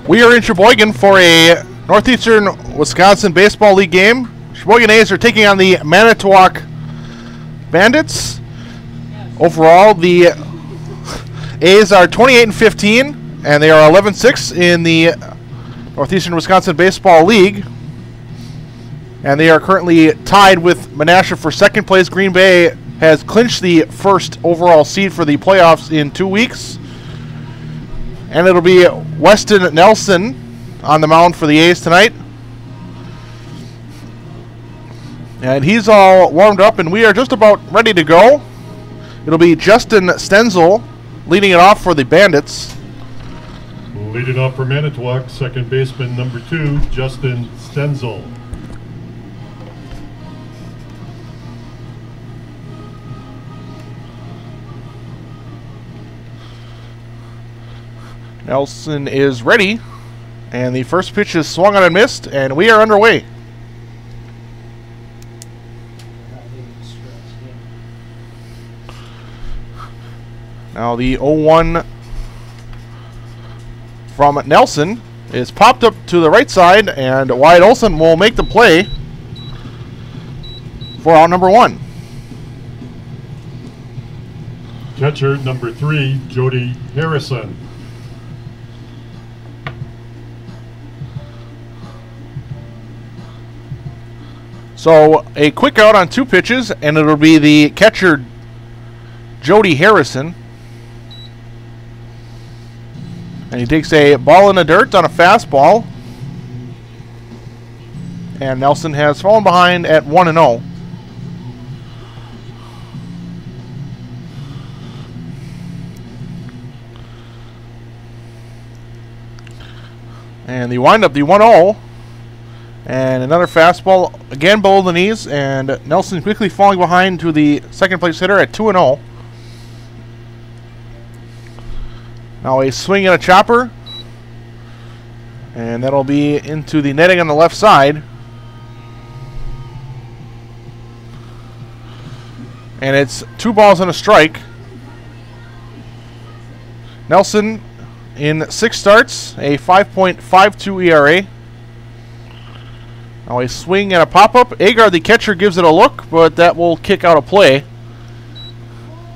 We are in Sheboygan for a Northeastern Wisconsin Baseball League game. Sheboygan A's are taking on the Manitowoc Bandits. Overall, the A's are 28-15, and they are 11-6 in the Northeastern Wisconsin Baseball League. And they are currently tied with Menasha for second place. Green Bay has clinched the first overall seed for the playoffs in 2 weeks. And it'll be Weston Nelson on the mound for the A's tonight. And he's all warmed up, and we are just about ready to go. It'll be Justin Stenzel leading it off for the Bandits. Leading off for Manitowoc, second baseman number 2, Justin Stenzel. Nelson is ready, and the first pitch is swung on and missed, and we are underway. Now the 0-1 from Nelson is popped up to the right side, and Wyatt Olson will make the play for out number 1. Catcher number 3, Jody Harrison. So a quick out on 2 pitches, and it'll be the catcher Jody Harrison. And he takes a ball in the dirt on a fastball. And Nelson has fallen behind at 1-0. And the windup, the 1-0. And another fastball, again below the knees, and Nelson quickly falling behind to the second place hitter at 2-0. Now a swing and a chopper, and that'll be into the netting on the left side. And it's 2 balls and a strike. Nelson in 6 starts, a 5.52 ERA. Now a swing and a pop-up. Agard, the catcher, gives it a look, but that will kick out a play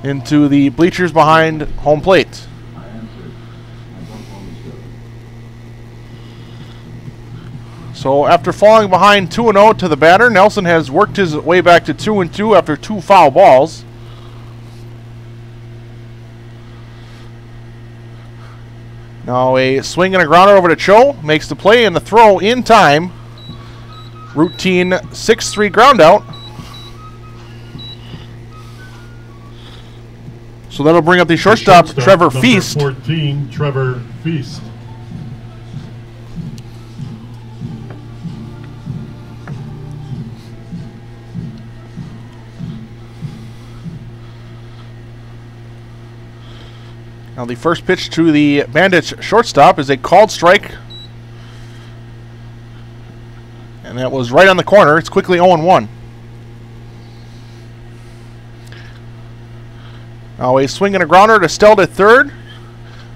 into the bleachers behind home plate. So after falling behind 2-0 to the batter, Nelson has worked his way back to 2-2 after 2 foul balls. Now a swing and a grounder over to Cho, makes the play and the throw in time. Routine 6-3 ground out. So that'll bring up the shortstop, Trevor Feast. 14, Trevor Feast. Now the first pitch to the Bandits shortstop is a called strike. And that was right on the corner. It's quickly 0-1. Now a swing and a grounder to Steldt at third.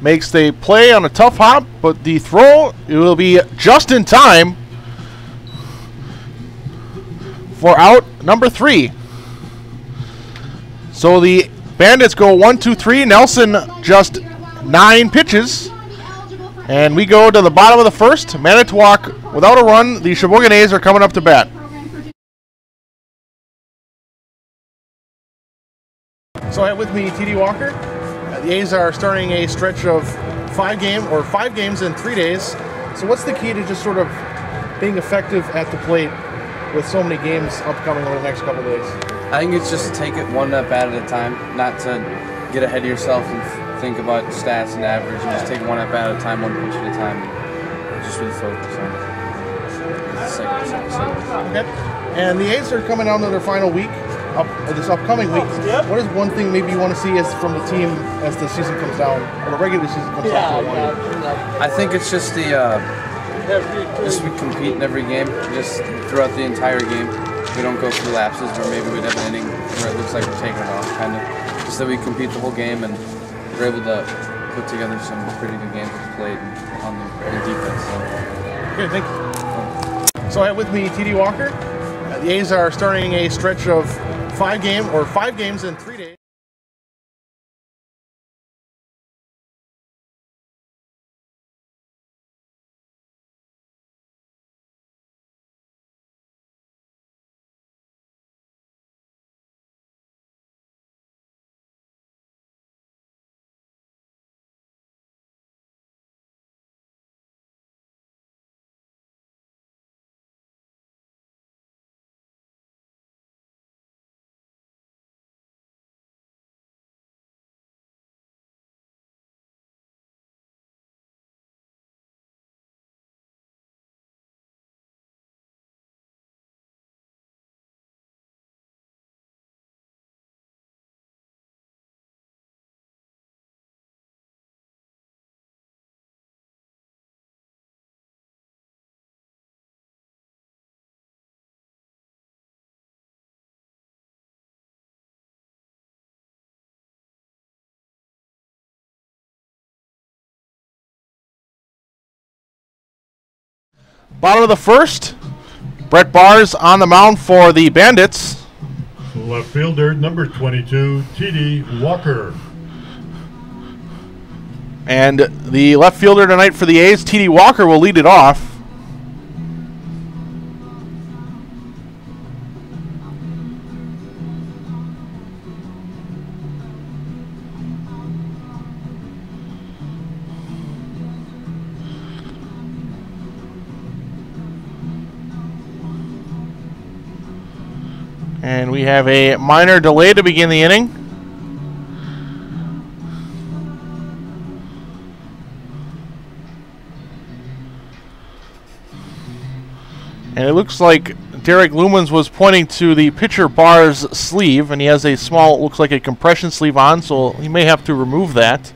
Makes the play on a tough hop, but the throw, it will be just in time for out number 3. So the Bandits go 1-2-3. Nelson just 9 pitches. And we go to the bottom of the first. Manitowoc without a run. The Sheboygan A's are coming up to bat. So I have with me TD Walker. The A's are starting a stretch of 5 games in 3 days. So what's the key to just sort of being effective at the plate with so many games upcoming over the next couple of days? I think it's just to take it one at bat at a time, not to get ahead of yourself and think about stats and average, and just take one at bat at a time, one pitch at a time, and just really focus on the second. Okay. And the A's are coming down to their final week, this upcoming week. What is one thing maybe you want to see as from the team as the season comes down, or the regular season comes down? I think it's just we compete in every game, just throughout the entire game. We don't go through lapses where maybe we'd have an inning where it looks like we're taking it off, kind of. Just that we compete the whole game and we're able to put together some pretty good games at the plate and on the and defense. Okay, thank you. So I have with me T.D. Walker. The A's are starting a stretch of 5 games in 3 days. Bottom of the first, Brett Bars on the mound for the Bandits. Left fielder, number 22, T.D. Walker. And the left fielder tonight for the A's, T.D. Walker, will lead it off. And we have a minor delay to begin the inning. And it looks like Derek Lumens was pointing to the pitcher Bar's sleeve, and he has a small, looks like a compression sleeve on, so he may have to remove that.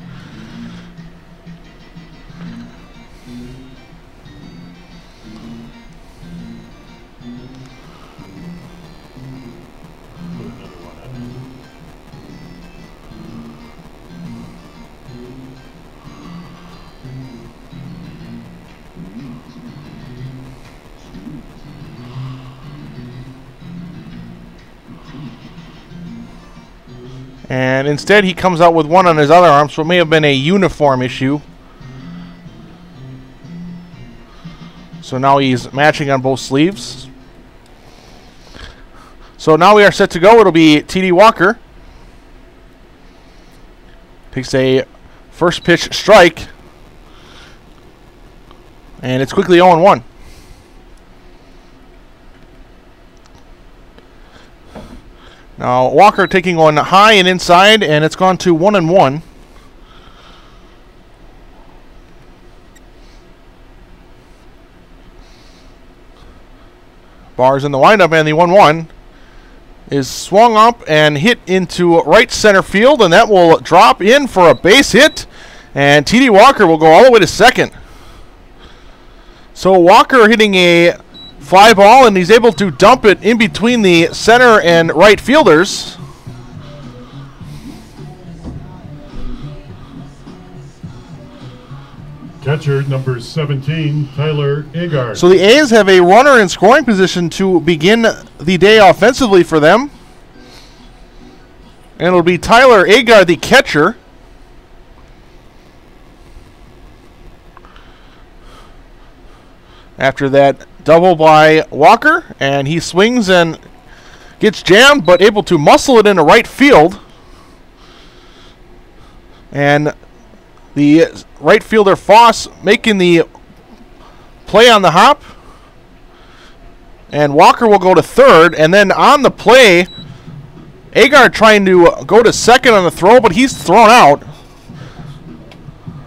And instead he comes out with one on his other arm, so it may have been a uniform issue. So now he's matching on both sleeves. So now we are set to go. It'll be T.D. Walker. Takes a first pitch strike. And it's quickly 0-1. Now Walker taking one high and inside, and it's gone to 1-1. Bars in the windup, and the 1-1 is swung up and hit into right center field, and that will drop in for a base hit, and T.D. Walker will go all the way to second. So Walker hitting a fly ball, and he's able to dump it in between the center and right fielders. Catcher number 17, Tyler Agard. So the A's have a runner in scoring position to begin the day offensively for them. And it'll be Tyler Agard, the catcher. After that double by Walker, and he swings and gets jammed, but able to muscle it into right field. And the right fielder Foss making the play on the hop. And Walker will go to third, and then on the play, Agard trying to go to second on the throw, but he's thrown out.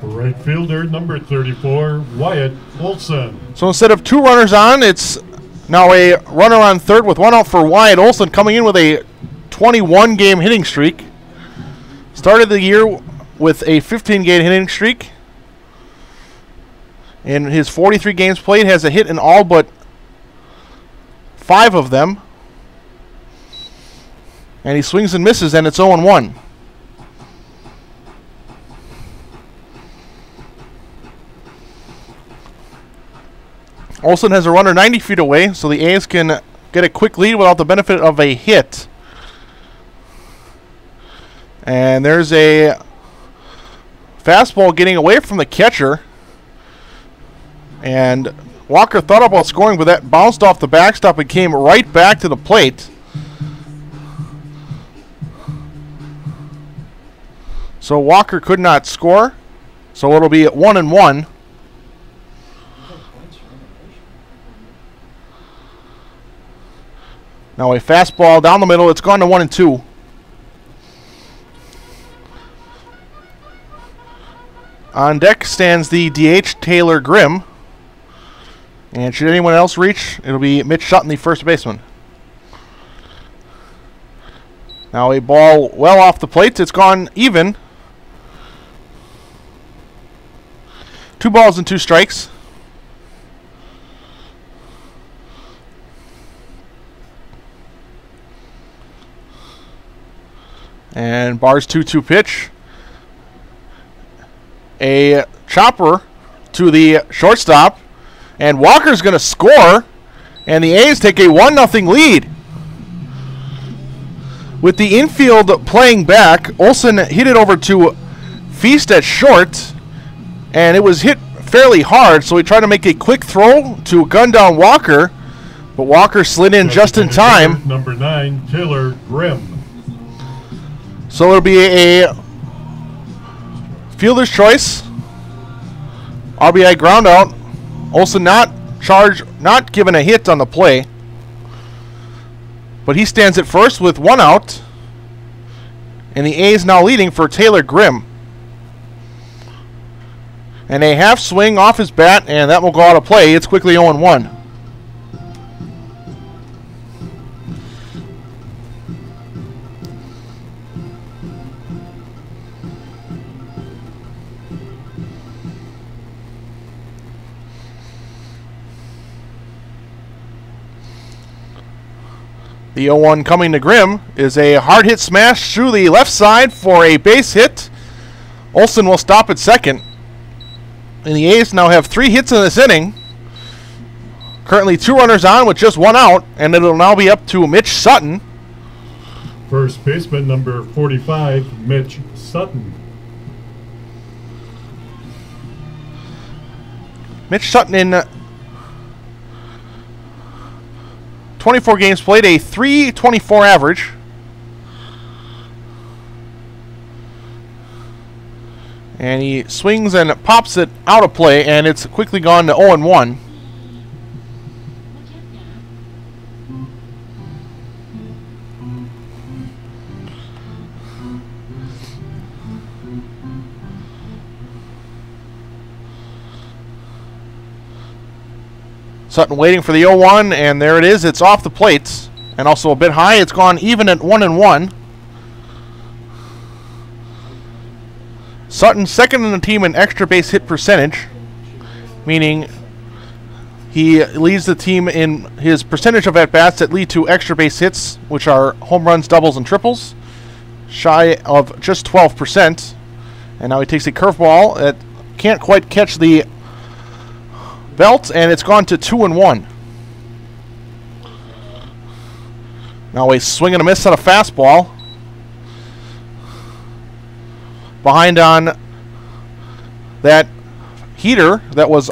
Right fielder, number 34, Wyatt Olson. So instead of 2 runners on, it's now a runner on third with 1 out for Wyatt Olson, coming in with a 21-game hitting streak. Started the year with a 15-game hitting streak. In his 43 games played, has a hit in all but 5 of them. And he swings and misses, and it's 0-1. Olsen has a runner 90 feet away, so the A's can get a quick lead without the benefit of a hit. And there's a fastball getting away from the catcher. And Walker thought about scoring, but that bounced off the backstop and came right back to the plate. So Walker could not score. So it'll be at 1-1. Now a fastball down the middle. It's gone to 1-2. On deck stands the DH, Taylor Grimm. And should anyone else reach, it'll be Mitch Sutton, the first baseman. Now a ball well off the plate. It's gone even. 2 balls and 2 strikes. And Barr's 2-2 pitch. A chopper to the shortstop. And Walker's going to score. And the A's take a 1-0 lead. With the infield playing back, Olsen hit it over to Feast at short. And it was hit fairly hard, so he tried to make a quick throw to gun down Walker. But Walker slid in just in time. Number 9, Taylor Grimm. So it'll be a fielder's choice. RBI ground out. Olsen not given a hit on the play. But he stands at first with 1 out. And the A's now leading for Taylor Grimm. And a half swing off his bat, and that will go out of play. It's quickly 0-1. The 0-1 coming to Grimm is a hard hit smash through the left side for a base hit. Olsen will stop at second. And the A's now have 3 hits in this inning. Currently 2 runners on with just 1 out. And it'll now be up to Mitch Sutton. First baseman, number 45, Mitch Sutton. Mitch Sutton in 24 games played, a .324 average. And he swings and pops it out of play, and it's quickly gone to 0-1. Sutton waiting for the 0-1, and there it is. It's off the plate, and also a bit high. It's gone even at 1-1. Sutton second in the team in extra base hit percentage, meaning he leads the team in his percentage of at-bats that lead to extra base hits, which are home runs, doubles, and triples, shy of just 12%. And now he takes a curveball that can't quite catch the belt, and it's gone to 2-1. Now a swing and a miss on a fastball. Behind on that heater that was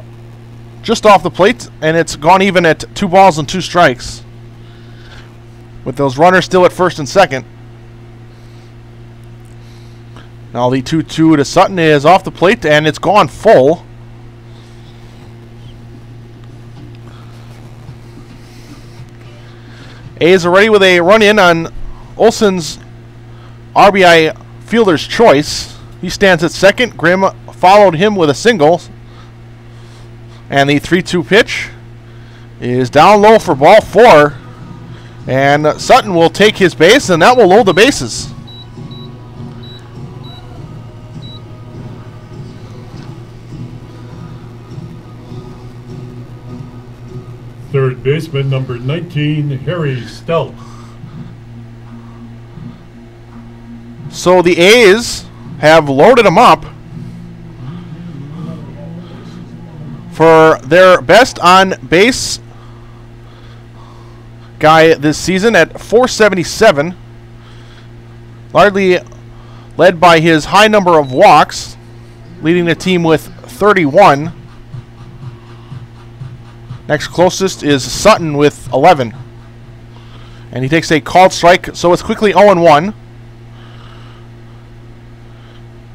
just off the plate, and it's gone even at 2 balls and 2 strikes. With those runners still at first and second. Now the 2-2 to Sutton is off the plate, and it's gone full. A's are ready with a run in on Olsen's RBI fielder's choice. He stands at second. Grimm followed him with a single. And the 3-2 pitch is down low for ball 4. And Sutton will take his base, and that will load the bases. Third baseman, number 19, Harry Steldt. So the A's have loaded him up For their best on base guy this season at 477, largely led by his high number of walks, leading the team with 31. Next closest is Sutton with 11. And he takes a called strike, so it's quickly 0-1.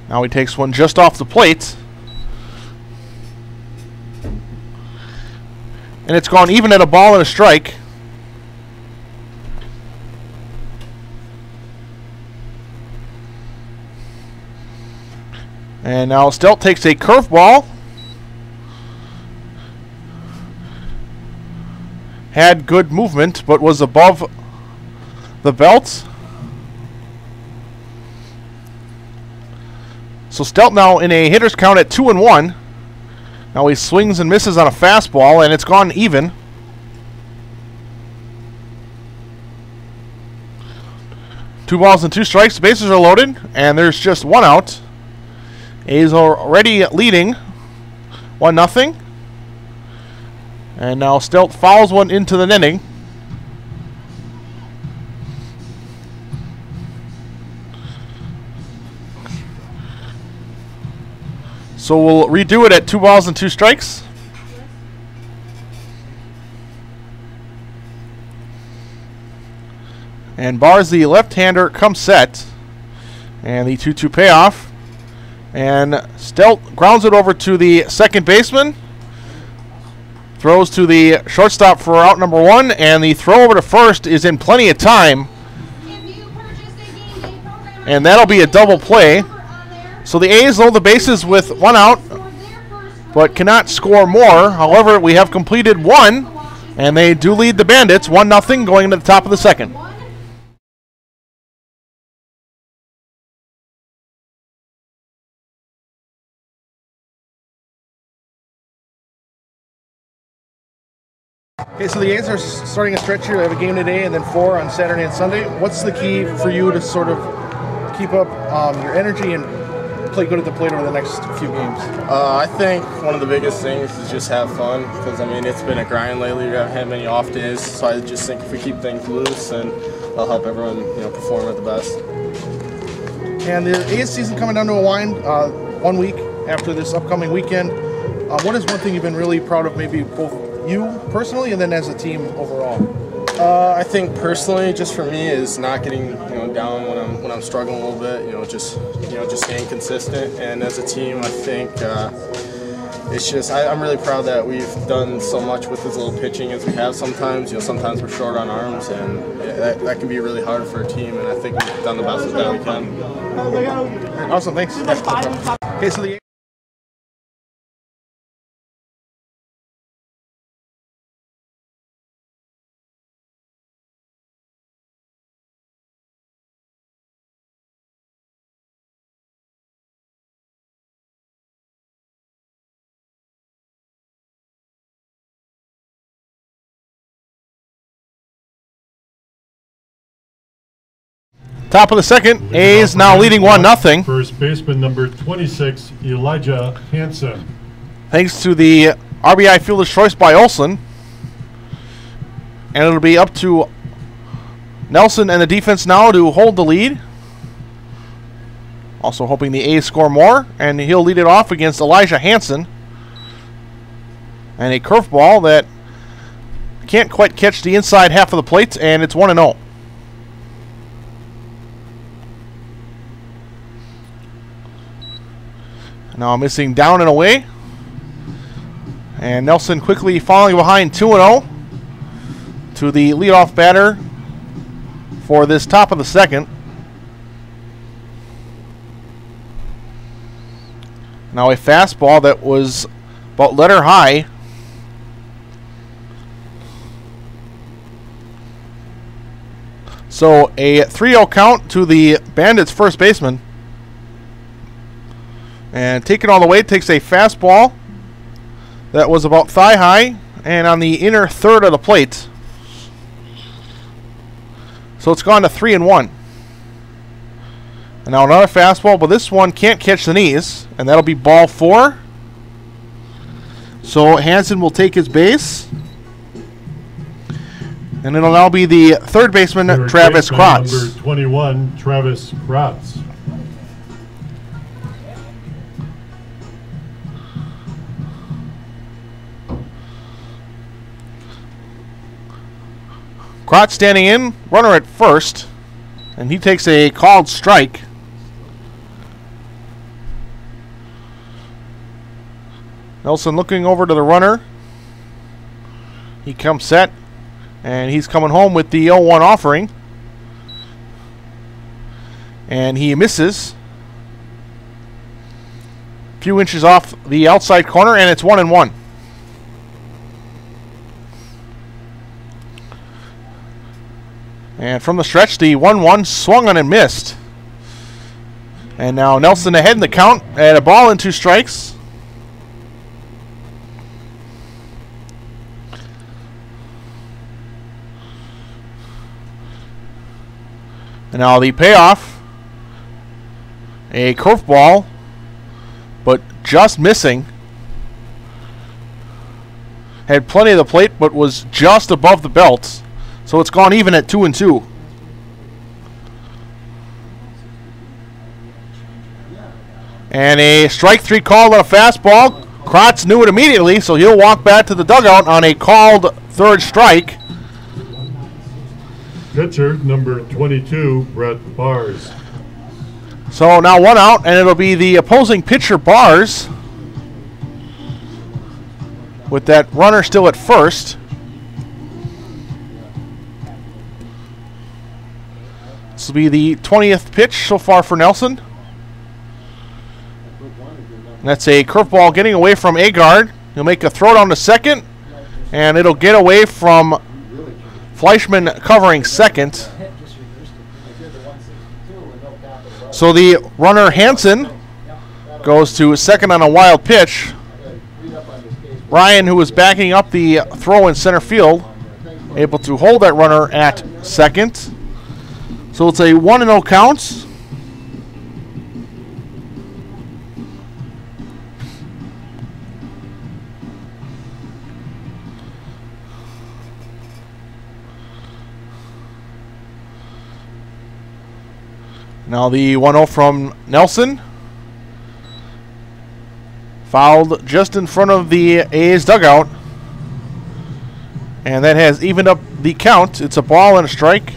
Now he takes one just off the plate. And it's gone even at a ball and a strike. And now Steldt takes a curveball. Had good movement, but was above the belt. So Steldt now in a hitter's count at 2-1. Now he swings and misses on a fastball, and it's gone even. Two balls and 2 strikes. The bases are loaded, and there's just 1 out. A's already leading 1-0. And now Steldt fouls one into the netting. So we'll redo it at 2 balls and 2 strikes. And Bars, the left-hander, comes set. And the 2-2 payoff. And Steldt grounds it over to the second baseman. Throws to the shortstop for out number 1. And the throw over to first is in plenty of time. And that'll be a double play. So the A's load the bases with 1 out, but cannot score more. However, we have completed 1, and they do lead the Bandits 1-0 going into the top of the second. Okay, so the A's are starting a stretch here. They have a game today and then 4 on Saturday and Sunday. What's the key for you to sort of keep up your energy and play good at the plate over the next few games? I think one of the biggest things is just have fun, because I mean it's been a grind lately. We haven't had many off days, so I just think if we keep things loose, and it'll help everyone perform at the best. And the A's season coming down to a wind 1 week after this upcoming weekend. What is one thing you've been really proud of, maybe both you personally and then as a team overall? I think personally, just for me, is not getting down when I'm struggling a little bit. Just staying consistent. And as a team, I think it's just I'm really proud that we've done so much with as little pitching as we have. Sometimes sometimes we're short on arms, and that can be really hard for a team. And I think we've done the best that we can. Awesome, thanks. Okay, so the Top of the second, A's now leading 1-0. First baseman number 26, Elijah Hansen. Thanks to the RBI fielder's choice by Olsen. And it'll be up to Nelson and the defense now to hold the lead. Also hoping the A's score more, and he'll lead it off against Elijah Hansen. And a curveball that can't quite catch the inside half of the plate, and it's 1-0. Now missing down and away. And Nelson quickly falling behind 2-0 to the leadoff batter for this top of the second. Now a fastball that was about letter high. So a 3-0 count to the Bandits' first baseman. And taking all the way, takes a fastball that was about thigh high and on the inner third of the plate. So it's gone to 3-1. And now another fastball, but this one can't catch the knees, and that'll be ball 4. So Hansen will take his base. And it'll now be the third baseman, Travis Krotz. Number 21, Travis Krotz. Krotz standing in, runner at first, and he takes a called strike. Nelson looking over to the runner. He comes set, and he's coming home with the 0-1 offering. And he misses. A few inches off the outside corner, and it's 1-1. And from the stretch, the 1-1 swung on and missed. And now Nelson ahead in the count at a ball and 2 strikes. And now the payoff. A curveball, but just missing. Had plenty of the plate, but was just above the belt. So it's gone even at 2-2. And a strike 3 call on a fastball. Krotz knew it immediately, so he'll walk back to the dugout on a called third strike. Pitcher number 22, Brett Bars. So now 1 out, and it'll be the opposing pitcher Bars, with that runner still at first. This will be the 20th pitch so far for Nelson. And that's a curveball getting away from Agard. He'll make a throw down to second, and it'll get away from Fleischman covering second. So the runner Hansen goes to second on a wild pitch. Ryan, who was backing up the throw in center field, able to hold that runner at second. So it's a 1-0 count. Now the 1-0 from Nelson. Fouled just in front of the A's dugout. And that has evened up the count. It's a ball and a strike.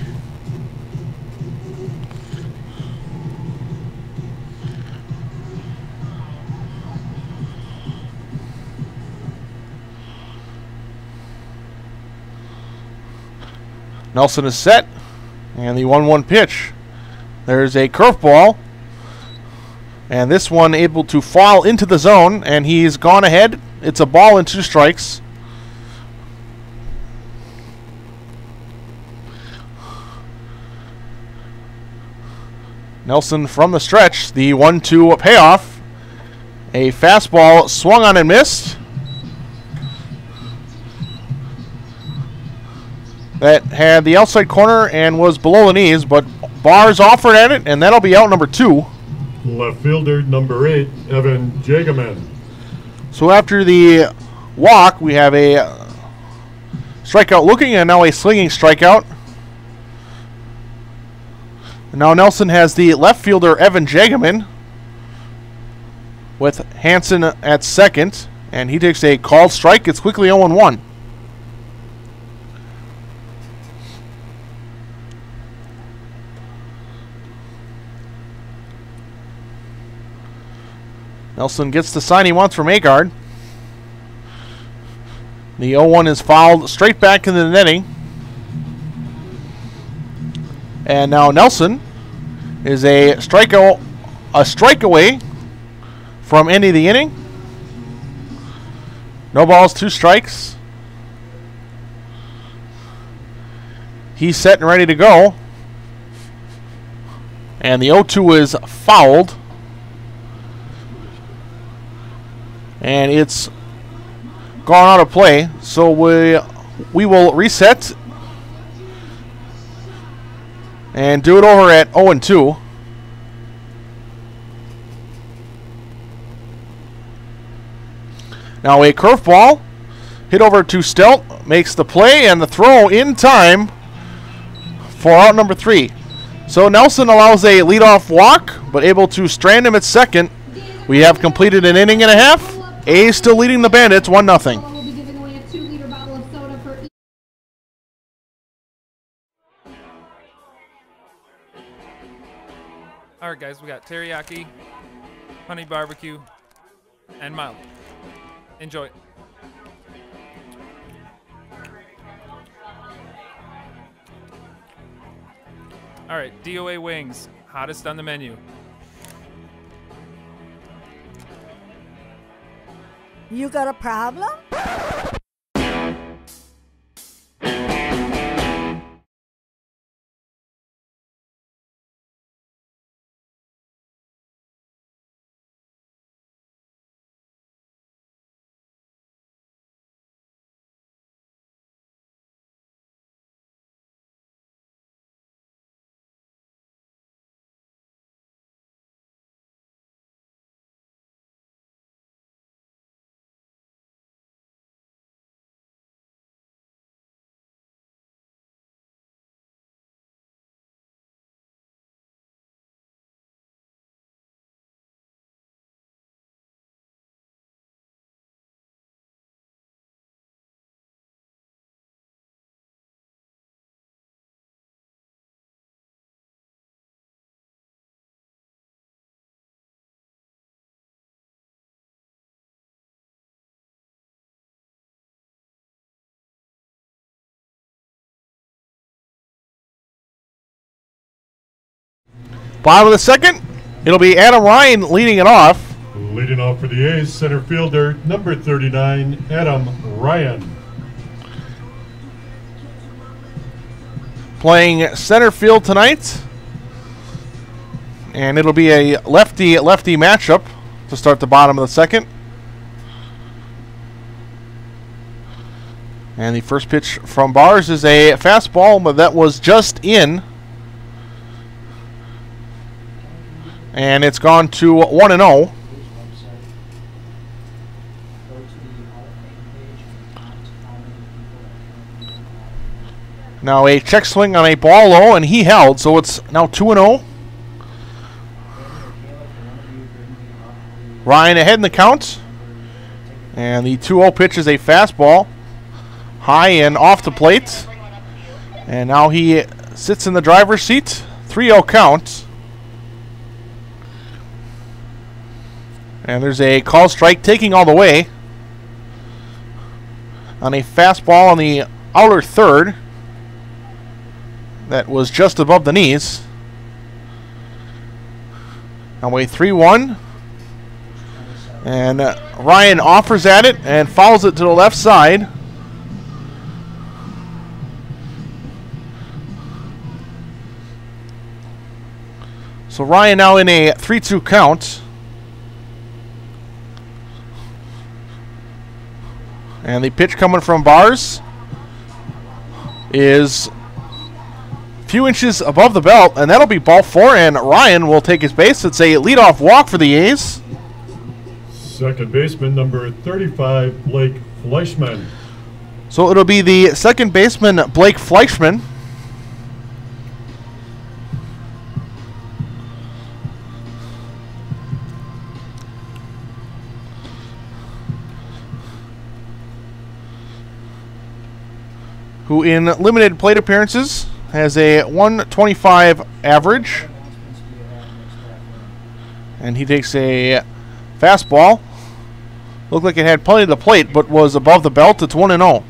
Nelson is set. And the 1-1 pitch. There's a curveball, and this one able to fall into the zone, and he's gone ahead. It's a ball and 2 strikes. Nelson from the stretch, the 1-2 payoff. A fastball swung on and missed. That had the outside corner and was below the knees, but Bars offered at it, and that'll be out number 2. Left fielder number 8, Evan Jageman. So after the walk, we have a strikeout looking, and now a slinging strikeout. And now Nelson has the left fielder Evan Jageman with Hansen at second, and he takes a called strike. It's quickly 0-1. Nelson gets the sign he wants from Agard. The 0-1 is fouled straight back into the netting. And now Nelson is a strike away from ending the inning. No balls, 2 strikes. He's set and ready to go. And the 0-2 is fouled. And it's gone out of play, so we will reset and do it over at 0-2. Now a curveball hit over to Steldt, makes the play and the throw in time for out number 3. So Nelson allows a leadoff walk, but able to strand him at second. We have completed an inning and a half. A's still leading the Bandits 1-0. All right, guys, we got teriyaki, honey barbecue, and mild. Enjoy. All right, DOA wings, hottest on the menu. You got a problem? Bottom of the second, it'll be Adam Ryan leading it off. Leading off for the A's, center fielder, number 39, Adam Ryan. Playing center field tonight. And it'll be a lefty-lefty matchup to start the bottom of the second. And the first pitch from Bars is a fastball, but that was just in. And it's gone to 1-0. Now a check swing on a ball low, and he held, so it's now 2-0. Ryan ahead in the count. And the 2-0 pitch is a fastball. High and off the plate. And now he sits in the driver's seat. 3-0 count. And there's a call strike taking all the way on a fastball on the outer third that was just above the knees. Now a 3-1. And Ryan offers at it and fouls it to the left side. So Ryan now in a 3-2 count. And the pitch coming from Bars is a few inches above the belt, and that'll be ball 4, and Ryan will take his base. It's a leadoff walk for the A's. Second baseman, number 35, Blake Fleischman. So it'll be the second baseman, Blake Fleischman. Who in limited plate appearances has a 125 average. And he takes a fastball. Looked like it had plenty of the plate, but was above the belt. It's 1-0.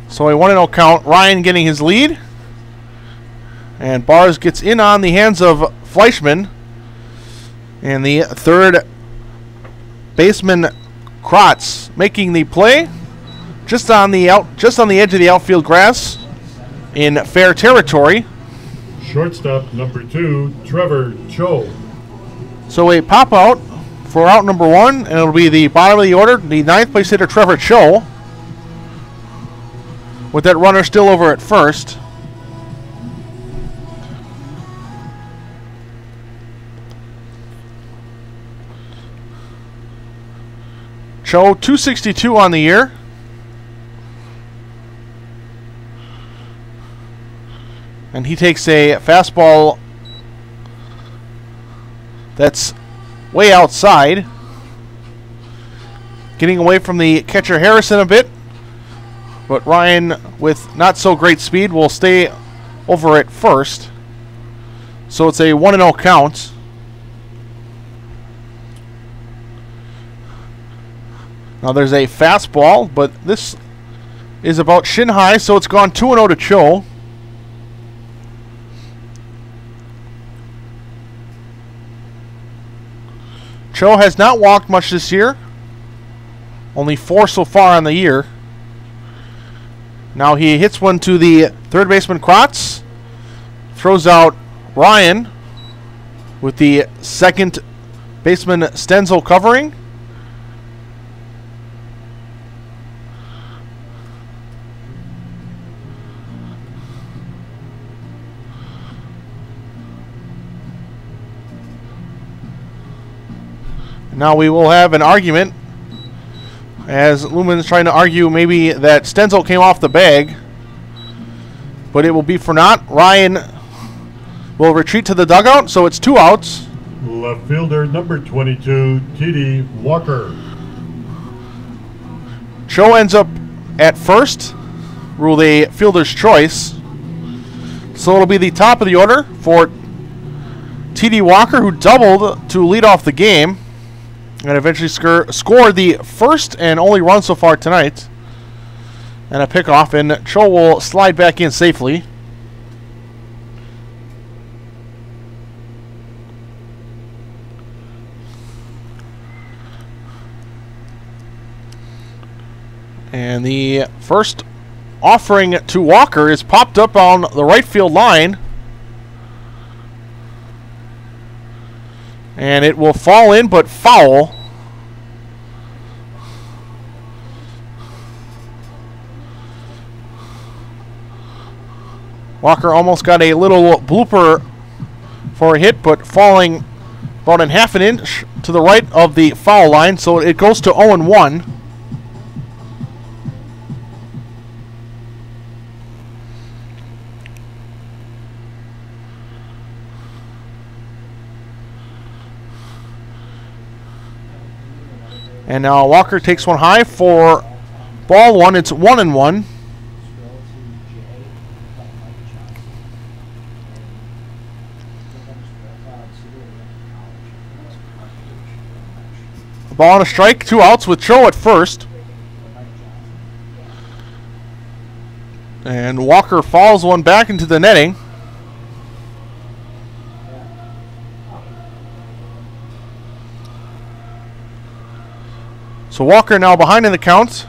So a 1-0 count. Ryan getting his lead. And Bars gets in on the hands of Fleischman. And the third baseman, Kratz, making the play just on the edge of the outfield grass in fair territory. Shortstop number 2, Trevor Cho. So a pop out for out number 1, and it'll be the bottom of the order, the 9th place hitter, Trevor Cho, with that runner still over at first. Cho, 262 on the year. And he takes a fastball that's way outside. Getting away from the catcher Harrison a bit. But Ryan, with not so great speed, will stay over at first. So it's a 1-0 count. Now there's a fastball, but this is about shin high, so it's gone 2-0 to Cho. Cho has not walked much this year. Only 4 so far on the year. Now he hits one to the third baseman Kratz. Throws out Ryan with the second baseman Stenzel covering. Now we will have an argument as Lumen's trying to argue maybe that Stenzel came off the bag, but it will be for naught. Ryan will retreat to the dugout, so it's 2 outs. Left fielder number 22, T.D. Walker. Cho ends up at first, ruled a fielder's choice. So it'll be the top of the order for T.D. Walker, who doubled to lead off the game and eventually scored the first and only run so far tonight. And a pickoff, and Cho will slide back in safely. And the first offering to Walker is popped up on the right field line. And it will fall in, but foul. Walker almost got a little blooper for a hit, but falling about in half an inch to the right of the foul line, so it goes to 0-1. And now Walker takes one high for ball one. It's 1-1. A ball and a strike, 2 outs with Cho at first. And Walker falls one back into the netting. So Walker now behind in the count.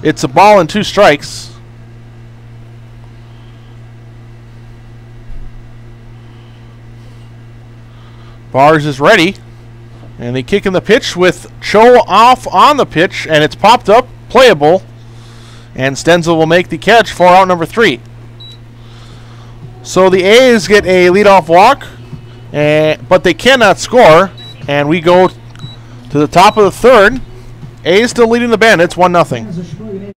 It's a ball and 2 strikes. Bars is ready. And they kick in the pitch with Cho off on the pitch, and it's popped up, playable. And Stenzel will make the catch for out number 3. So the A's get a leadoff walk, but they cannot score. And we go to the top of the third. A's still leading the Bandits 1-0.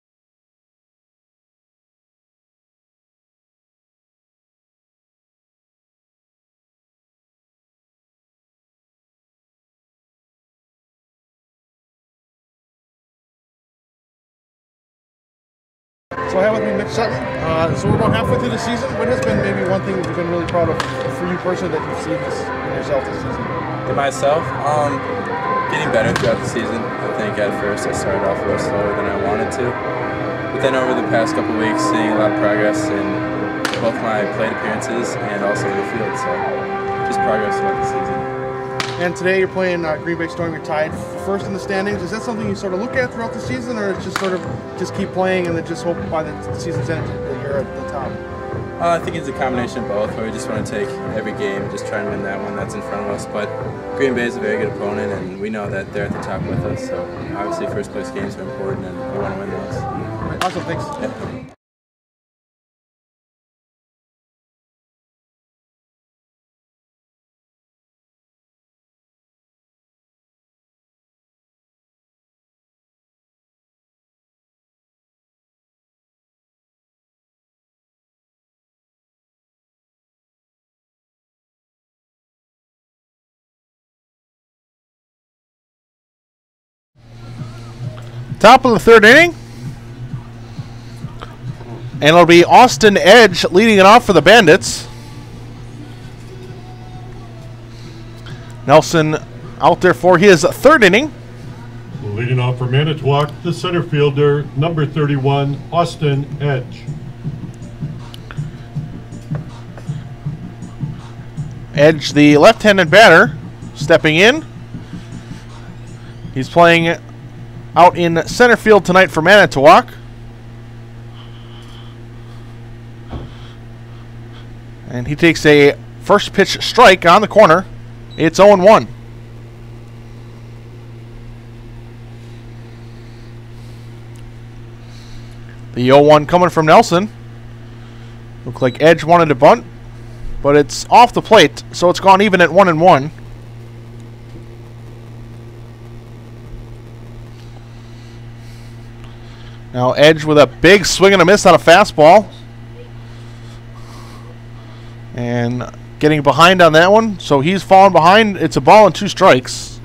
So I have with me Mitch Sutton. So we're about halfway through the season. What has been maybe one thing that you've been really proud of for you personally that you've seen this in yourself this season? For myself, getting better throughout the season. I think at first I started off a little slower than I wanted to. But then over the past couple weeks, seeing a lot of progress in both my plate appearances and also in the field. So just progress throughout the season. And today you're playing Green Bay Storm. You're tied first in the standings. Is that something you sort of look at throughout the season, or it's just sort of just keep playing and then just hope by the season's end that you're at the top? I think it's a combination of both, where we just want to take every game, just try and win that one that's in front of us. But Green Bay is a very good opponent, and we know that they're at the top with us. So obviously first place games are important, and we want to win those. Awesome, thanks. Yeah. Top of the third inning. And it'll be Austin Edge leading it off for the Bandits. Nelson out there for his third inning. Leading off for Manitowoc, the center fielder, number 31, Austin Edge. Edge, the left-handed batter, stepping in. He's playing out in center field tonight for Manitowoc. And he takes a first pitch strike on the corner. It's 0-1. The 0-1 coming from Nelson. Looked like Edge wanted to bunt, but it's off the plate, so it's gone even at 1-1. Now Edge with a big swing and a miss on a fastball. And getting behind on that one, so he's fallen behind. It's a ball and 2 strikes.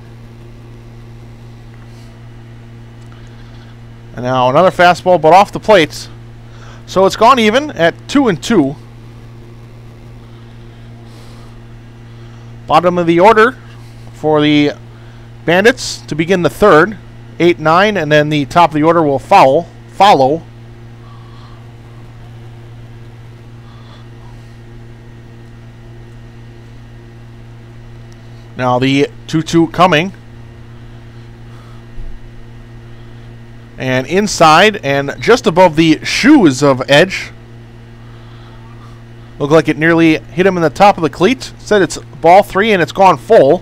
And now another fastball, but off the plate. So it's gone even at 2-2. Bottom of the order for the Bandits to begin the third. 8-9, and then the top of the order will follow. Now the 2-2 coming. And inside and just above the shoes of Edge. Looked like it nearly hit him in the top of the cleat. Said it's ball 3 and it's gone full.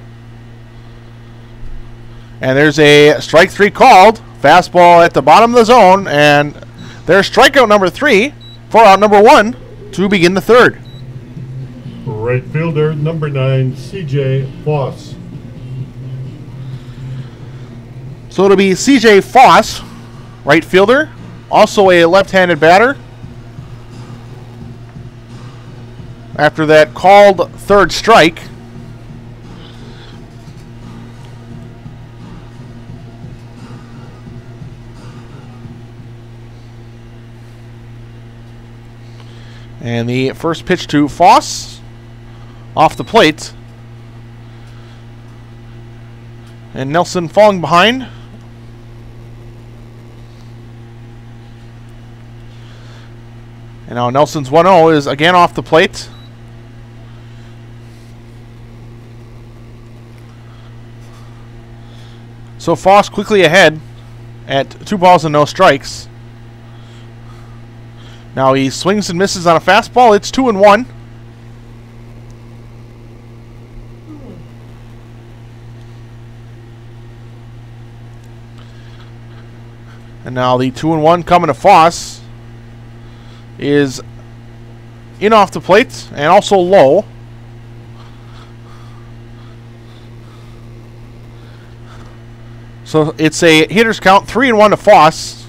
And there's a strike 3 called. Fastball at the bottom of the zone. And there's strikeout number 3 for out number 1 to begin the third. Right fielder, number 9, C.J. Foss. So it'll be C.J. Foss, right fielder, also a left-handed batter. After that called third strike. And the first pitch to Foss. Off the plate. And Nelson falling behind. And now Nelson's 1-0 is again off the plate. So Foss quickly ahead at 2 balls and no strikes. Now he swings and misses on a fastball. It's 2-1. And now the 2-1 coming to Foss is in off the plate and also low. So it's a hitter's count, 3-1 to Foss.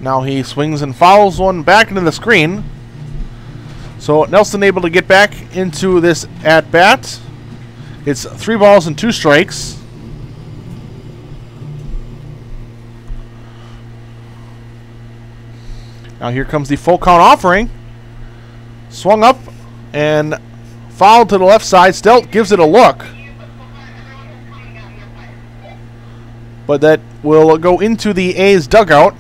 Now he swings and fouls one back into the screen. So Nelson able to get back into this at bat. It's 3 balls and 2 strikes. Now here comes the full count offering. Swung up and fouled to the left side. Steldt gives it a look. But that will go into the A's dugout.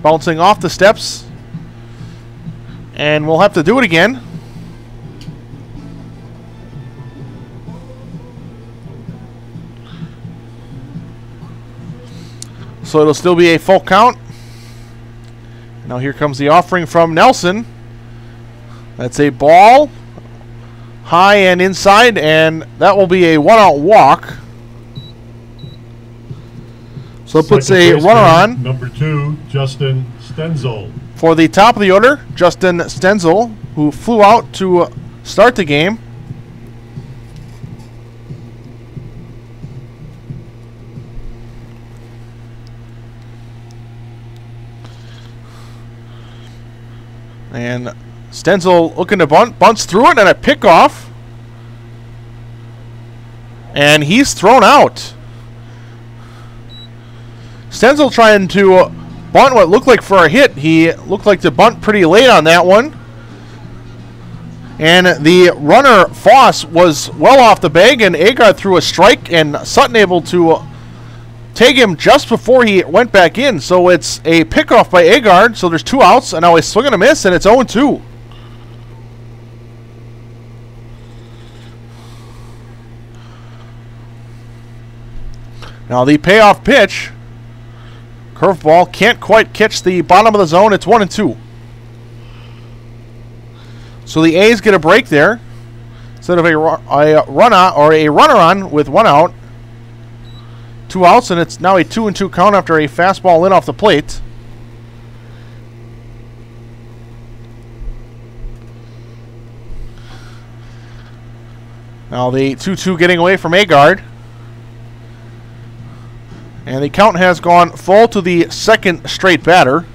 Bouncing off the steps. And we'll have to do it again. So it'll still be a full count. Now here comes the offering from Nelson. That's a ball. High and inside, and that will be a 1-out walk. So it puts a runner on. Number 2, Justin Stenzel. For the top of the order, Justin Stenzel, who flew out to start the game. And Stenzel looking to bunt, bunts through it, and a pickoff. And he's thrown out. Stenzel trying to bunt what looked like for a hit. He looked like to bunt pretty late on that one. And the runner, Foss, was well off the bag, and Agard threw a strike, and Sutton able to take him just before he went back in. So it's a pickoff by Agard, so there's 2 outs, and now he's swinging a miss, and it's 0-2. Now the payoff pitch, curveball, can't quite catch the bottom of the zone. It's 1-2. So the A's get a break there instead of a runner on with 1 out. 2 outs, and it's now a 2-2 count after a fastball in off the plate. Now the 2-2 getting away from Agard. And the count has gone full to the second straight batter.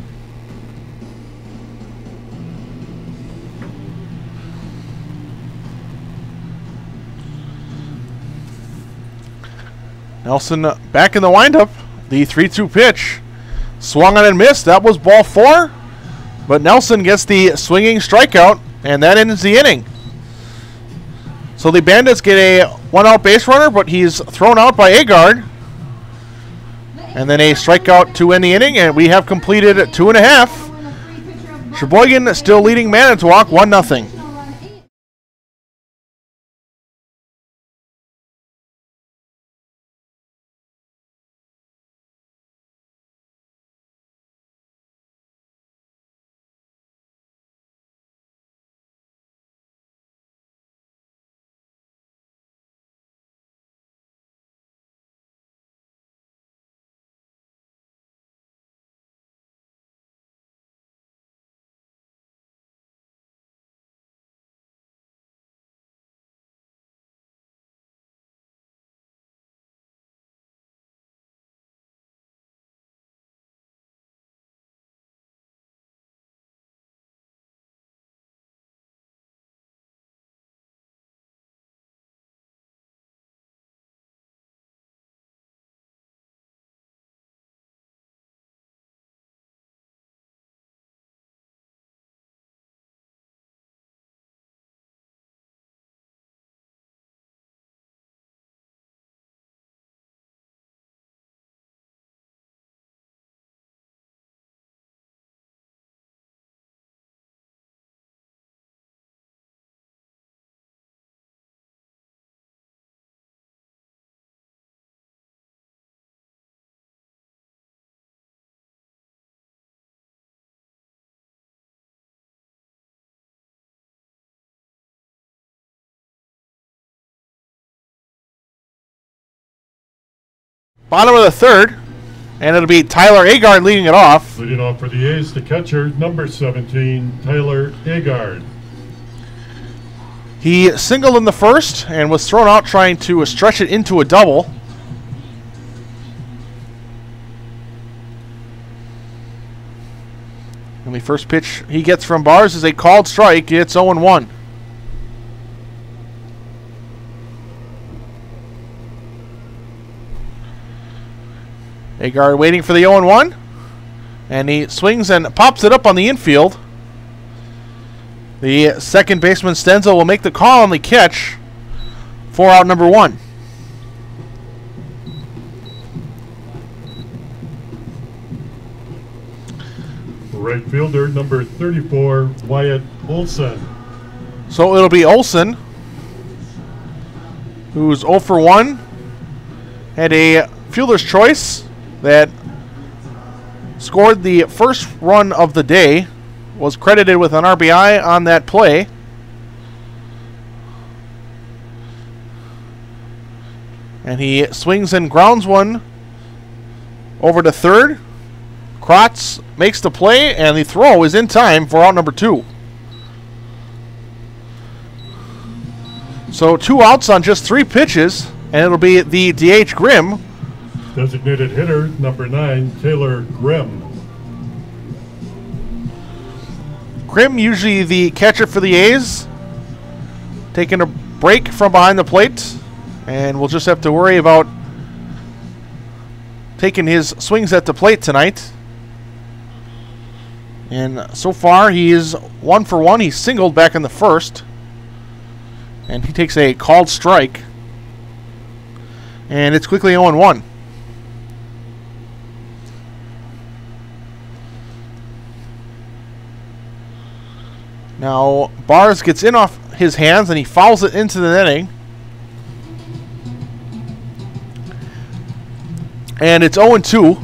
Nelson back in the windup. The 3-2 pitch. Swung on and missed. That was ball 4. But Nelson gets the swinging strikeout, and that ends the inning. So the Bandits get a 1-out base runner, but he's thrown out by Agard. And then a strikeout to end the inning, and we have completed 2.5. Sheboygan still leading Manitowoc 1-0. Bottom of the third, and it'll be Tyler Agard leading it off. Leading off for the A's, the catcher, number 17, Tyler Agard. He singled in the first and was thrown out trying to stretch it into a double. And the first pitch he gets from Bars is a called strike. It's 0-1. Agard waiting for the 0-1, and he swings and pops it up on the infield. The second baseman Stenzel will make the call on the catch for out number 1. Right fielder, number 34, Wyatt Olson. So it'll be Olson, who's 0 for 1, had a fielder's choice that scored the first run of the day, was credited with an RBI on that play. And he swings and grounds one over to third. Krotz makes the play, and the throw is in time for out number 2. So 2 outs on just 3 pitches, and it'll be the DH Grimm. Designated hitter, number 9, Taylor Grimm. Grimm, usually the catcher for the A's, taking a break from behind the plate, and we'll just have to worry about taken his swings at the plate tonight. And so far, he is 1 for 1. He singled back in the first. And he takes a called strike. And it's quickly 0-1. Now, Bars gets in off his hands and he fouls it into the netting. And it's 0-2.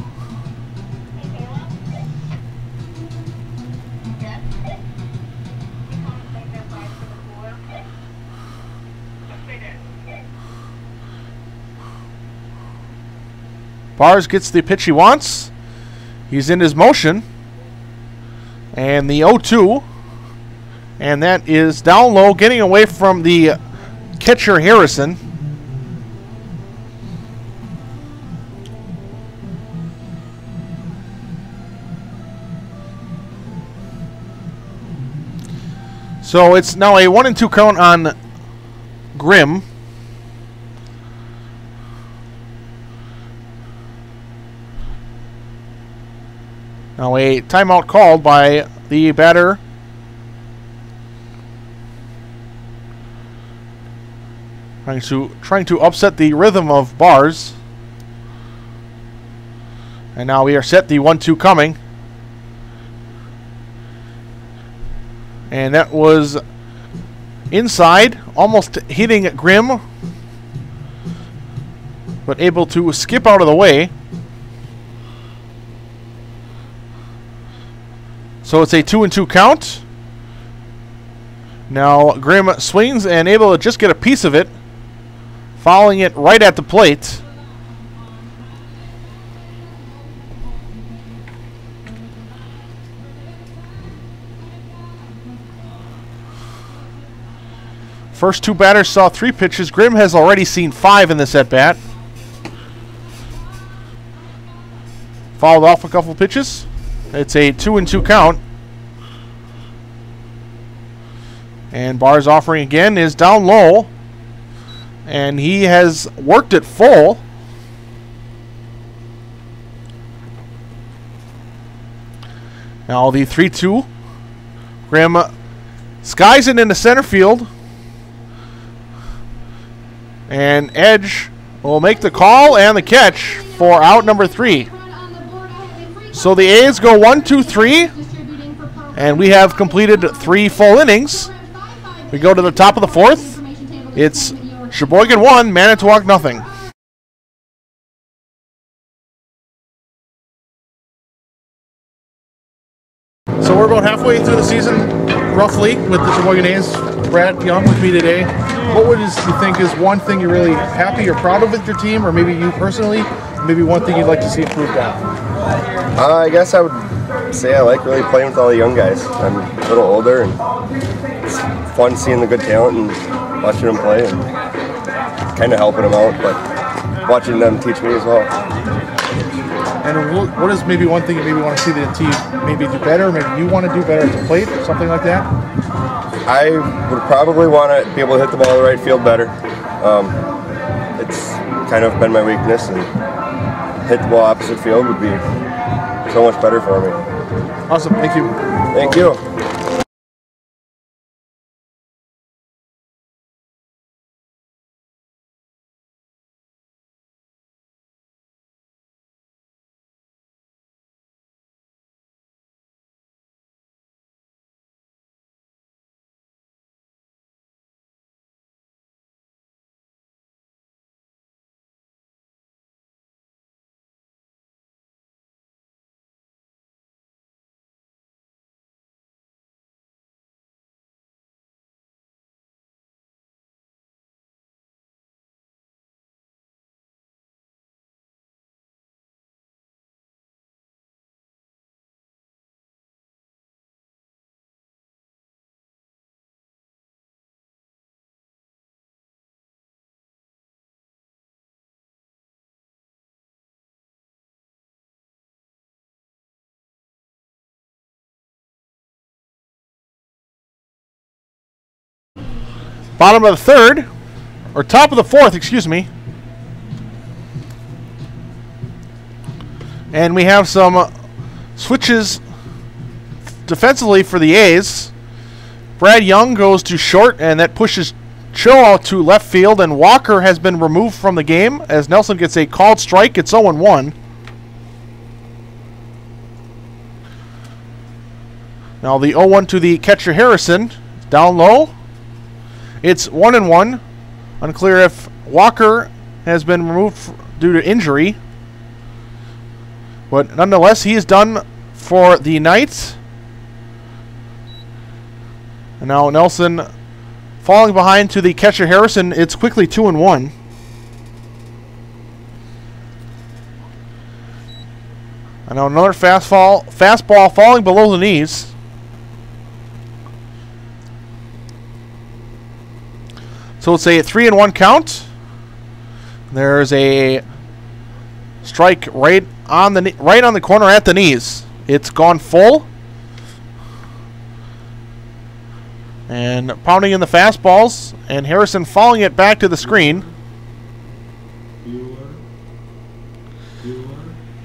Bars gets the pitch he wants. He's in his motion. And the 0-2. And that is down low, getting away from the catcher Harrison. So it's now a 1-2 count on Grimm. Now a timeout called by the batter. Trying to upset the rhythm of Bars. And now we are set, the 1-2 coming. And that was inside, almost hitting Grimm, but able to skip out of the way. So it's a 2-2 count. Now Grimm swings and able to just get a piece of it, fouling it right at the plate. First two batters saw 3 pitches. Grimm has already seen 5 in this at-bat. Fouled off a couple pitches. It's a 2-2 count. And Bars offering again is down low. And he has worked it full. Now the 3-2. Grimm skies it into center field. And Edge will make the call and the catch for out number 3. So the A's go 1-2-3, and we have completed 3 full innings. We go to the top of the 4th. It's Sheboygan 1, Manitowoc nothing. So we're about halfway through the season, roughly, with the Sheboygan A's. Brad Young with me today. What would you think is one thing you're really happy or proud of with your team, or maybe you personally, maybe one thing you'd like to see improved on? I guess I would say I like really playing with all the young guys. I'm a little older, and it's fun seeing the good talent and watching them play and kind of helping them out, but watching them teach me as well. And what is maybe one thing you maybe want to see the team maybe do better, maybe you want to do better at the plate, or something like that? I would probably want to be able to hit the ball in the right field better. It's kind of been my weakness, and hit the ball opposite field would be so much better for me. Awesome, thank you. Thank you. Bottom of the 3rd, or top of the 4th, excuse me. And we have some switches defensively for the A's. Brad Young goes to short, and that pushes Cho out to left field, and Walker has been removed from the game as Nelson gets a called strike. It's 0-1. Now the 0-1 to the catcher Harrison. Down low. It's 1-1. Unclear if Walker has been removed due to injury. But nonetheless, he is done for the night. And now Nelson falling behind to the catcher Harrison. It's quickly 2-1. And now another fastball falling below the knees. So it's a 3-1 count. There's a strike right on the corner at the knees. It's gone full. And pounding in the fastballs, and Harrison falling it back to the screen.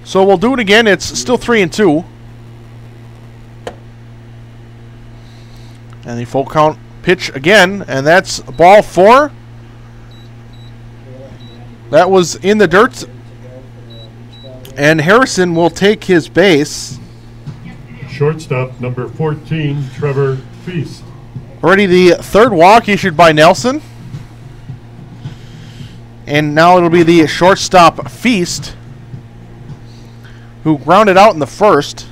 So we'll do it again. It's still 3-2. And the full count pitch again, and that's ball 4. That was in the dirt. And Harrison will take his base. Shortstop number 14, Trevor Feast. Already the third walk issued by Nelson. And now it'll be the shortstop Feast, who grounded out in the first.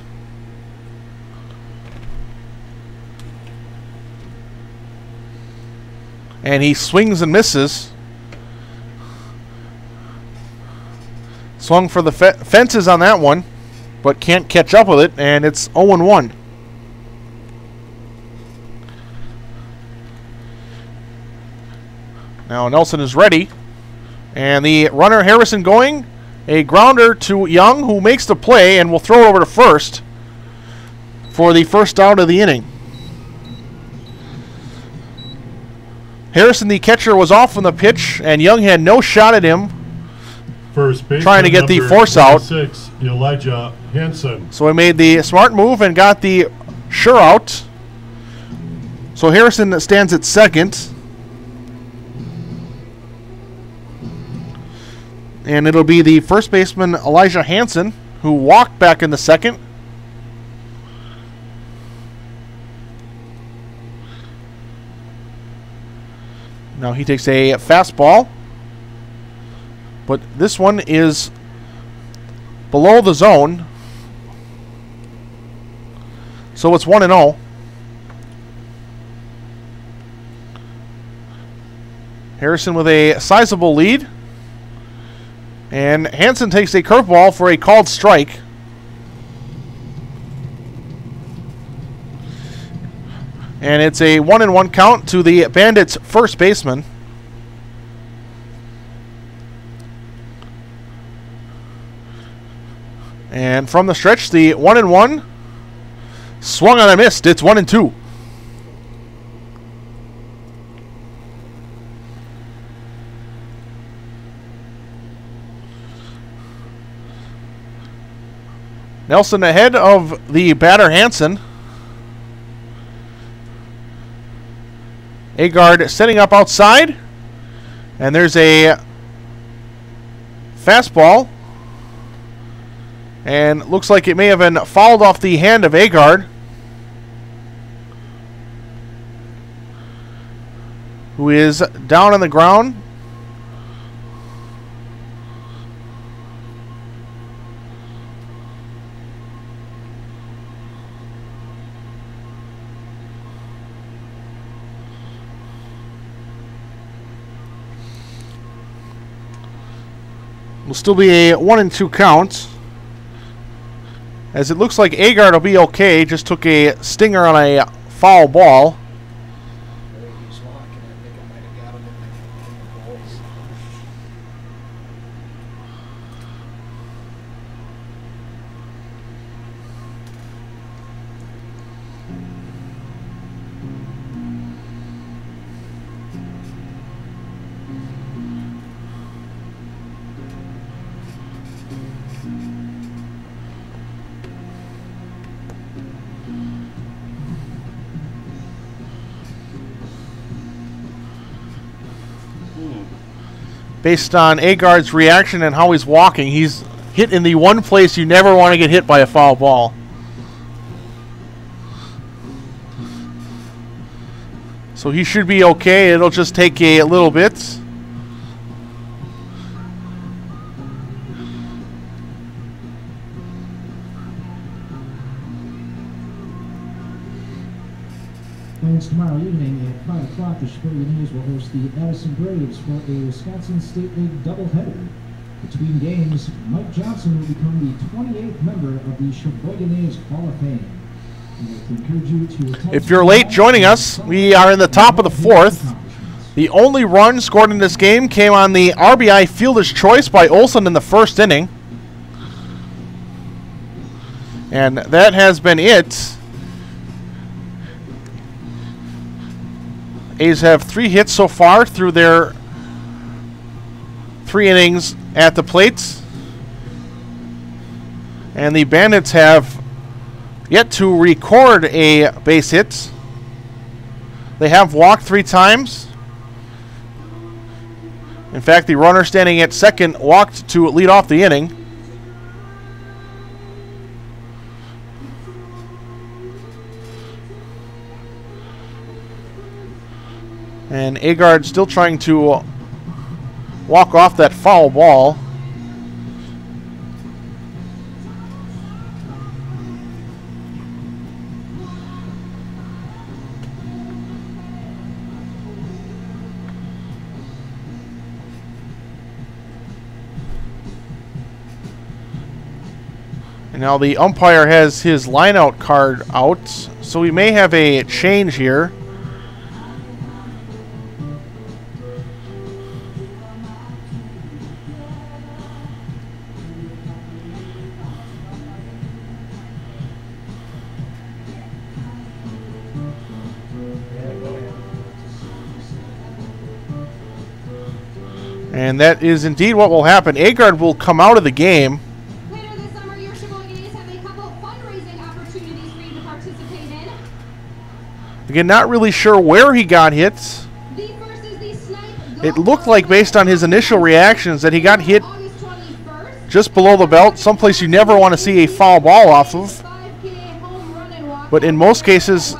And he swings and misses. Swung for the fences on that one, but can't catch up with it, and it's 0-1. Now Nelson is ready, and the runner Harrison going. A grounder to Young, who makes the play and will throw it over to first for the first out of the inning. Harrison, the catcher, was off from the pitch, and Young had no shot at him. First base trying to get the force out. 6, Elijah Hansen. So he made the smart move and got the sure out. So Harrison stands at second. And it'll be the first baseman, Elijah Hansen, who walked back in the second. Now he takes a fastball. But this one is below the zone. So it's 1-0. Harrison with a sizable lead. And Hansen takes a curveball for a called strike. And it's a 1-1 count to the Bandits' first baseman. And from the stretch, the 1-1 swung on and missed. It's 1-2. Nelson ahead of the batter Hansen. Agard setting up outside. And there's a fastball. And looks like it may have been fouled off the hand of Agard, who is down on the ground. Will still be a 1-2 count, as it looks like Agard will be okay. Just took a stinger on a foul ball. based on Agard's reaction and how he's walking, he's hit in the one place you never want to get hit by a foul ball. So he should be okay. It'll just take a little bit. And tomorrow evening at 5 o'clock, the Sheboygan will host the Madison Braves for a Wisconsin State League doubleheader. Between games, Mike Johnson will become the 28th member of the Sheboygan Hall of Fame. If you're late joining us, we are in the top of the 4th. The only run scored in this game came on the RBI fielder's choice by Olsen in the first inning. And that has been it. A's have 3 hits so far through their 3 innings at the plate. And the Bandits have yet to record a base hit. They have walked 3 times. In fact, the runner standing at second walked to lead off the inning. And Agard still trying to walk off that foul ball. And now the umpire has his lineout card out, so we may have a change here. And that is indeed what will happen. Agard will come out of the game. Later this summer, your Sheboygan A's have a couple fundraising opportunities for you to participate in. Again, not really sure where he got hit. The first is the Snipe It looked like, based on his initial reactions, that he got hit August 21st. just below the belt, someplace you never want to see a foul ball off of. 5K home run and walk. But in most cases,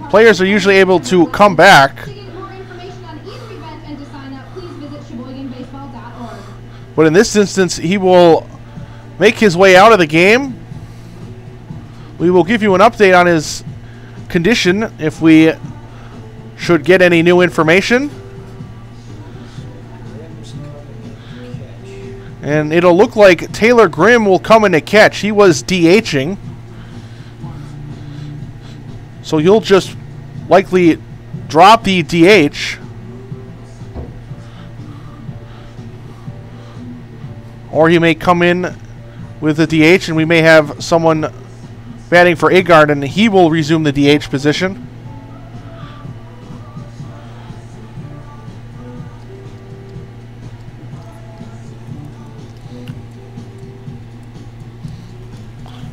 players are usually able to come back. To get more information on either event and to sign up, please visit SheboyganBaseball.org. But in this instance, he will make his way out of the game. We will give you an update on his condition if we should get any new information. And it'll look like Taylor Grimm will come in to catch. He was DHing. So you'll just likely drop the DH. Or he may come in with the DH and we may have someone batting for Agard and he will resume the DH position.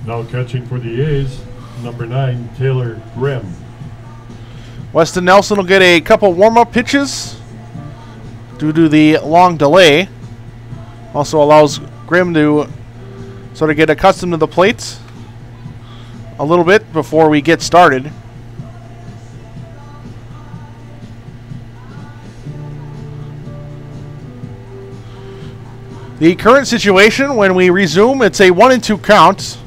Now catching for the A's, number 9, Taylor Grimm. Weston Nelson will get a couple warm-up pitches due to the long delay. Also allows Grimm to sort of get accustomed to the plate a little bit before we get started. The current situation, when we resume, it's a 1-2 count.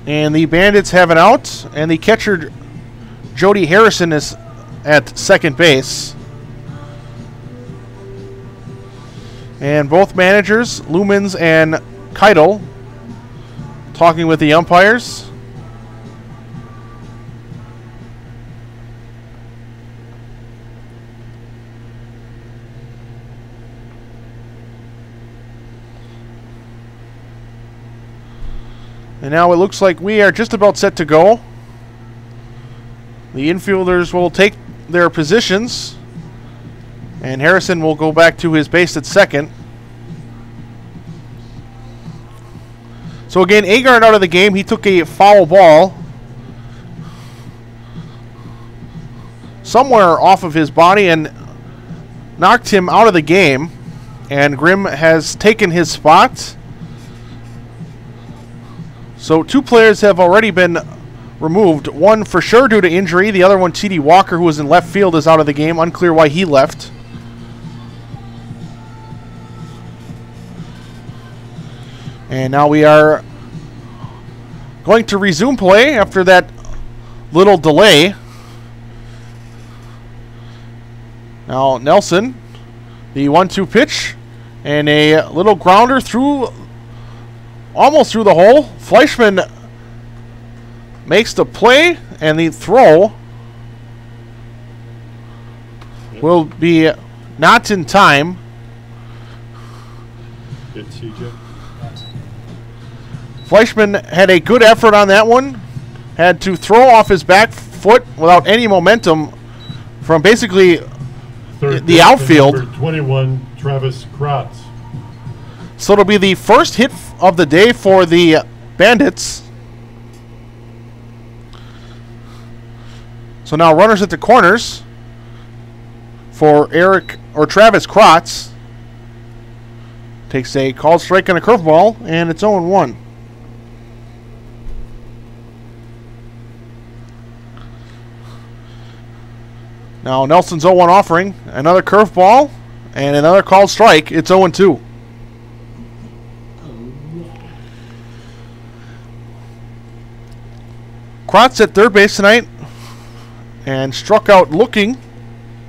And the Bandits have an out, and the catcher, Jody Harrison, is at second base. And both managers, Lumens and Keitel, talking with the umpires. And now it looks like we are just about set to go. The infielders will take their positions. And Harrison will go back to his base at second. So again, Agard out of the game. He took a foul ball somewhere off of his body, and knocked him out of the game, and Grimm has taken his spot. So 2 players have already been removed. One for sure due to injury. The other one, T.D. Walker, who was in left field, is out of the game. Unclear why he left. And now we are going to resume play after that little delay. Now Nelson, the 1-2 pitch, and a little grounder through, almost through the hole. Fleischman makes the play, and the throw will be not in time. Good CJ. Fleischman had a good effort on that one. Had to throw off his back foot without any momentum from basically the outfield. Number 21, Travis Kratz. So it'll be the first hit of the day for the Bandits. So now runners at the corners for Travis Kratz. Takes a called strike and a curveball, and it's 0-1. Now Nelson's 0-1 offering, another curveball, and another called strike. It's 0-2. Kratz at third base tonight and struck out looking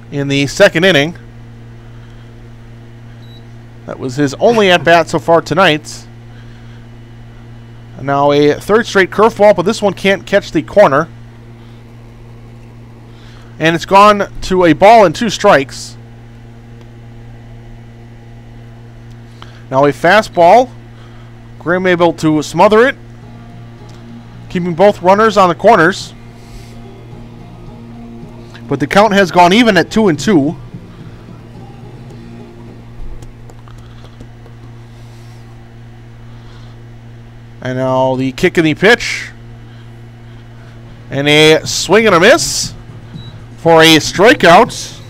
in the second inning. That was his only at-bat so far tonight. And now a third straight curveball, but this one can't catch the corner. And it's gone to a ball and 2 strikes. Now a fastball. Grimm able to smother it, keeping both runners on the corners. But the count has gone even at 2-2. And now the kick and the pitch. And a swing and a miss for a strikeout.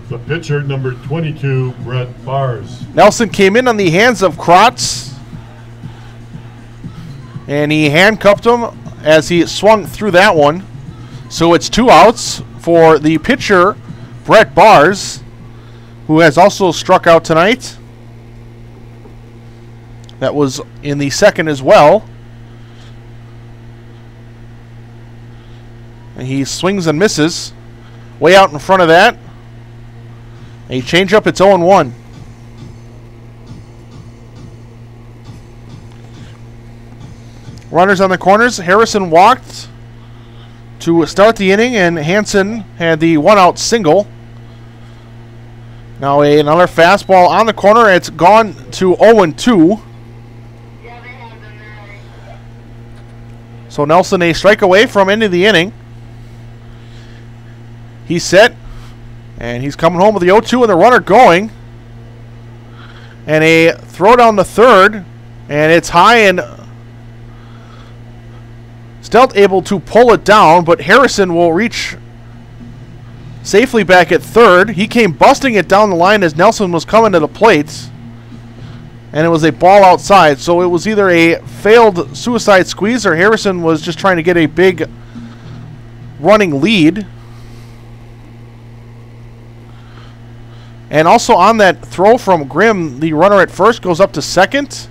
The pitcher, number 22, Brett Bars. Nelson came in on the hands of Kratz, and he handcuffed him as he swung through that one. So it's 2 outs for the pitcher, Brett Bars, who has also struck out tonight. That was in the second as well. And he swings and misses. Way out in front of that. A changeup, it's 0-1. Runners on the corners. Harrison walked to start the inning, and Hansen had the 1-out single. Now another fastball on the corner. It's gone to 0-2. So Nelson a strike away from ending the inning. He's set, and he's coming home with the 0-2 and the runner going. And a throw down the third, and it's high, and Steldt able to pull it down, but Harrison will reach safely back at third. He came busting it down the line as Nelson was coming to the plate, and it was a ball outside. So it was either a failed suicide squeeze or Harrison was just trying to get a big running lead. And also on that throw from Grimm, the runner at first goes up to second.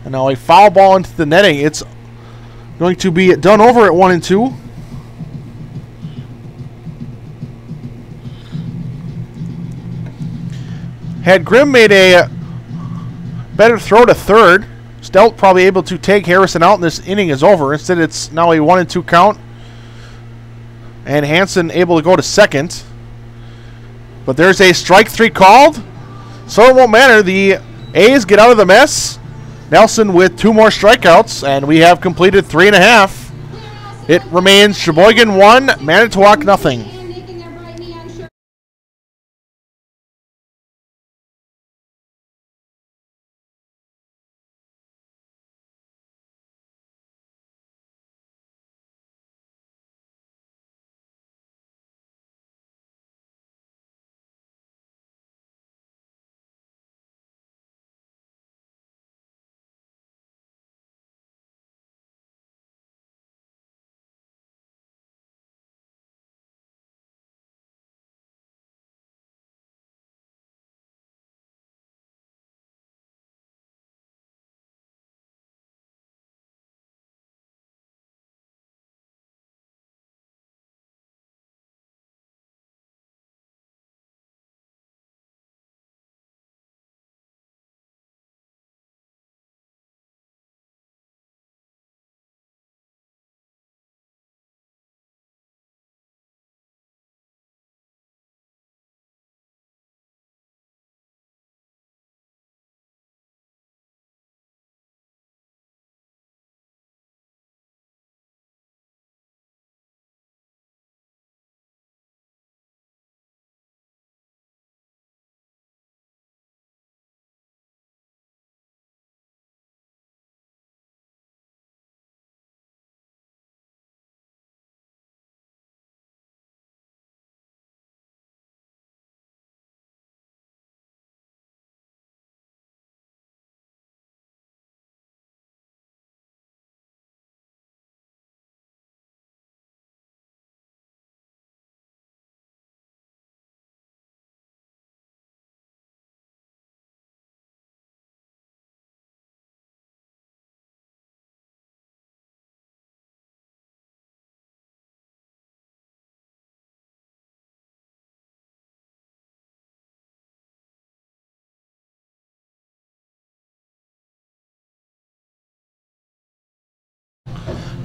And now a foul ball into the netting. It's going to be done over at 1-2. Had Grimm made a better throw to third, Steldt probably able to take Harrison out and this inning is over. Instead, it's now a 1-2 count. And Hansen able to go to second. But there's a strike 3 called. So it won't matter. The A's get out of the mess. Nelson with 2 more strikeouts. And we have completed 3.5. It remains Sheboygan 1, Manitowoc nothing.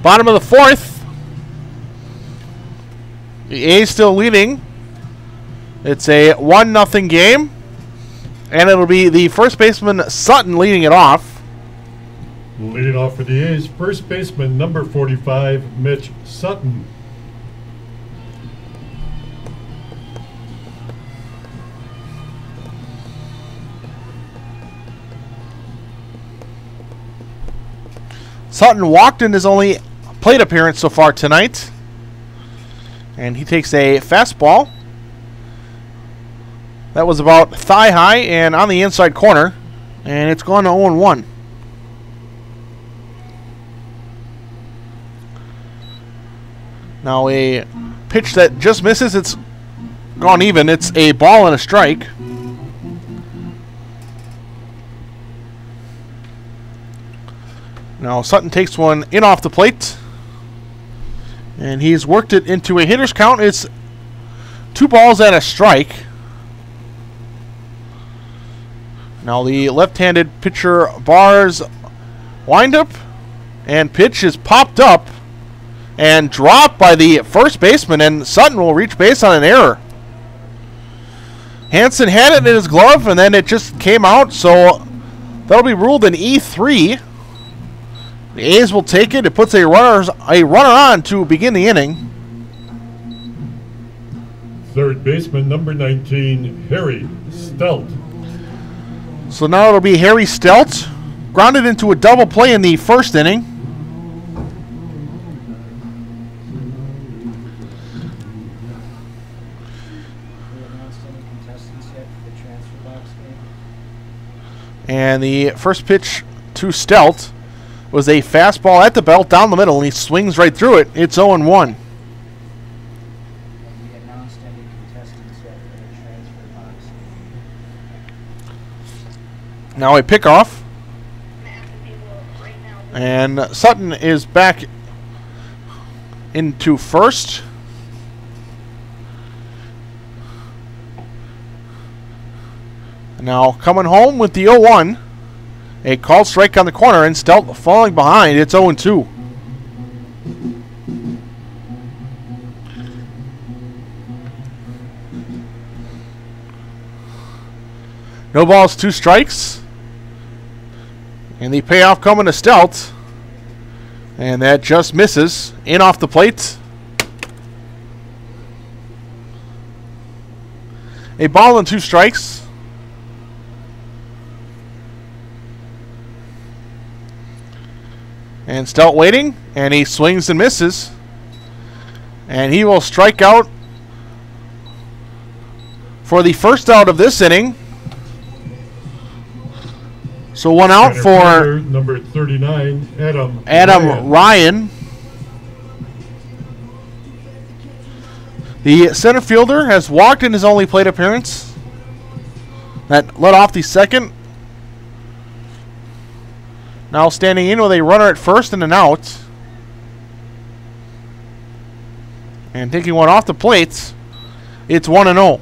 Bottom of the fourth. The A's still leading. It's a 1-0 game. And it'll be the first baseman, Sutton, leading it off. Leading off for the A's, first baseman, number 45, Mitch Sutton. Sutton walked in his only plate appearance so far tonight. And he takes a fastball. That was about thigh high and on the inside corner. And it's gone to 0-1. Now a pitch that just misses. It's gone even. It's a ball and a strike. Now Sutton takes one in off the plate. And he's worked it into a hitter's count. It's 2 balls and a strike. Now the left-handed pitcher bars windup. And pitch is popped up and dropped by the first baseman. And Sutton will reach base on an error. Hansen had it in his glove and then it just came out. So that'll be ruled an E3. The A's will take it. It puts a runner on to begin the inning. Third baseman, number 19, Harry Steldt. So now it'll be Harry Steldt. Grounded into a double play in the first inning. And the first pitch to Steldt was a fastball at the belt down the middle, and he swings right through it. It's 0-1. Now a pickoff. And Sutton is back into first. Now coming home with the 0-1. A called strike on the corner, and Steldt falling behind. It's 0-2. No balls, 2 strikes. And the payoff coming to Steldt. And that just misses. In off the plate. A ball and 2 strikes. And Steldt waiting, and he swings and misses. And he will strike out for the first out of this inning. So 1 out for number 39, Adam Ryan. The center fielder has walked in his only plate appearance. That led off the second. Now standing in with a runner at first and an out. And taking one off the plate. It's 1-0.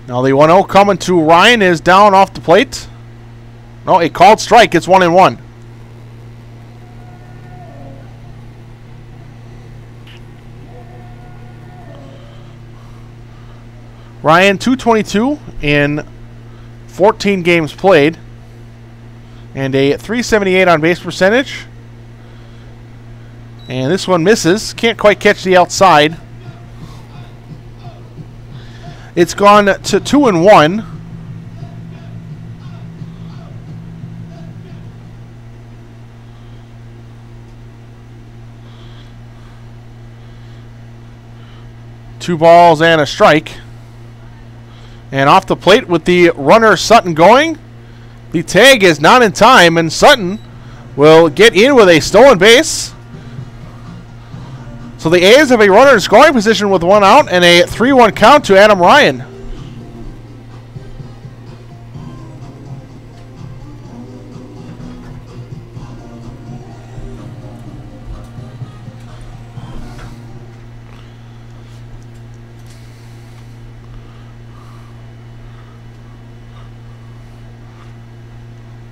Now the 1-0 coming to Ryan is down off the plate. No, a called strike. It's 1-1. Ryan, 222 in 14 games played. And a 378 on base percentage. And this one misses. Can't quite catch the outside. It's gone to 2-1. Two balls and a strike. And off the plate with the runner Sutton going. The tag is not in time, and Sutton will get in with a stolen base. So the A's have a runner in scoring position with 1 out and a 3-1 count to Adam Ryan.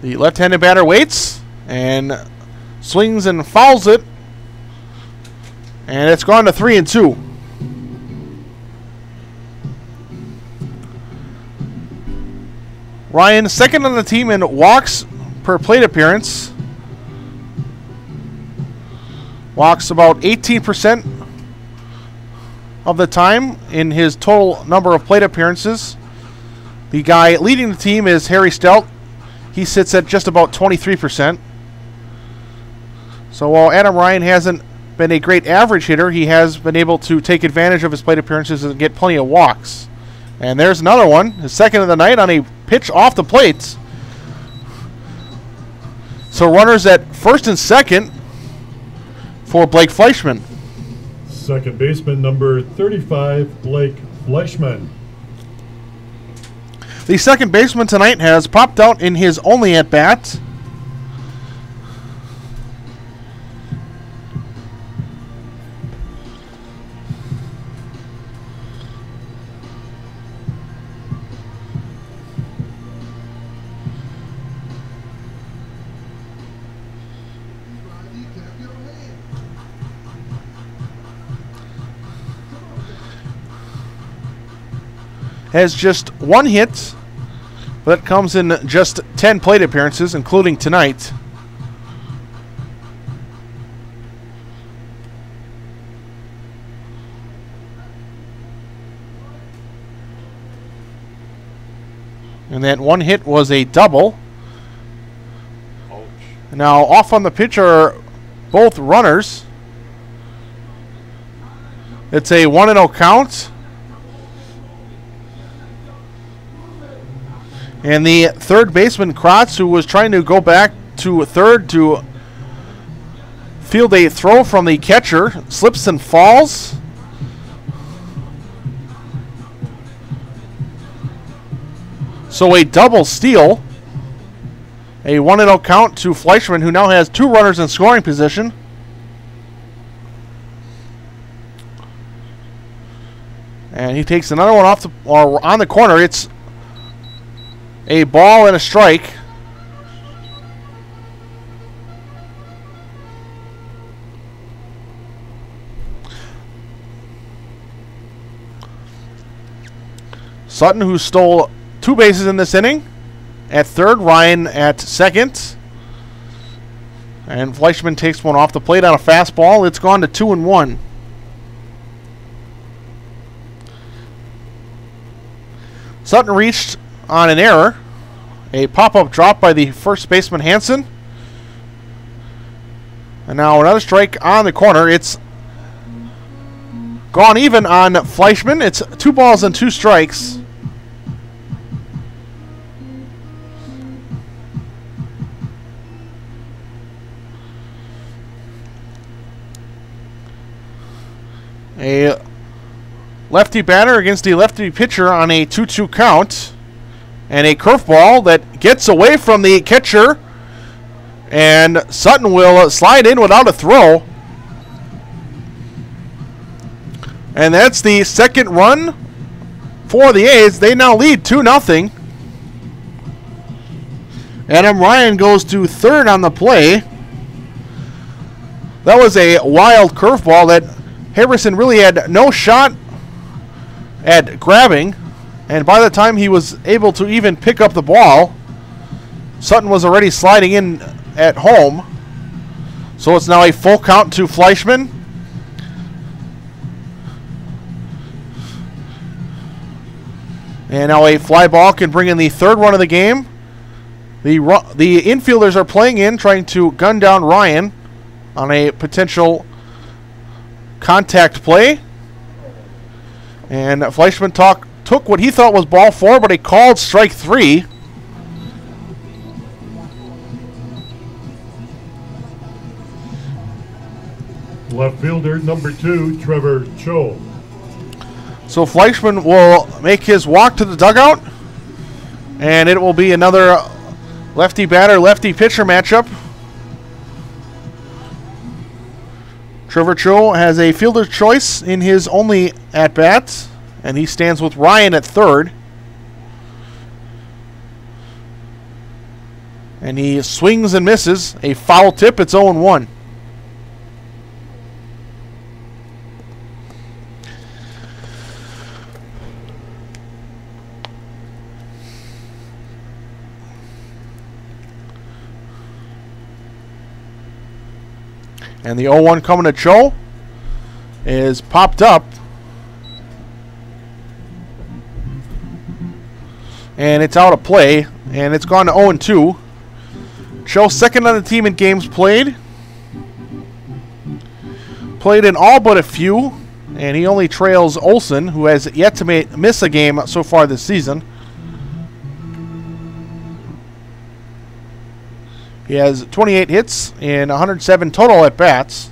The left-handed batter waits and swings and fouls it. And it's gone to 3-2. Ryan, second on the team in walks per plate appearance. Walks about 18% of the time in his total number of plate appearances. The guy leading the team is Harry Steldt. He sits at just about 23%. So while Adam Ryan hasn't been a great average hitter, he has been able to take advantage of his plate appearances and get plenty of walks. And there's another one, his second of the night on a pitch off the plate. So runners at first and second for Blake Fleischman. Second baseman number 35, Blake Fleischman. The second baseman tonight has popped out in his only at-bat. Has just one hit, but that comes in just 10 plate appearances, including tonight. And that one hit was a double. Ouch. Now off on the pitch are both runners. It's a 1-0 count. And the third baseman, Kratz, who was trying to go back to third to field a throw from the catcher, slips and falls. So a double steal. A 1-0 count to Fleischman, who now has two runners in scoring position. And he takes another one off the, or on the corner. It's a ball and a strike. Sutton, who stole two bases in this inning, at third. Ryan at second. And Fleischman takes one off the plate on a fastball. It's gone to 2-1. Sutton reached on an error. A pop-up drop by the first baseman, Hansen. And now another strike on the corner. It's gone even on Fleischman. It's 2 balls and 2 strikes. A lefty batter against a lefty pitcher on a 2-2 count. And a curveball that gets away from the catcher. And Sutton will slide in without a throw. And that's the second run for the A's. They now lead 2-0. Adam Ryan goes to third on the play. That was a wild curveball that Harrison really had no shot at grabbing. And by the time he was able to even pick up the ball, Sutton was already sliding in at home. So it's now a full count to Fleischman. And now a fly ball can bring in the third run of the game. The infielders are playing in, trying to gun down Ryan on a potential contact play. And Fleischman took what he thought was ball 4, but he called strike 3. Left fielder number 2, Trevor Cho. So Fleischman will make his walk to the dugout, and it will be another lefty batter, lefty pitcher matchup. Trevor Cho has a fielder's choice in his only at-bat, and he stands with Ryan at third. And he swings and misses. A foul tip. It's 0-1. And the 0-1 coming to Cho is popped up. And it's out of play. And it's gone to 0-2. Cho second on the team in games played. Played in all but a few. And he only trails Olsen, who has yet to miss a game so far this season. He has 28 hits and 107 total at-bats.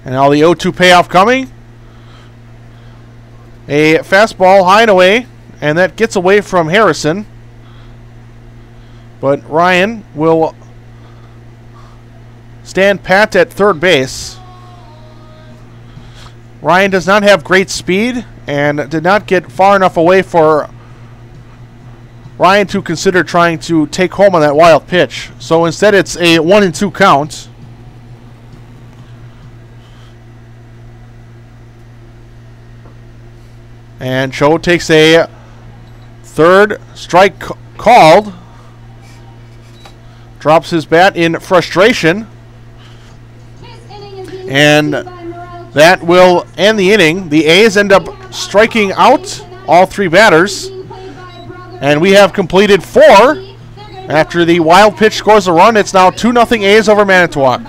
And now the 0-2 payoff coming. A fastball high and away, and that gets away from Harrison. But Ryan will stand pat at third base. Ryan does not have great speed and did not get far enough away for Ryan to consider trying to take home on that wild pitch. So instead it's a 1-2 count. And Cho takes a third strike called. Drops his bat in frustration. And that will end the inning. The A's end up striking out all three batters. And we have completed 4. After the wild pitch scores a run, it's now 2-0 A's over Manitowoc.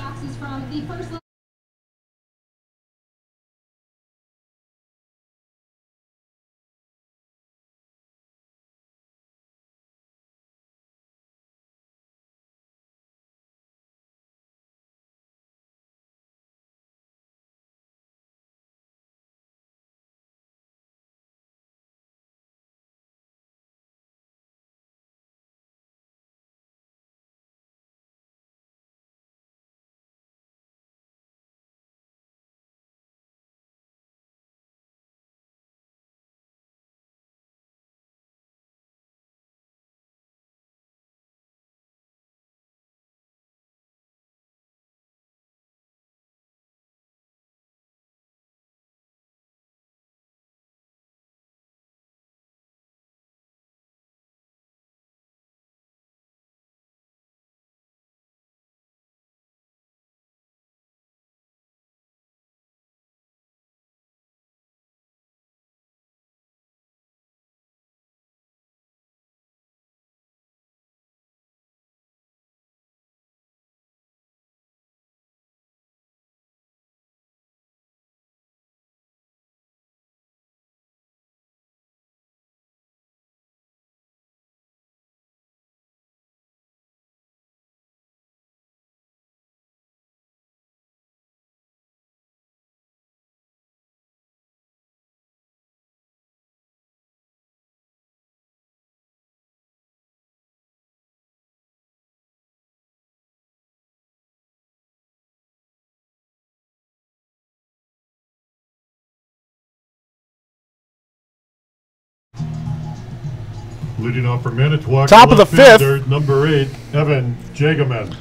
Leading off for Manitowoc. Top of the fifth. Fielder, number 8, Evan Jagaman.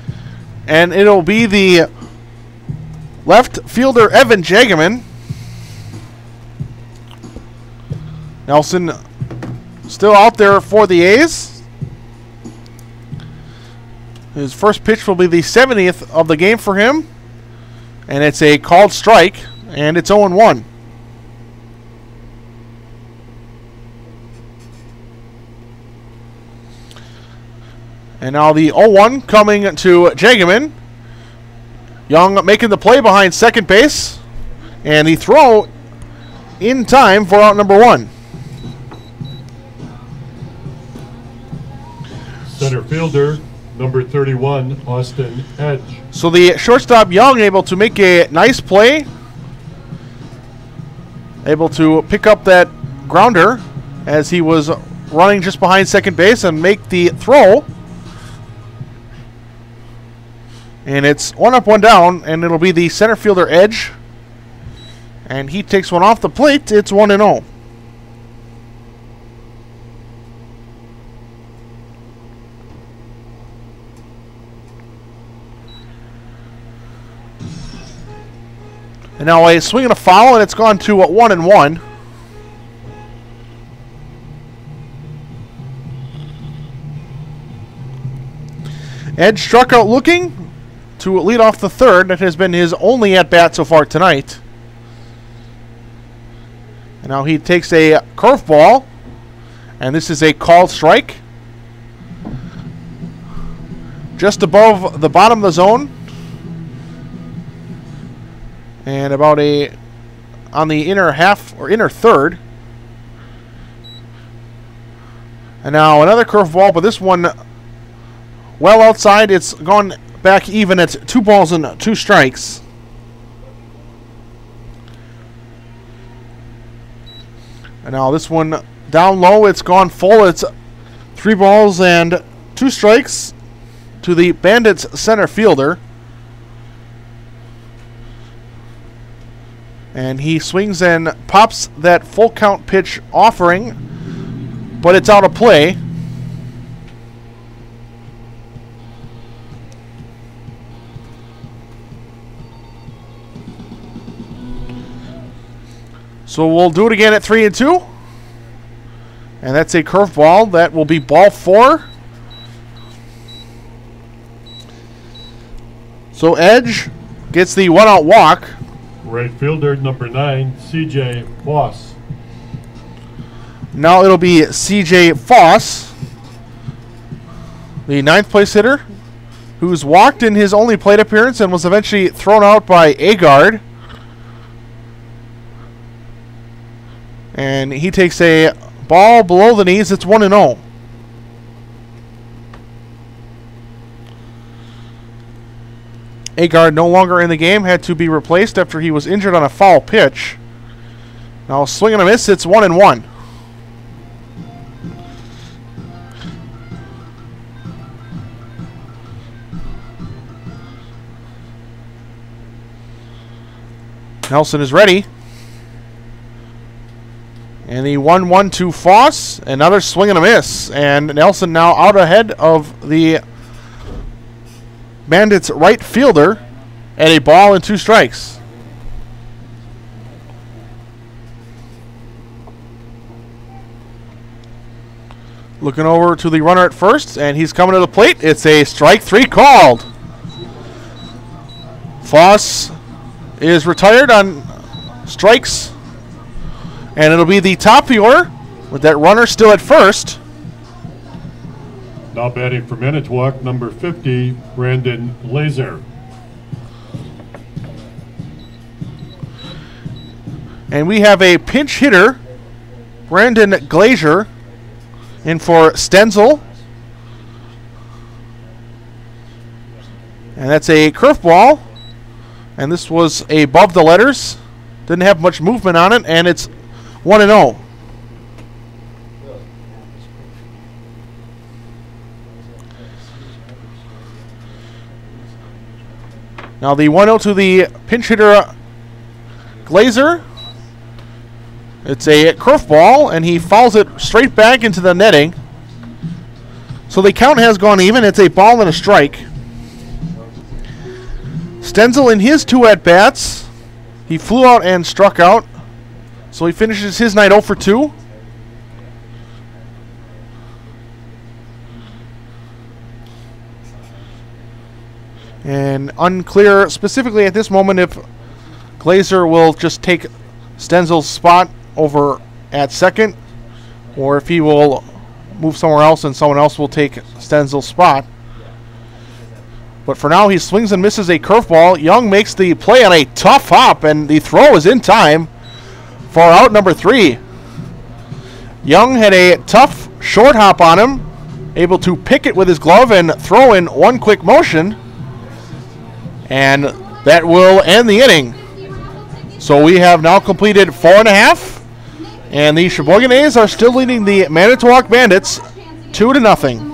And it'll be the left fielder, Evan Jagaman. Nelson still out there for the A's. His first pitch will be the 70th of the game for him. And it's a called strike, and it's 0-1. And now the 0-1 coming to Jagaman. Young making the play behind second base. And the throw in time for out number 1. Center fielder, number 31, Austin Edge. So the shortstop Young able to make a nice play. Able to pick up that grounder as he was running just behind second base and make the throw. And it's 1 up, 1 down, and it'll be the center fielder Edge. And he takes one off the plate. It's 1-0. And now a swing and a foul, and it's gone to 1-1. Edge struck out looking to lead off the third. That has been his only at-bat so far tonight. And now he takes a curveball, and this is a called strike. Just above the bottom of the zone. And about on the inner half or inner third. And now another curveball, but this one well outside. It's gone back even at 2 balls and 2 strikes. And now this one down low, it's gone full. It's 3 balls and 2 strikes to the Bandits center fielder. And he swings and pops that full count pitch offering, but it's out of play. So we'll do it again at 3-2. And that's a curveball. That will be ball 4. So Edge gets the 1-out walk. Right fielder number 9, C.J. Foss. Now it'll be C.J. Foss, the 9th place hitter, who's walked in his only plate appearance and was eventually thrown out by Agard. And he takes a ball below the knees. It's 1-0. Agard no longer in the game, had to be replaced after he was injured on a foul pitch. Now swing and a miss, it's 1-1. Nelson is ready. And the 1-1 to Foss. Another swing and a miss. And Nelson now out ahead of the Bandits right fielder at a ball and 2 strikes. Looking over to the runner at first, and he's coming to the plate. It's a strike 3 called. Foss is retired on strikes, and it'll be the top of the order with that runner still at first. Now batting for Manitowoc, number 50, Brandon Laser. And we have a pinch hitter, Brandon Glazier, in for Stenzel. And that's a curveball. And this was above the letters. Didn't have much movement on it, and it's 1-0. Now the 1-0 to the pinch hitter Glazer. It's a curveball, and he fouls it straight back into the netting. So the count has gone even. It's a ball and a strike. Stenzel in his 2 at-bats, he flew out and struck out. So he finishes his night 0 for 2. And unclear specifically at this moment if Glazer will just take Stenzel's spot over at second, or if he will move somewhere else and someone else will take Stenzel's spot. But for now, he swings and misses a curveball. Young makes the play on a tough hop, and the throw is in time for out number 3. Young had a tough short hop on him, able to pick it with his glove and throw in one quick motion. And that will end the inning. So we have now completed 4.5, and the Sheboygan A's are still leading the Manitowoc Bandits 2-0.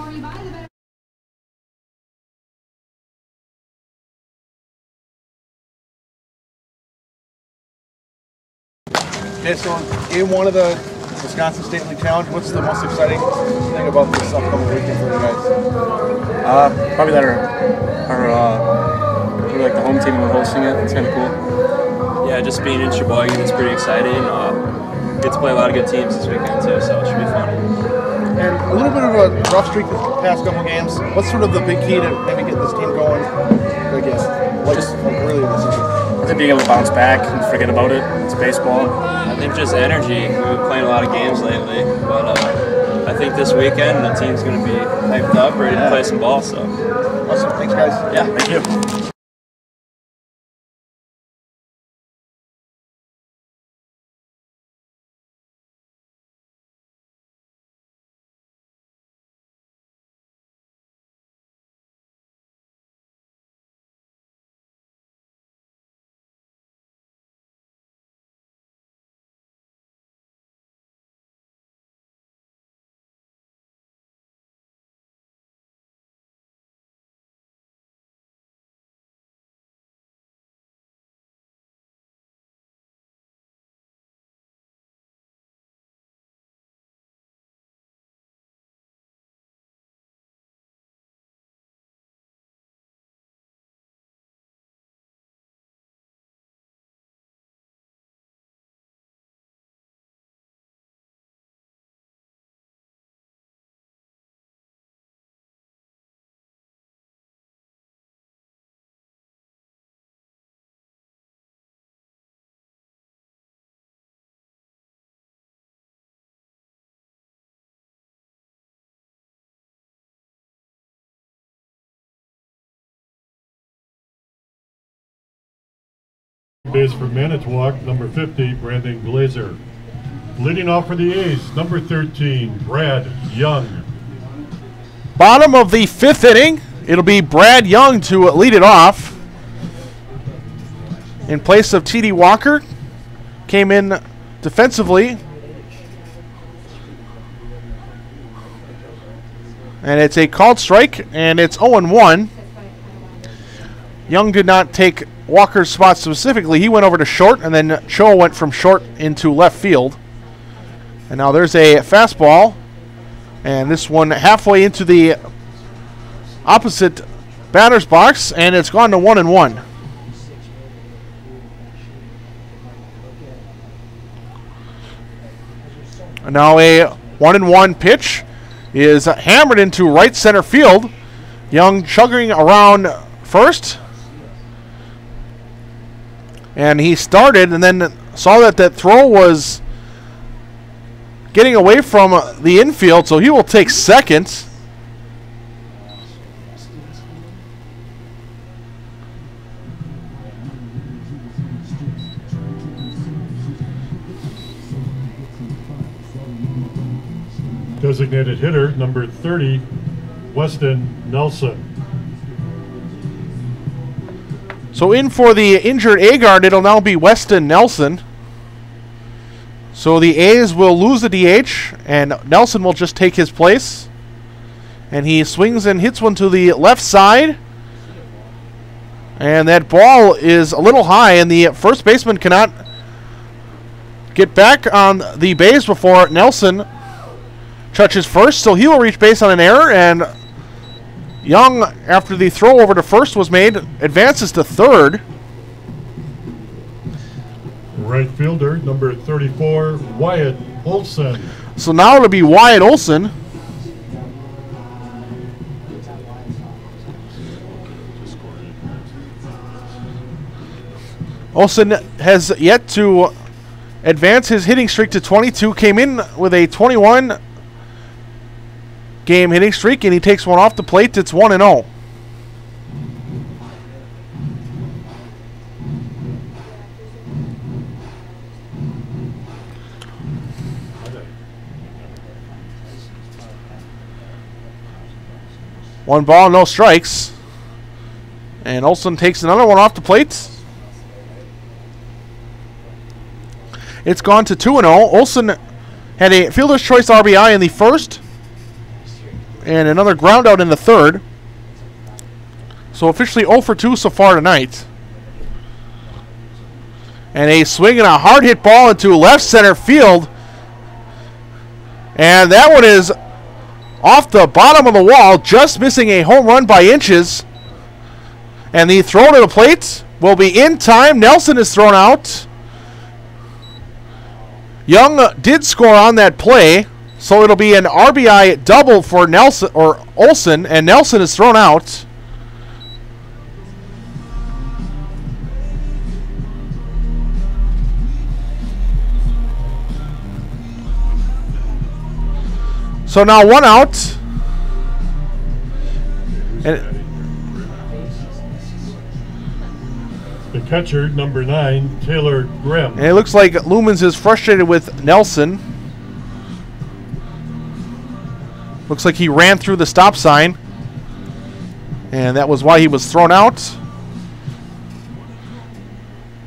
Okay, so in one of the Wisconsin State League Challenge, what's the most exciting thing about this upcoming weekend for you guys? Probably that we're like the home team and we're hosting it. It's kind of cool. Yeah, just being in Sheboygan is pretty exciting. Get to play a lot of good teams this weekend too, so it should be fun. And a little bit of a rough streak the past couple games. What's sort of the big key to maybe get this team going again? Just early in the season. I think being able to bounce back and forget about it. It's baseball. I think just energy. We've been playing a lot of games lately, but I think this weekend the team's going to be hyped up, ready to play some ball. So awesome. Thanks, guys. Yeah, thank you. Base for Manitowoc, number 50, Brandon Glazer. Leading off for the A's, number 13, Brad Young. Bottom of the 5th inning, it'll be Brad Young to lead it off. In place of T.D. Walker, came in defensively. And it's a called strike, and it's 0-1. Young did not take Walker's spot specifically. He went over to short, and then Cho went from short into left field. And now there's a fastball, and this one halfway into the opposite batter's box, and it's gone to 1-1. And now a 1-1 pitch is hammered into right center field. Young chugging around first. And he started and then saw that that throw was getting away from the infield, so he will take second. Designated hitter, number 30, Weston Nelson. So in for the injured Agard, it'll now be Weston Nelson. So the A's will lose the DH, and Nelson will just take his place. And he swings and hits one to the left side. And that ball is a little high, and the first baseman cannot get back on the base before Nelson touches first. So he will reach base on an error, and Young, after the throw over to first was made, advances to third. Right fielder, number 34, Wyatt Olson. So now it'll be Wyatt Olson. Olson has yet to advance his hitting streak to 22. Came in with a 21 game hitting streak, and he takes one off the plate. It's 1-0. One ball, no strikes. And Olson takes another one off the plate. It's gone to 2-0. Olson had a fielder's choice RBI in the first, and another ground out in the third. So officially 0 for 2 so far tonight. And a swing and a hard hit ball into left center field. And that one is off the bottom of the wall, just missing a home run by inches. And the throw to the plate will be in time. Nelson is thrown out. Young did score on that play, so it'll be an RBI double for Nelson or Olsen, and Nelson is thrown out. So now 1 out. And the catcher, number 9, Taylor Grimm. And it looks like Lumens is frustrated with Nelson. Looks like he ran through the stop sign. And that was why he was thrown out.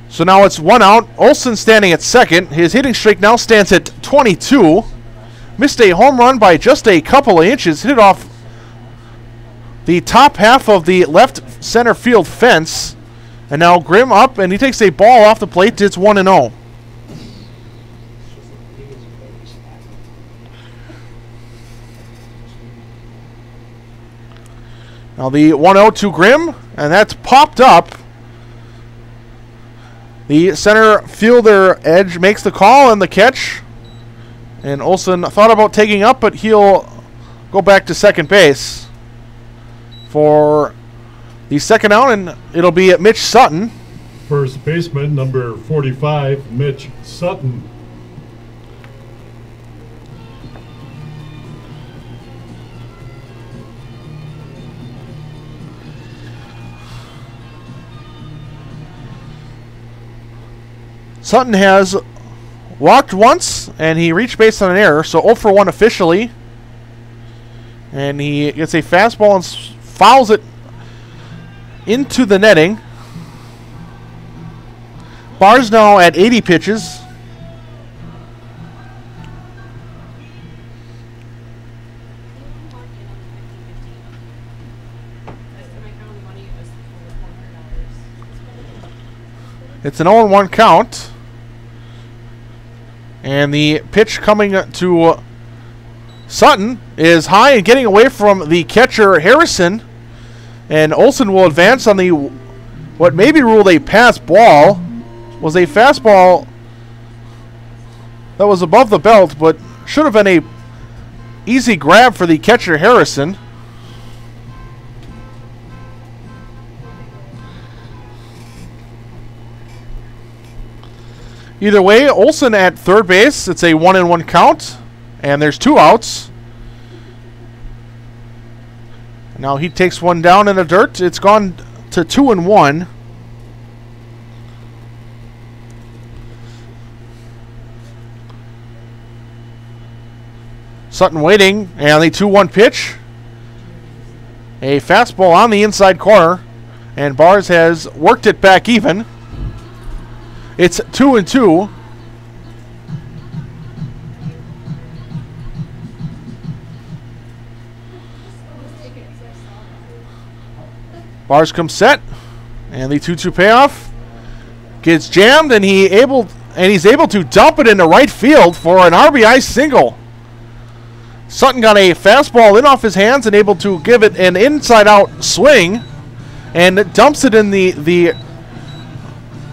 So now it's 1 out. Olsen standing at second. His hitting streak now stands at 22. Missed a home run by just a couple of inches. Hit it off the top half of the left center field fence. And now Grimm up, and he takes a ball off the plate. It's 1-0. Now the 1-0 to Grimm, and that's popped up. The center fielder Edge makes the call and the catch. And Olsen thought about taking up, but he'll go back to second base for the second out, and it'll be at Mitch Sutton. First baseman, number 45, Mitch Sutton. Sutton has walked once, and he reached base on an error, so 0 for 1 officially. And he gets a fastball and fouls it into the netting. Bar's now at 80 pitches. It's an 0-1 count. And the pitch coming to Sutton is high and getting away from the catcher Harrison. And Olsen will advance on the what may be ruled a pass ball. Was a fastball that was above the belt, but should have been a easy grab for the catcher Harrison. Either way, Olsen at third base. It's a 1-1 count, and there's 2 outs. Now he takes one down in the dirt. It's gone to 2-1. Sutton waiting, and the 2-1 pitch. A fastball on the inside corner, and Bars has worked it back even. It's 2-2. Bars comes set, and the 2-2 payoff gets jammed, and he's able to dump it into right field for an RBI single. Sutton got a fastball in off his hands and able to give it an inside-out swing, and it dumps it in the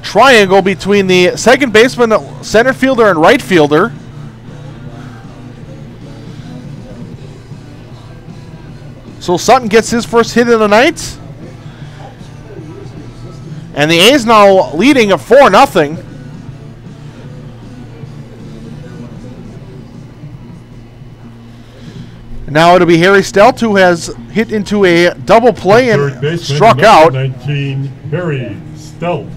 triangle between the second baseman, center fielder, and right fielder. So Sutton gets his first hit of the night. And the A's now leading at 4-0. Now it'll be Harry Steldt, who has hit into a double play and struck out. 19, Harry Steldt.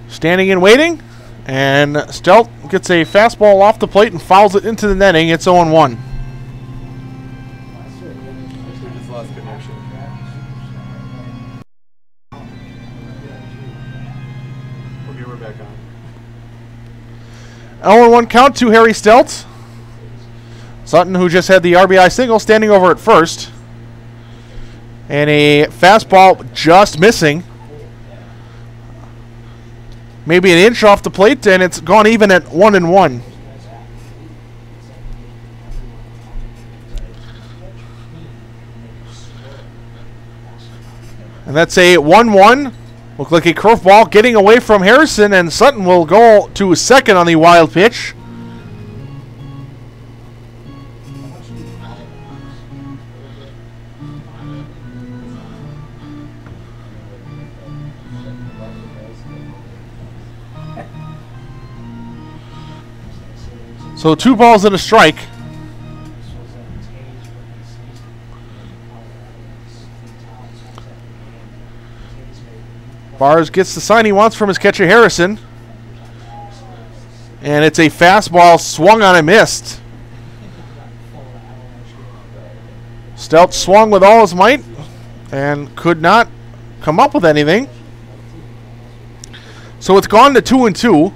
Standing and waiting, and Steldt gets a fastball off the plate and fouls it into the netting. It's 0-1. We're back on. on. 0-1 count to Harry Steldt. Sutton, who just had the RBI single, standing over at first. And a fastball just missing. Maybe an inch off the plate, and it's gone even at 1-1. And that's a 1-1. Looked like a curveball getting away from Harrison, and Sutton will go to second on the wild pitch. So 2 balls and a strike. Bars gets the sign he wants from his catcher Harrison. And it's a fastball swung on and missed. Steldt swung with all his might and could not come up with anything. So it's gone to 2-2.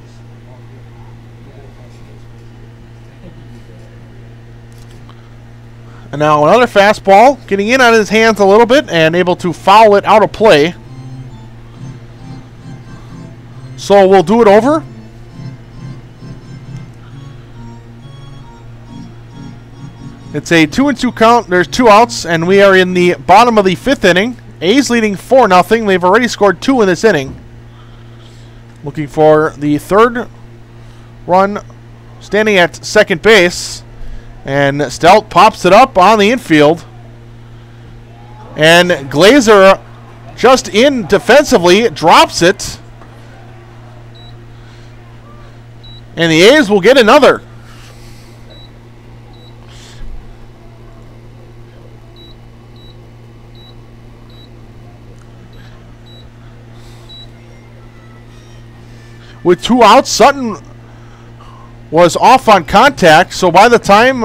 And now another fastball getting in on his hands a little bit and able to foul it out of play. So we'll do it over. It's a 2-2 count. There's 2 outs, and we are in the bottom of the 5th inning. A's leading 4-0. They've already scored 2 in this inning. Looking for the 3rd run, standing at second base. And Steldt pops it up on the infield. And Glazer, just in defensively, drops it. And the A's will get another. With 2 outs, Sutton was off on contact, so by the time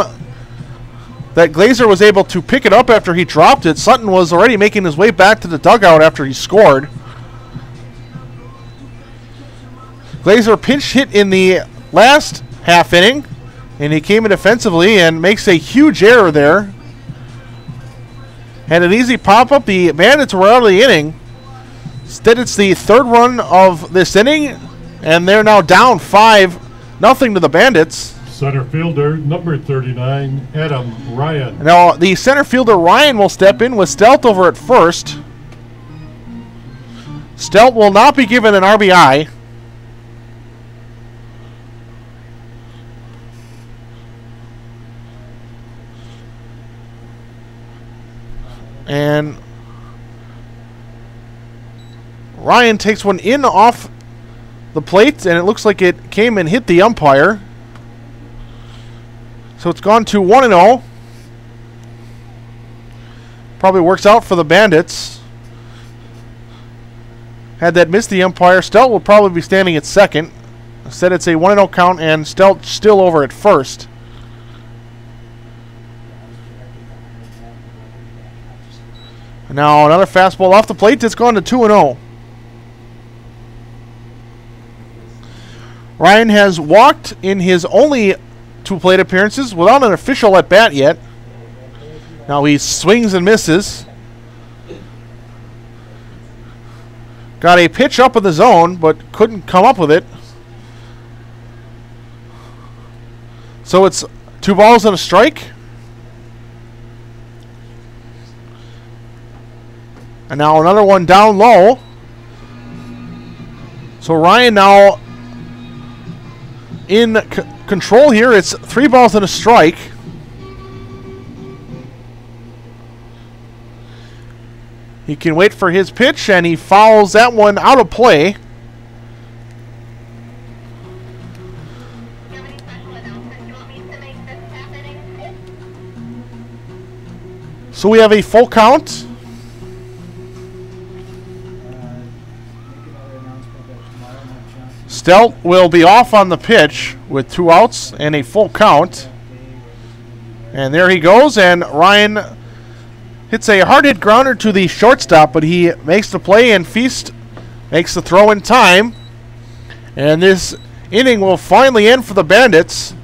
that Glazer was able to pick it up after he dropped it, Sutton was already making his way back to the dugout after he scored. Glazer pinch hit in the last half inning, and he came in defensively and makes a huge error there. Had an easy pop-up. The Bandits were out of the inning. Instead, it's the 3rd run of this inning, and they're now down 5-0 to the Bandits. Center fielder, number 39, Adam Ryan. Now, the center fielder, Ryan, will step in with Steldt over at first. Steldt will not be given an RBI. And Ryan takes one in off the plate, and it looks like it came and hit the umpire. So it's gone to 1-0. Probably works out for the Bandits. Had that missed the umpire, Steldt will probably be standing at second. Instead, it's a 1-0 count, and Steldt still over at first. Now another fastball off the plate. It's gone to 2-0. Ryan has walked in his only 2 plate appearances without an official at bat yet. Now he swings and misses. Got a pitch up in the zone, but couldn't come up with it. So it's 2 balls and a strike. And now another one down low. So Ryan now in control here. It's 3 balls and a strike. He can wait for his pitch, and he fouls that one out of play. So we have a full count. Steldt will be off on the pitch with 2 outs and a full count. And there he goes, and Ryan hits a hard hit grounder to the shortstop, but he makes the play, and Feast makes the throw in time. And this inning will finally end for the Bandits.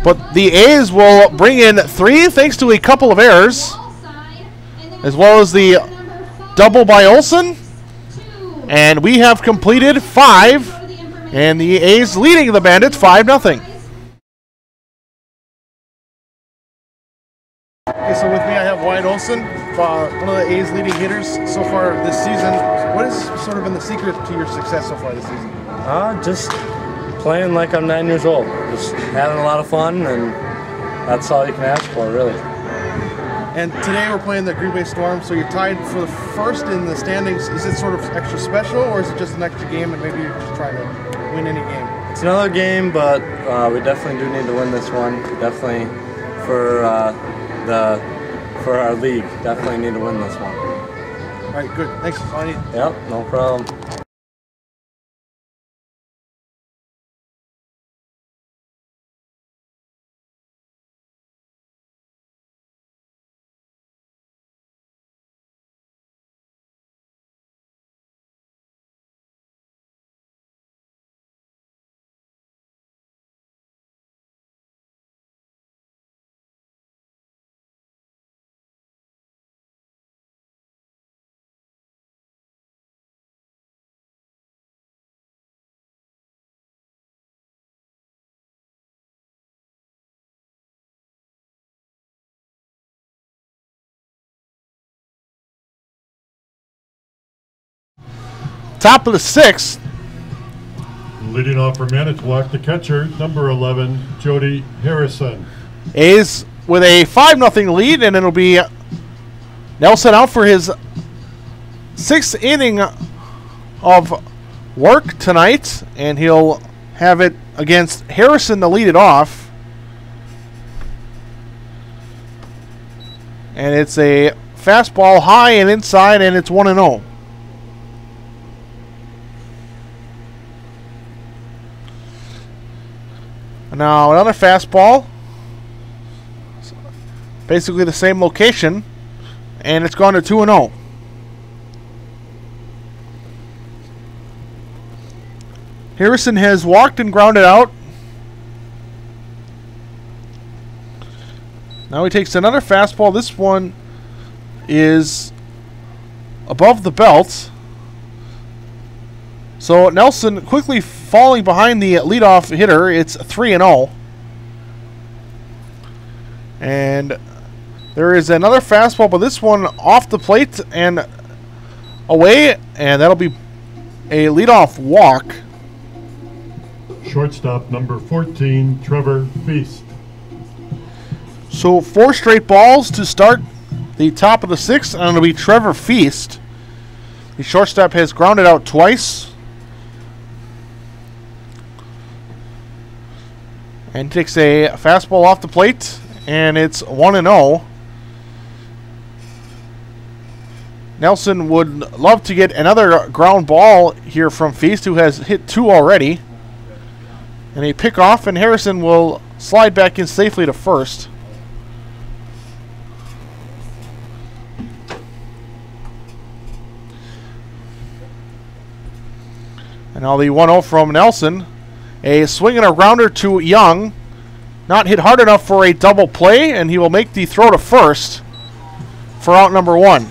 But the A's will bring in 3 thanks to a couple of errors, as well as the double by Olsen. And we have completed 5, and the A's leading the Bandits 5-0. Okay, so with me I have Wyatt Olson, one of the A's leading hitters so far this season. What has sort of been the secret to your success so far this season? Just playing like I'm 9 years old. Just having a lot of fun, and that's all you can ask for, really. And today we're playing the Green Bay Storm, so you're tied for the first in the standings. Is it sort of extra special, or is it just an extra game and maybe you're just trying to win any game? It's another game, but we definitely do need to win this one. Definitely for our league, definitely need to win this one. All right, good. Thanks, Lonnie. Yep, no problem. Top of the 6th. Leading off for Manitowoc, the catcher, number 11, Jody Harrison. A's with a 5-0 lead, and it'll be Nelson out for his 6th inning of work tonight, and he'll have it against Harrison to lead it off. And it's a fastball high and inside, and it's 1-0. Now another fastball, basically the same location, and it's gone to 2-0. Harrison has walked and grounded out. Now he takes another fastball. This one is above the belt. So Nelson quickly falling behind the leadoff hitter. It's 3-0. And there is another fastball, but this one off the plate and away, and that'll be a leadoff walk. Shortstop, number 14, Trevor Feast. So 4 straight balls to start the top of the 6th, and it'll be Trevor Feast. The shortstop has grounded out twice. And takes a fastball off the plate, and it's 1-0. Nelson would love to get another ground ball here from Feast, who has hit 2 already. And a pickoff, and Harrison will slide back in safely to first. And now the 1-0 from Nelson. A swing and a rounder to Young. Not hit hard enough for a double play, and he will make the throw to first for out number 1.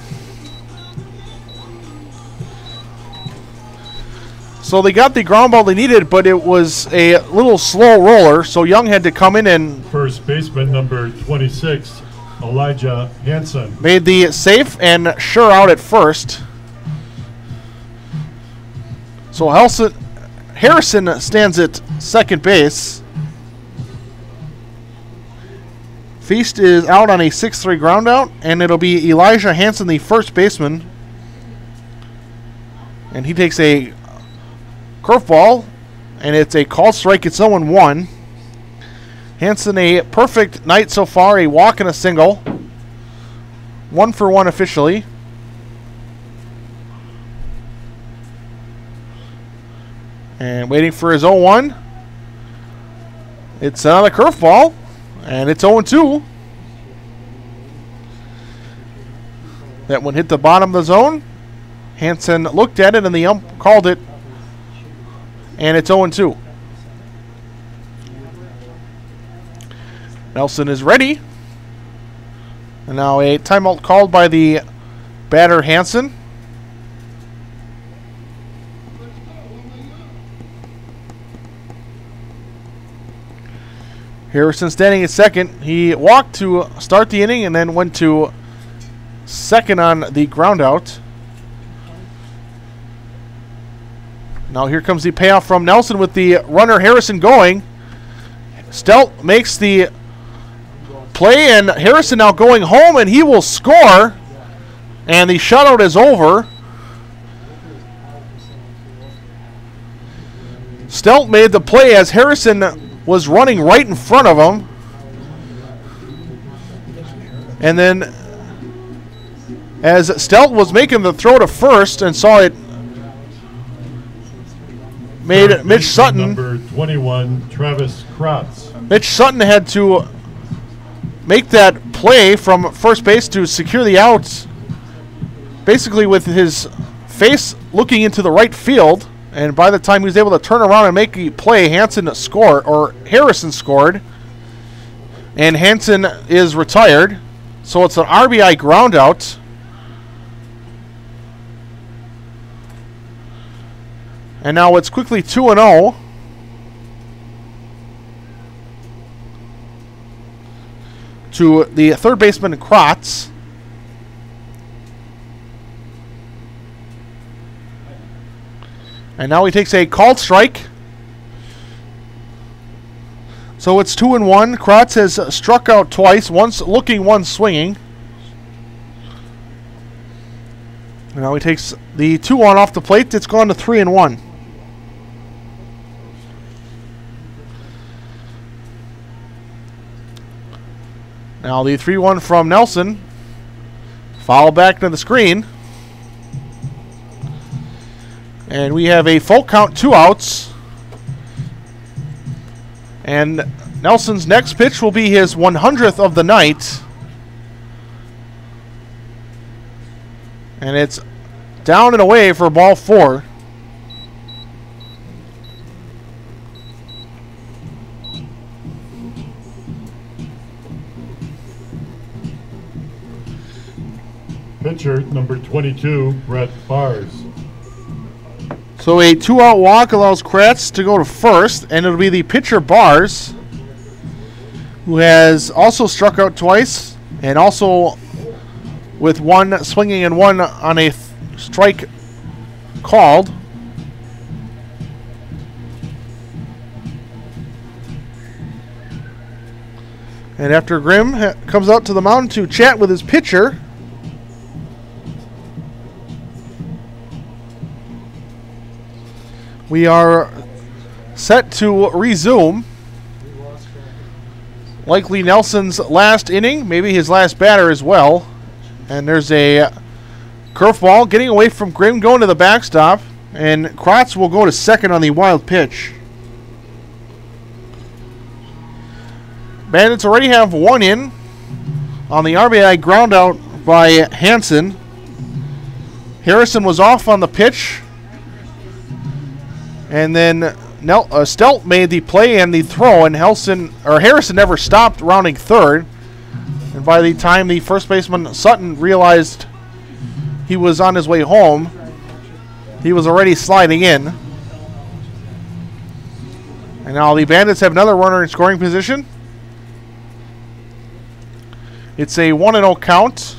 So they got the ground ball they needed, but it was a little slow roller, so Young had to come in and... First baseman, number 26, Elijah Hansen. Made the safe and sure out at first. So Harrison stands at second base. Feast is out on a 6-3 groundout, and it'll be Elijah Hansen, the first baseman. And he takes a curveball, and it's a called strike. It's 0-1. Hansen, a perfect night so far, a walk and a single. 1 for 1 officially. And waiting for his 0-1. It's another curveball, and it's 0-2. That one hit the bottom of the zone. Hansen looked at it, and the ump called it, and it's 0-2. Nelson is ready. And now a timeout called by the batter Hansen. Harrison standing at second. He walked to start the inning and then went to second on the ground out. Now here comes the payoff from Nelson with the runner Harrison going. Steldt makes the play, and Harrison now going home, and he will score. And the shutout is over. Steldt made the play as Harrison was running right in front of him. And then as Steldt was making the throw to first and saw it, made Mitch Sutton. Number 21, Travis Kratz. Mitch Sutton had to make that play from first base to secure the outs, basically with his face looking into the right field. And by the time he was able to turn around and make a play, Harrison scored. And Hansen is retired. So it's an RBI ground out. And now it's quickly 2-0. To the third baseman, Kratz. And now he takes a called strike. So it's 2-1. Kratz has struck out twice, once looking, once swinging. And now he takes the 2-1 off the plate. It's gone to 3-1. Now the 3-1 from Nelson. Foul back to the screen. And we have a full count, 2 outs. And Nelson's next pitch will be his 100th of the night. And it's down and away for ball 4. Pitcher number 22, Brett Bars. So a 2-out walk allows Kratz to go to first, and it'll be the pitcher Bars, who has also struck out twice, and also with one swinging and one on a strike called. And after Grimm comes out to the mound to chat with his pitcher, we are set to resume. Likely Nelson's last inning, maybe his last batter as well. And there's a curveball getting away from Grimm, going to the backstop. And Kratz will go to second on the wild pitch. Bandits already have one in on the RBI ground out by Hansen. Harrison was off on the pitch. And then Steldt made the play and the throw, and Harrison never stopped rounding third. And by the time the first baseman Sutton realized he was on his way home, he was already sliding in. And now the Bandits have another runner in scoring position. It's a 1-0 count.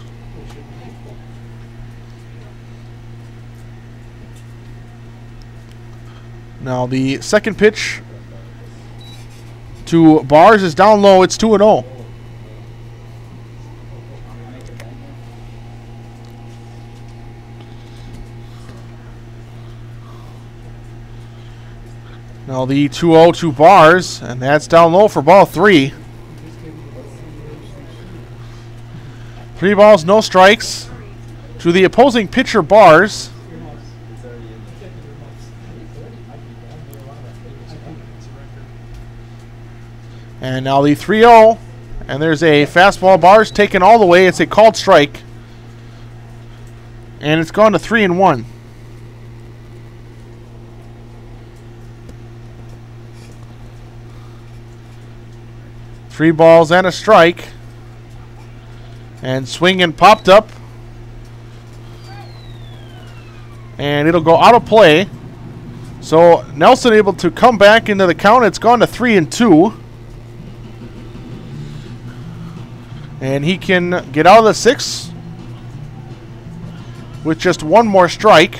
Now the second pitch to Bars is down low. It's 2-0. Now the 2-0 to Bars, and that's down low for ball 3. 3 balls, no strikes to the opposing pitcher Bars. And now the 3-0, and there's a fastball. Bars taken all the way. It's a called strike, and it's gone to 3-1. Three balls and a strike, and swing and popped up, and it'll go out of play. So Nelson able to come back into the count. It's gone to 3-2. And he can get out of the 6 with just one more strike.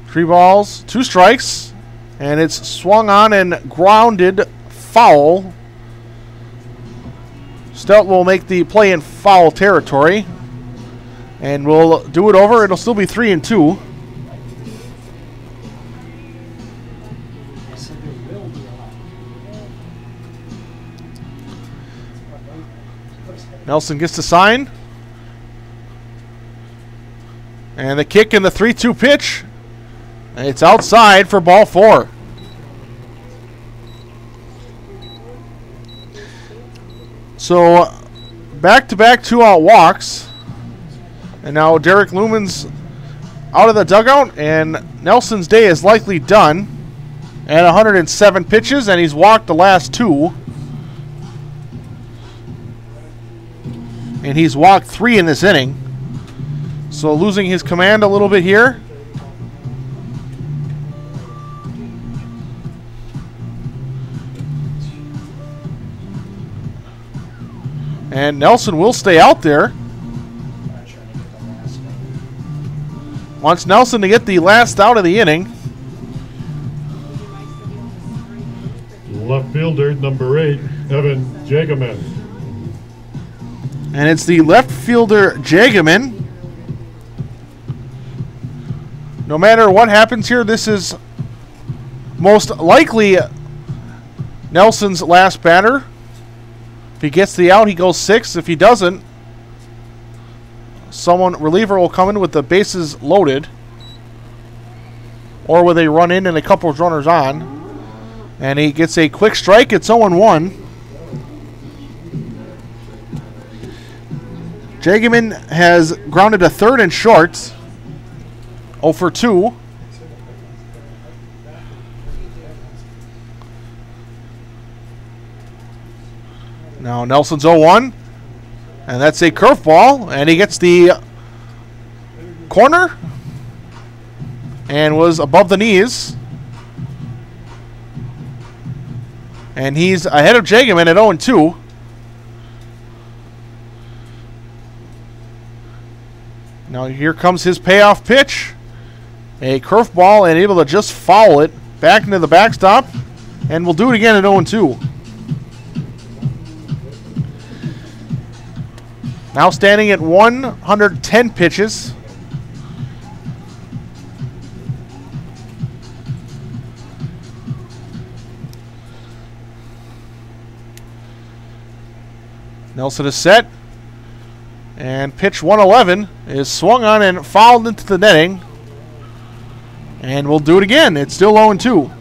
3 balls, 2 strikes, and it's swung on and grounded foul. Steldt will make the play in foul territory, and we'll do it over. It'll still be 3-2. Nelson gets the sign. And the kick in the 3-2 pitch. It's outside for ball 4. So back-to-back 2-out walks. And now Derek Lumen's out of the dugout, and Nelson's day is likely done at 107 pitches, and he's walked the last 2. And he's walked 3 in this inning. So losing his command a little bit here. And Nelson will stay out there. Wants Nelson to get the last out of the inning. Left fielder, number 8, Evan Jageman. And it's the left fielder, Jageman. No matter what happens here, this is most likely Nelson's last batter. If he gets the out, he goes 6. If he doesn't, reliever will come in with the bases loaded, or with a run in and a couple of runners on. And he gets a quick strike. It's 0-1. Jageman has grounded a third and short. 0 for 2. Now Nelson's 0-1. And that's a curveball. And he gets the corner. And was above the knees. And he's ahead of Jageman at 0-2. Now here comes his payoff pitch. A curveball, and able to just foul it back into the backstop. And we'll do it again at 0-2. Now standing at 110 pitches. Nelson is set. And pitch 111 is swung on and fouled into the netting. And we'll do it again. It's still 0-2.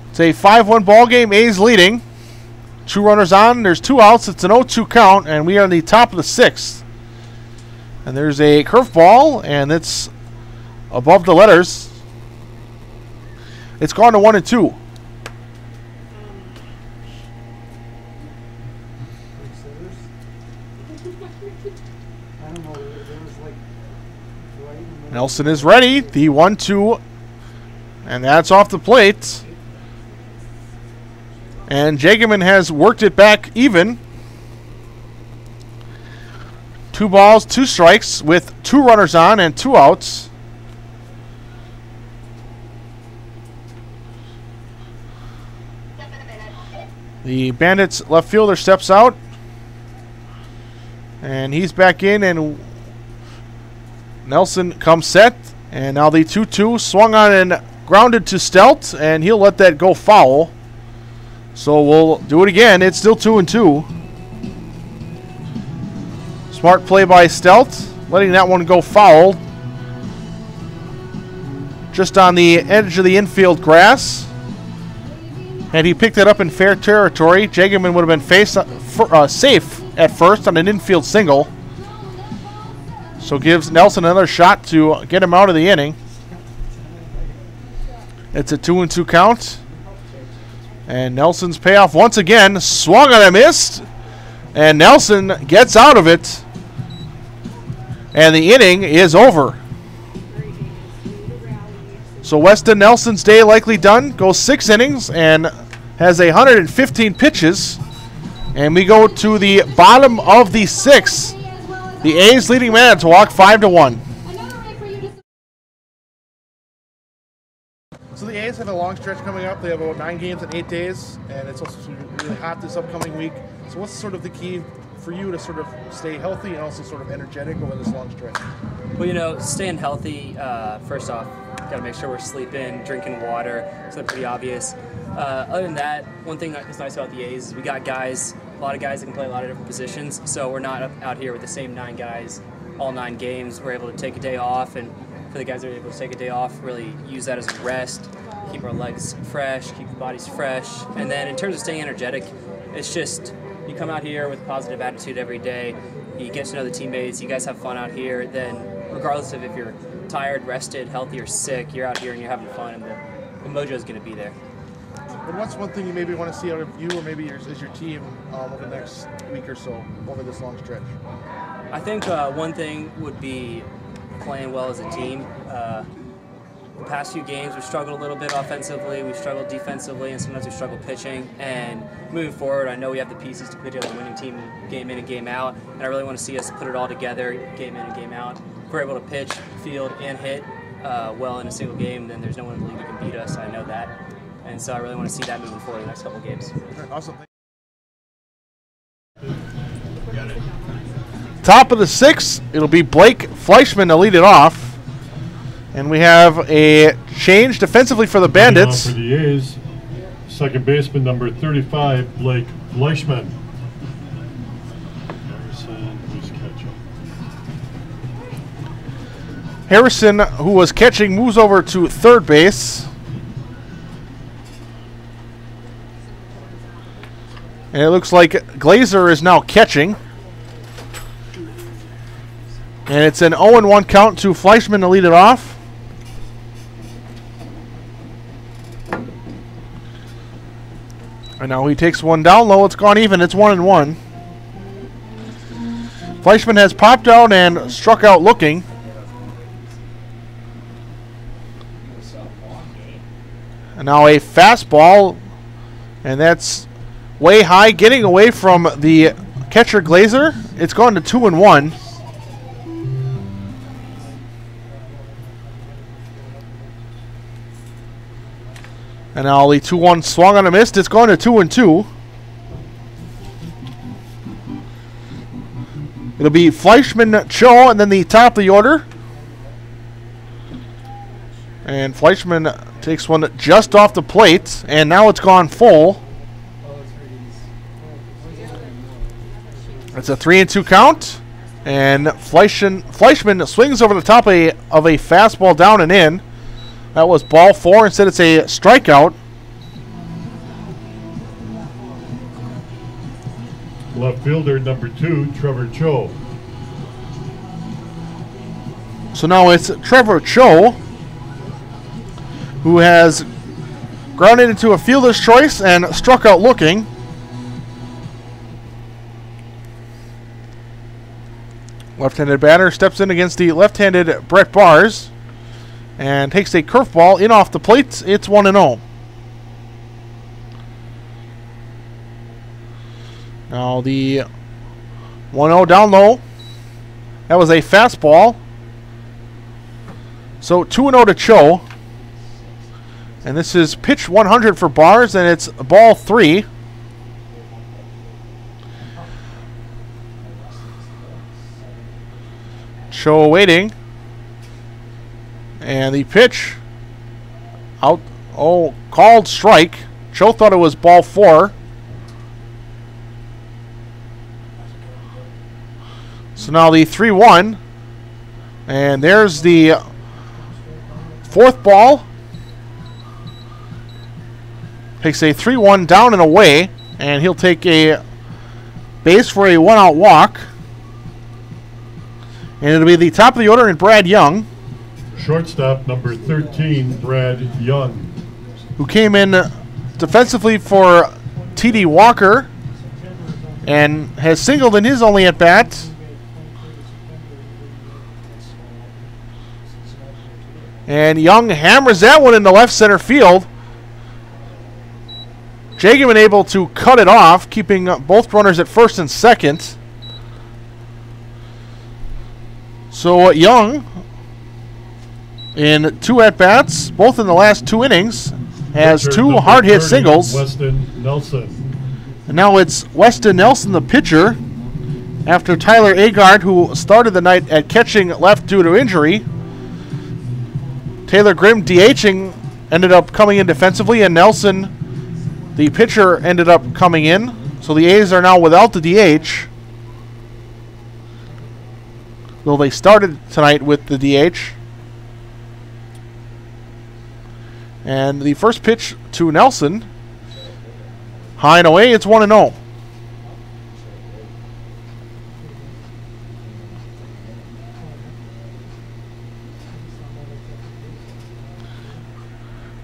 It's a 5-1 ball game. A's leading. 2 runners on. There's 2 outs. It's an 0-2 count, and we are in the top of the 6th. And there's a curveball, and it's above the letters. It's gone to 1-2. Nelson is ready. The 1-2, and that's off the plate. And Jageman has worked it back even. 2 balls, 2 strikes with 2 runners on and 2 outs. The Bandits left fielder steps out. And he's back in, and Nelson comes set. And now the 2-2 swung on and grounded to Steldt, and he'll let that go foul. So we'll do it again. It's still 2-2. Smart play by Steldt, letting that one go foul. Just on the edge of the infield grass. And he picked it up in fair territory. Jageman would have been safe at first on an infield single. So gives Nelson another shot to get him out of the inning. It's a 2-2 count. And Nelson's payoff once again. Swung on and missed. And Nelson gets out of it. And the inning is over. So Weston Nelson's day likely done. Goes 6 innings and has 115 pitches. And we go to the bottom of the 6th. The A's leading Manitowoc 5-1. So the A's have a long stretch coming up. They have about 9 games in 8 days, and it's also really hot this upcoming week. So what's sort of the key for you to sort of stay healthy and also sort of energetic over this long stretch? Well, you know, staying healthy, first off, got to make sure we're sleeping, drinking water, so that's pretty obvious. Other than that, one thing that's nice about the A's is we got guys, a lot of guys that can play a lot of different positions, so we're not out here with the same 9 guys all 9 games. We're able to take a day off, and for the guys that are able to take a day off, really use that as a rest, keep our legs fresh, keep the bodies fresh. And then in terms of staying energetic, it's just you come out here with a positive attitude every day, you get to know the teammates, you guys have fun out here, then regardless of if you're tired, rested, healthy, or sick, you're out here and you're having fun, and the mojo is going to be there. And what's one thing you maybe want to see out of you or maybe as your team over the next week or so, over this long stretch? I think one thing would be playing well as a team. The past few games, we've struggled a little bit offensively, we've struggled defensively, and sometimes we've struggled pitching. And moving forward, I know we have the pieces to put together a winning team game in and game out, and I really want to see us put it all together game in and game out. If we're able to pitch, field, and hit well in a single game, then there's no one in the league that can beat us. I know that. And so I really want to see that moving forward in the next couple of games. Awesome. Top of the 6th, it'll be Blake Fleischman to lead it off. And we have a change defensively for the Bandits. For the A's, second baseman number 35, Blake Fleischman. Harrison, who's catching. Harrison, who was catching, moves over to third base. And it looks like Glazer is now catching. And it's an 0-1 count to Fleischman to lead it off. And now he takes one down low. It's gone even. It's 1-1. Fleischman has popped out and struck out looking. And now a fastball. And that's way high, getting away from the catcher Glazer. It's gone to 2-1. And now the 2-1 swung on a missed. It's going to 2-2. It'll be Fleischman, Cho, and then the top of the order. And Fleischman takes one just off the plate, and now it's gone full. It's a 3-2 count, and Fleischman swings over the top of a fastball down and in. That was ball 4. Instead, it's a strikeout. Left fielder number 2, Trevor Cho. So now it's Trevor Cho, who has grounded into a fielder's choice and struck out looking. Left-handed batter steps in against the left-handed Brett Bars and takes a curveball in off the plate. It's 1-0. Now the 1-0 down low. That was a fastball. So 2-0 to Cho. And this is pitch 100 for Bars, and it's ball 3. Cho waiting. And the pitch out. Oh, called strike. Cho thought it was ball 4. So now the 3-1. And there's the 4th ball. Takes a 3-1 down and away. And he'll take a base for a 1-out walk. And it'll be the top of the order in Brad Young. Shortstop number 13, Brad Young. Who came in defensively for T.D. Walker and has singled in his only at-bat. And Young hammers that one into left center field. Jageman able to cut it off, keeping both runners at first and second. So Young, in 2 at-bats, both in the last 2 innings, has 2 hard-hit singles. Weston Nelson. And now it's Weston Nelson, the pitcher, after Tyler Agard, who started the night at catching, left due to injury. Taylor Grimm DHing ended up coming in defensively, and Nelson, the pitcher, ended up coming in. So the A's are now without the DH. Though they started tonight with the DH. And the first pitch to Nelson, high and away, it's 1-0.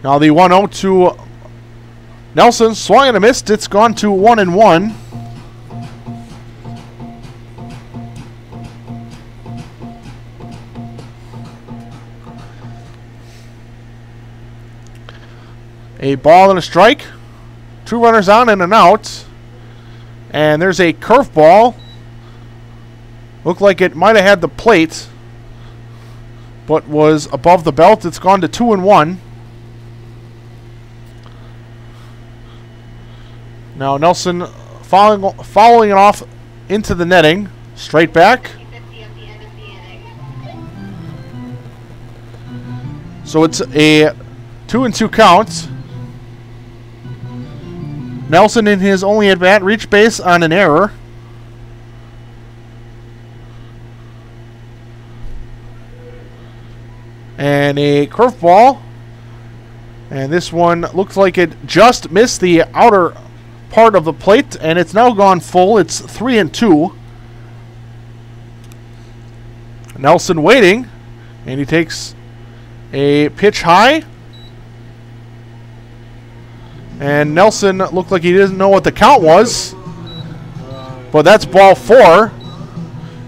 Now the 1-0 to Nelson, swung and a missed. It's gone to 1-1. A ball and a strike. 2 runners on and an out. And there's a curveball. Looked like it might have had the plate, but was above the belt. It's gone to 2-1. Now Nelson following it off into the netting. Straight back. So it's a 2-2 count. Nelson in his only at-bat reached base on an error. And a curveball. And this one looks like it just missed the outer part of the plate, and it's now gone full. It's 3-2. Nelson waiting, and he takes a pitch high. And Nelson looked like he didn't know what the count was, but that's ball 4,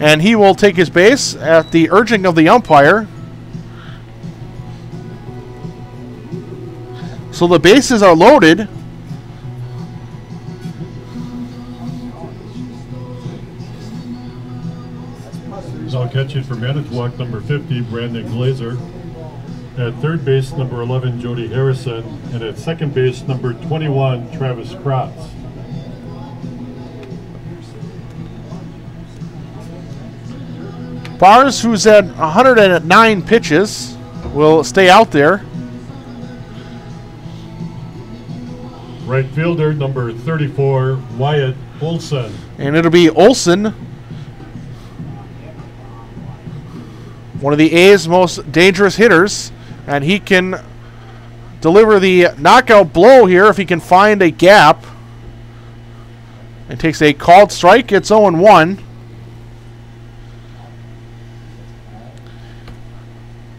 and he will take his base at the urging of the umpire. So the bases are loaded. Now catching for Manitowoc, number 50, Brandon Glazer. At third base, number 11, Jody Harrison. And at second base, number 21, Travis Kratz. Bars, who's at 109 pitches, will stay out there. Right fielder, number 34, Wyatt Olson. And it'll be Olson, one of the A's most dangerous hitters, and he can deliver the knockout blow here if he can find a gap. And takes a called strike. It's 0-1.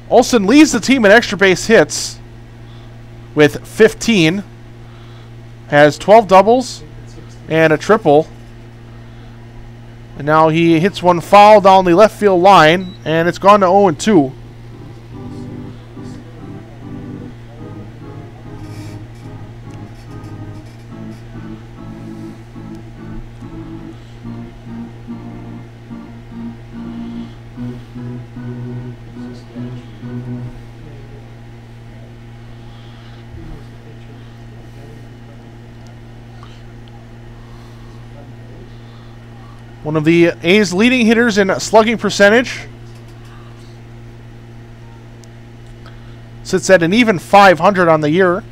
Olson leads the team in extra base hits with 15. Has 12 doubles and a triple. And now he hits one foul down the left field line, and it's gone to 0-2. One of the A's leading hitters in slugging percentage. Sits at an even .500 on the year.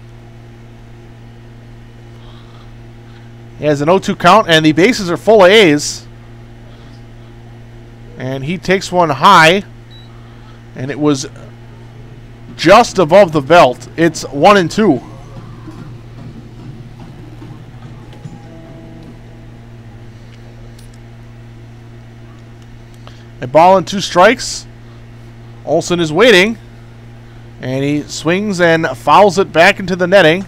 He has an 0-2 count, and the bases are full of A's. And he takes one high, and it was just above the belt. It's 1-2. A ball and 2 strikes. Olson is waiting, and he swings and fouls it back into the netting.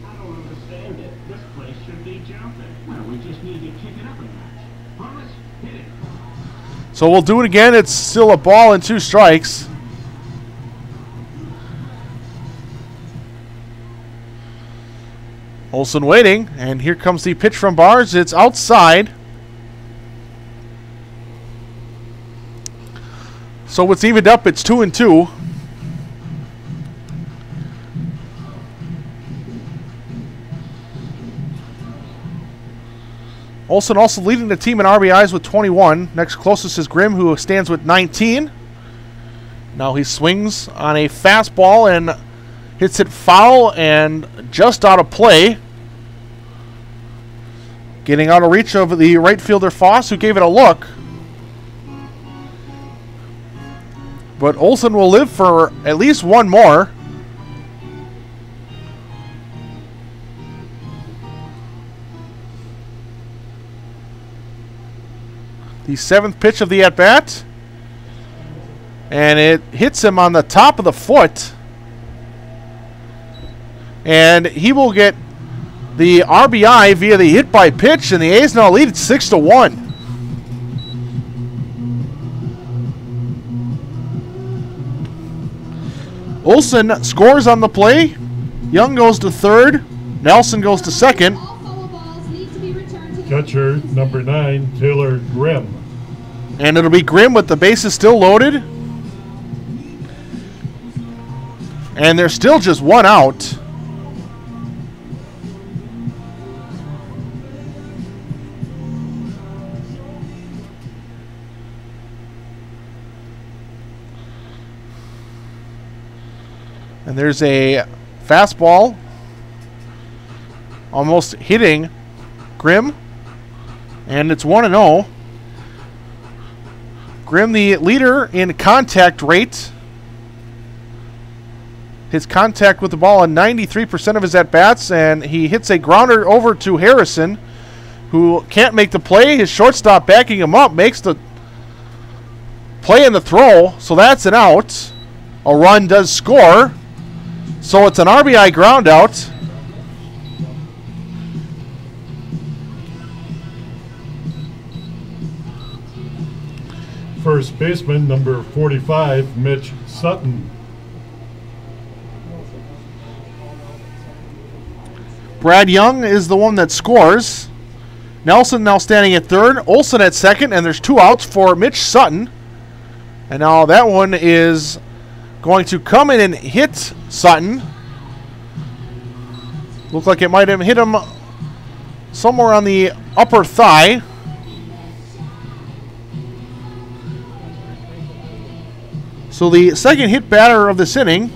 I don't understand it. This place should be jumping. Well, we just need to kick it up a notch. Promise? Hit it. So we'll do it again. It's still a ball and 2 strikes. Olsen waiting, and here comes the pitch from Bars. It's outside. So it's evened up. It's 2-2. Olsen also leading the team in RBIs with 21. Next closest is Grimm, who stands with 19. Now he swings on a fastball and hits it foul and just out of play. Getting out of reach of the right fielder Foss, who gave it a look. But Olsen will live for at least one more. The 7th pitch of the at-bat. And it hits him on the top of the foot. And he will get the RBI via the hit by pitch, and the A's now lead it 6-1. Olsen scores on the play. Young goes to third. Nelson goes to second. Catcher number 9, Taylor Grimm. And it'll be Grimm with the bases still loaded. And there's still just one out. And there's a fastball almost hitting Grimm. And it's 1-0. Grimm, the leader in contact rate. His contact with the ball on 93% of his at-bats, and he hits a grounder over to Harrison, who can't make the play. His shortstop backing him up makes the play in the throw, so that's an out. A run does score, so it's an RBI ground out. First baseman, number 45, Mitch Sutton. Brad Young is the one that scores. Nelson now standing at third. Olsen at second, and there's 2 outs for Mitch Sutton. And now that one is going to come in and hit Sutton. Looked like it might have hit him somewhere on the upper thigh. So the second hit batter of this inning.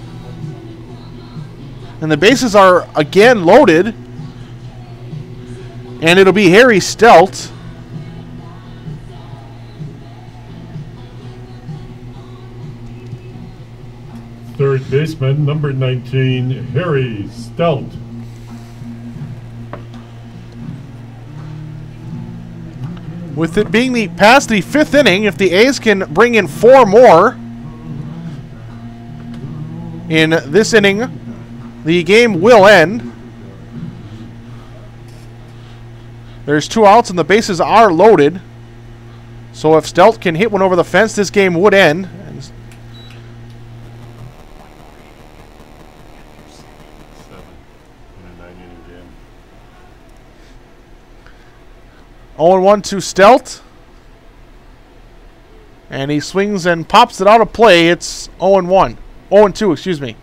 And the bases are again loaded. And it'll be Harry Steldt. Third baseman, number 19, Harry Steldt. With it being past the 5th inning, if the A's can bring in 4 more in this inning, the game will end. There's 2 outs and the bases are loaded. So if Steldt can hit one over the fence, this game would end. 0-1 to Steldt. And he swings and pops it out of play. It's 0-1. 0-2, excuse me.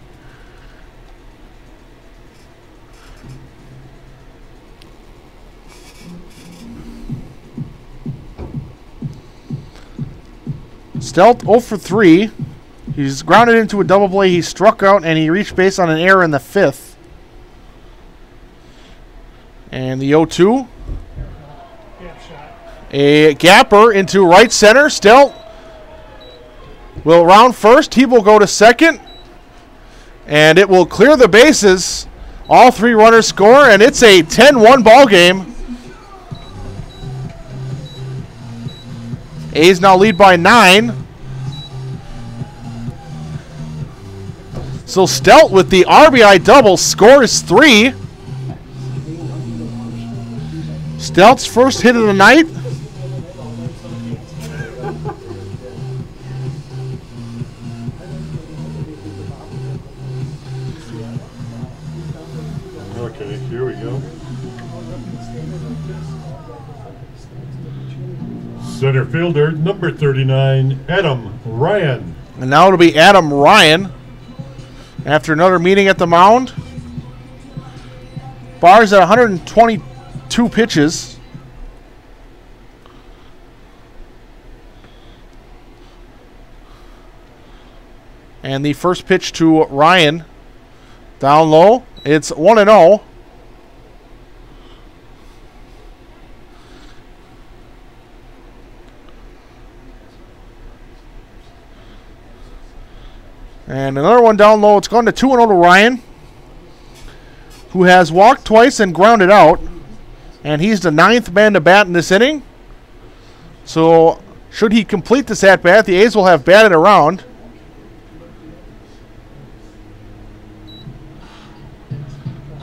Steldt 0 for 3. He's grounded into a double play. He struck out and he reached base on an error in the 5th. And the 0-2. A gapper into right center. Steldt will round first. He will go to second. And it will clear the bases. All 3 runners score, and it's a 10-1 ball game. A's now lead by 9. So Steldt with the RBI double scores 3. Stelt's first hit of the night. Here we go. Center fielder, number 39, Adam Ryan. And now it'll be Adam Ryan after another meeting at the mound. Bars at 122 pitches. And the first pitch to Ryan, down low. It's 1-0. And another one down low. It's gone to 2-0 to Ryan, who has walked twice and grounded out. And he's the 9th man to bat in this inning. So should he complete this at-bat, the A's will have batted around.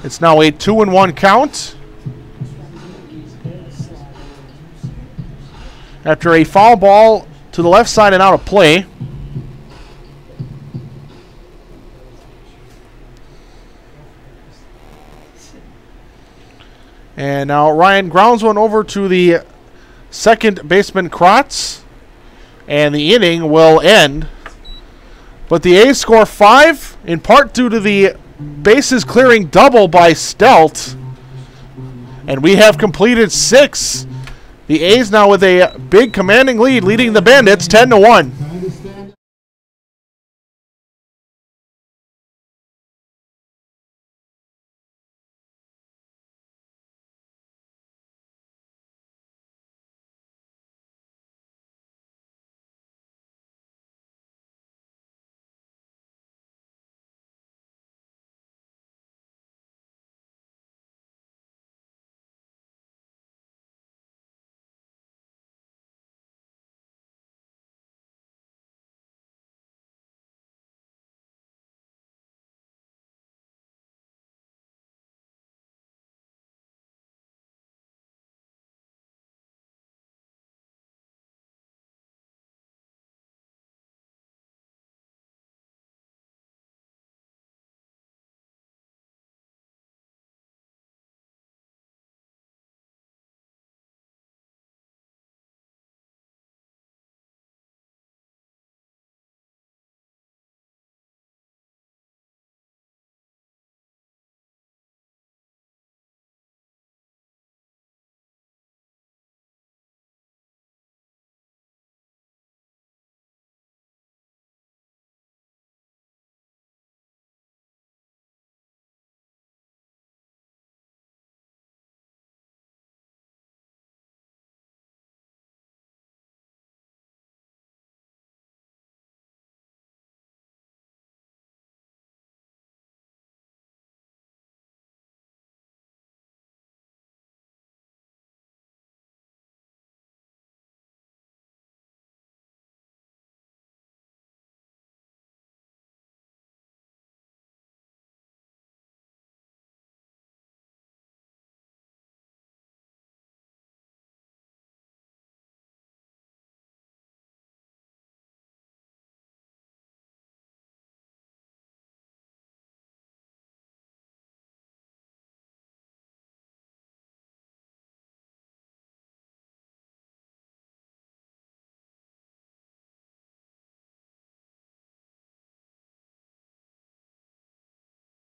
It's now a 2-1 count. After a foul ball to the left side and out of play. And now Ryan grounds one over to the second baseman, Kratz. And the inning will end. But the A's score 5, in part due to the bases clearing double by Steldt. And we have completed 6. The A's now with a big commanding lead, leading the Bandits 10-1.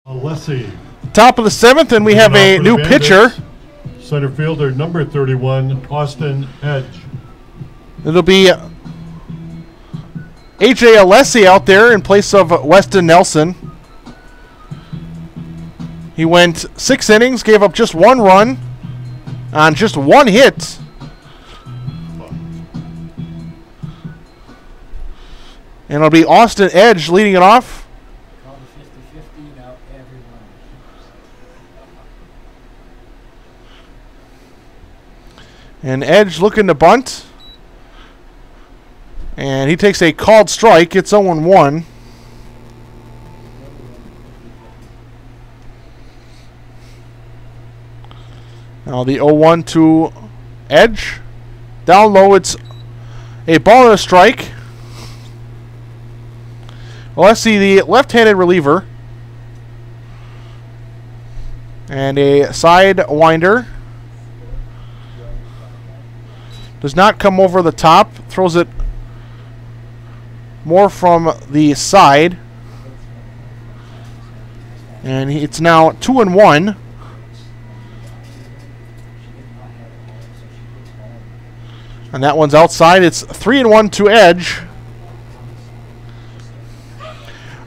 Alessi. Top of the 7th, and we have a new pitcher. Center fielder, number 31, Austin Edge. It'll be A.J. Alessi out there in place of Weston Nelson. He went 6 innings, gave up just 1 run on just 1 hit. And it'll be Austin Edge leading it off. And Edge looking to bunt. And he takes a called strike. It's 0-1. Now the 0-1 to Edge. Down low, it's a ball and a strike. Well, let's see the left-handed reliever. And a side winder. Does not come over the top. Throws it more from the side. And it's now 2-1. And that one's outside. It's 3-1 to Edge.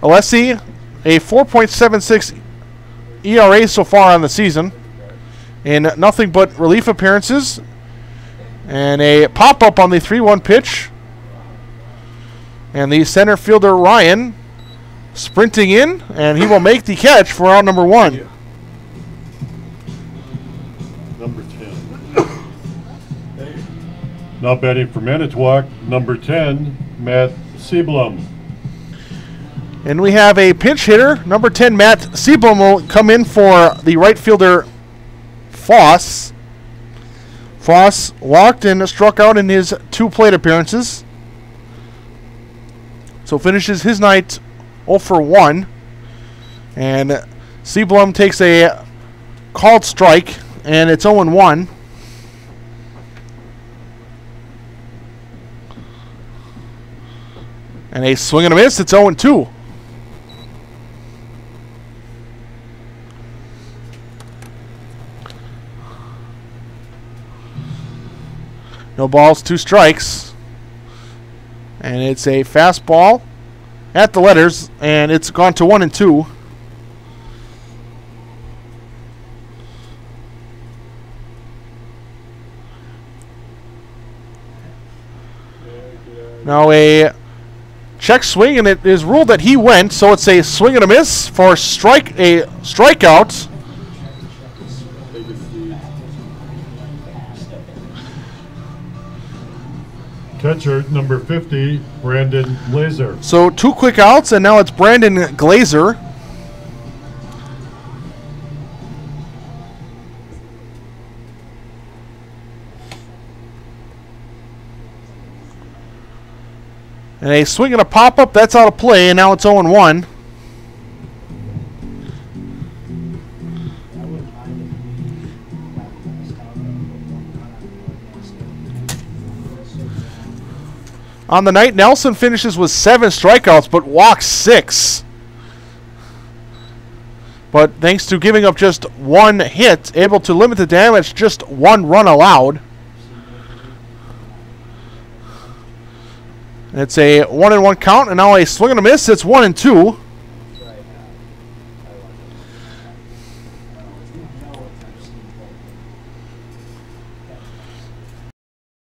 Alessi, a 4.76 ERA so far on the season. In nothing but relief appearances. And a pop-up on the 3-1 pitch. And the center fielder, Ryan, sprinting in. And he will make the catch for out number 1. Number 10. Now batting for Manitowoc, number 10, Matt Seablum. And we have a pinch hitter. Number 10, Matt Seablum, will come in for the right fielder, Foss. Foss walked and struck out in his 2 plate appearances. So finishes his night 0 for 1. And Seablum takes a called strike, and it's 0-1. And a swing and a miss. It's 0-2. No balls, 2 strikes. And it's a fastball at the letters, and it's gone to 1-2. Now a check swing, and it is ruled that he went, so it's a swing and a miss for a strikeout. Catcher, number 50, Brandon Glazer. So 2 quick outs, and now it's Brandon Glazer. And a swing and a pop-up, that's out of play, and now it's 0-1. On the night, Nelson finishes with 7 strikeouts, but walks 6. But thanks to giving up just 1 hit, able to limit the damage, just 1 run allowed. It's a 1-1 count, and now a swing and a miss. It's 1-2.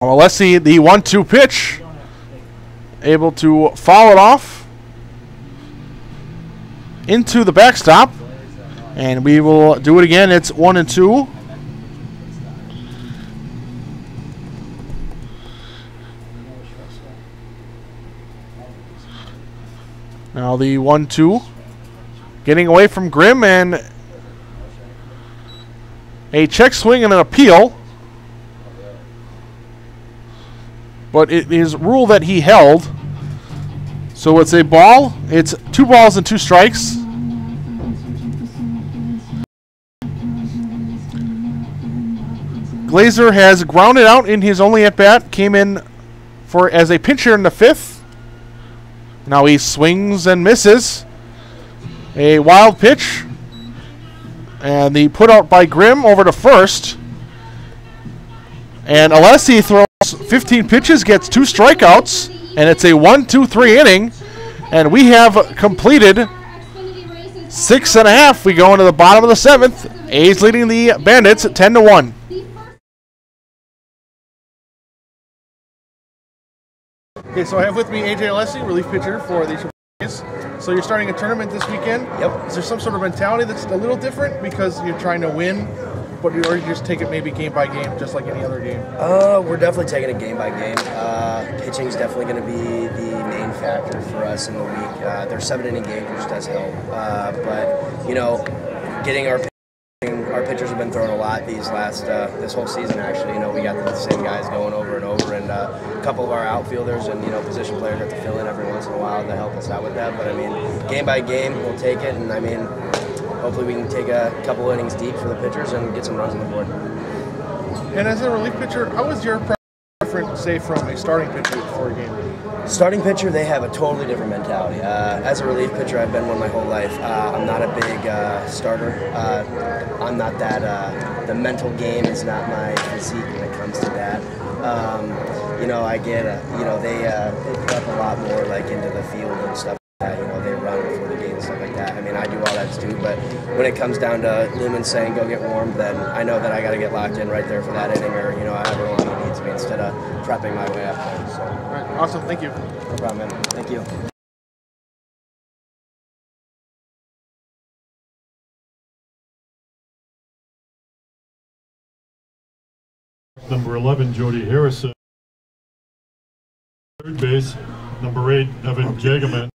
Well, let's see the 1-2 pitch. Able to foul it off into the backstop, and we will do it again. It's 1-2. Now the 1-2, getting away from Grimm, and a check swing and an appeal. But it is ruled that he held. So it's a ball. It's 2 balls and 2 strikes. Glazer has grounded out in his only at-bat. Came in for as a pitcher in the 5th. Now he swings and misses. A wild pitch. And the put out by Grimm over to first. And Alessi throws 15 pitches, gets 2 strikeouts, and it's a 1-2-3 inning. And we have completed 6.5. We go into the bottom of the 7th. A's leading the Bandits at 10-1. Okay, so I have with me AJ Alessi, relief pitcher for the A's. So you're starting a tournament this weekend. Yep. Is there some sort of mentality that's a little different because you're trying to win, or you just take it maybe game by game, just like any other game? We're definitely taking it game by game. Pitching is definitely going to be the main factor for us in the week. There's 7-inning games, which does help. But, you know, getting our pitchers have been throwing a lot this whole season, actually. You know, we got the same guys going over and over, and a couple of our outfielders and, you know, position players have to fill in every once in a while to help us out with that. But, I mean, game by game, we'll take it. And, I mean, hopefully we can take a couple innings deep for the pitchers and get some runs on the board. And as a relief pitcher, how is your preference, say, from a starting pitcher for a game? Starting pitcher, they have a totally different mentality. As a relief pitcher, I've been one my whole life. I'm not a big starter. I'm not that. The mental game is not my physique when it comes to that. You know, I get. They put up a lot more like into the field and stuff. You know, they run before the game and stuff like that. I mean, I do all that too, but when it comes down to Lumen saying go get warm, then I know that I got to get locked in right there for that inning, or however long it needs me, instead of prepping my way up there. So. All right, awesome. Thank you. No problem, man. Thank you. Number 11, Jody Harrison. Third base, number 8, Evan Jagaman.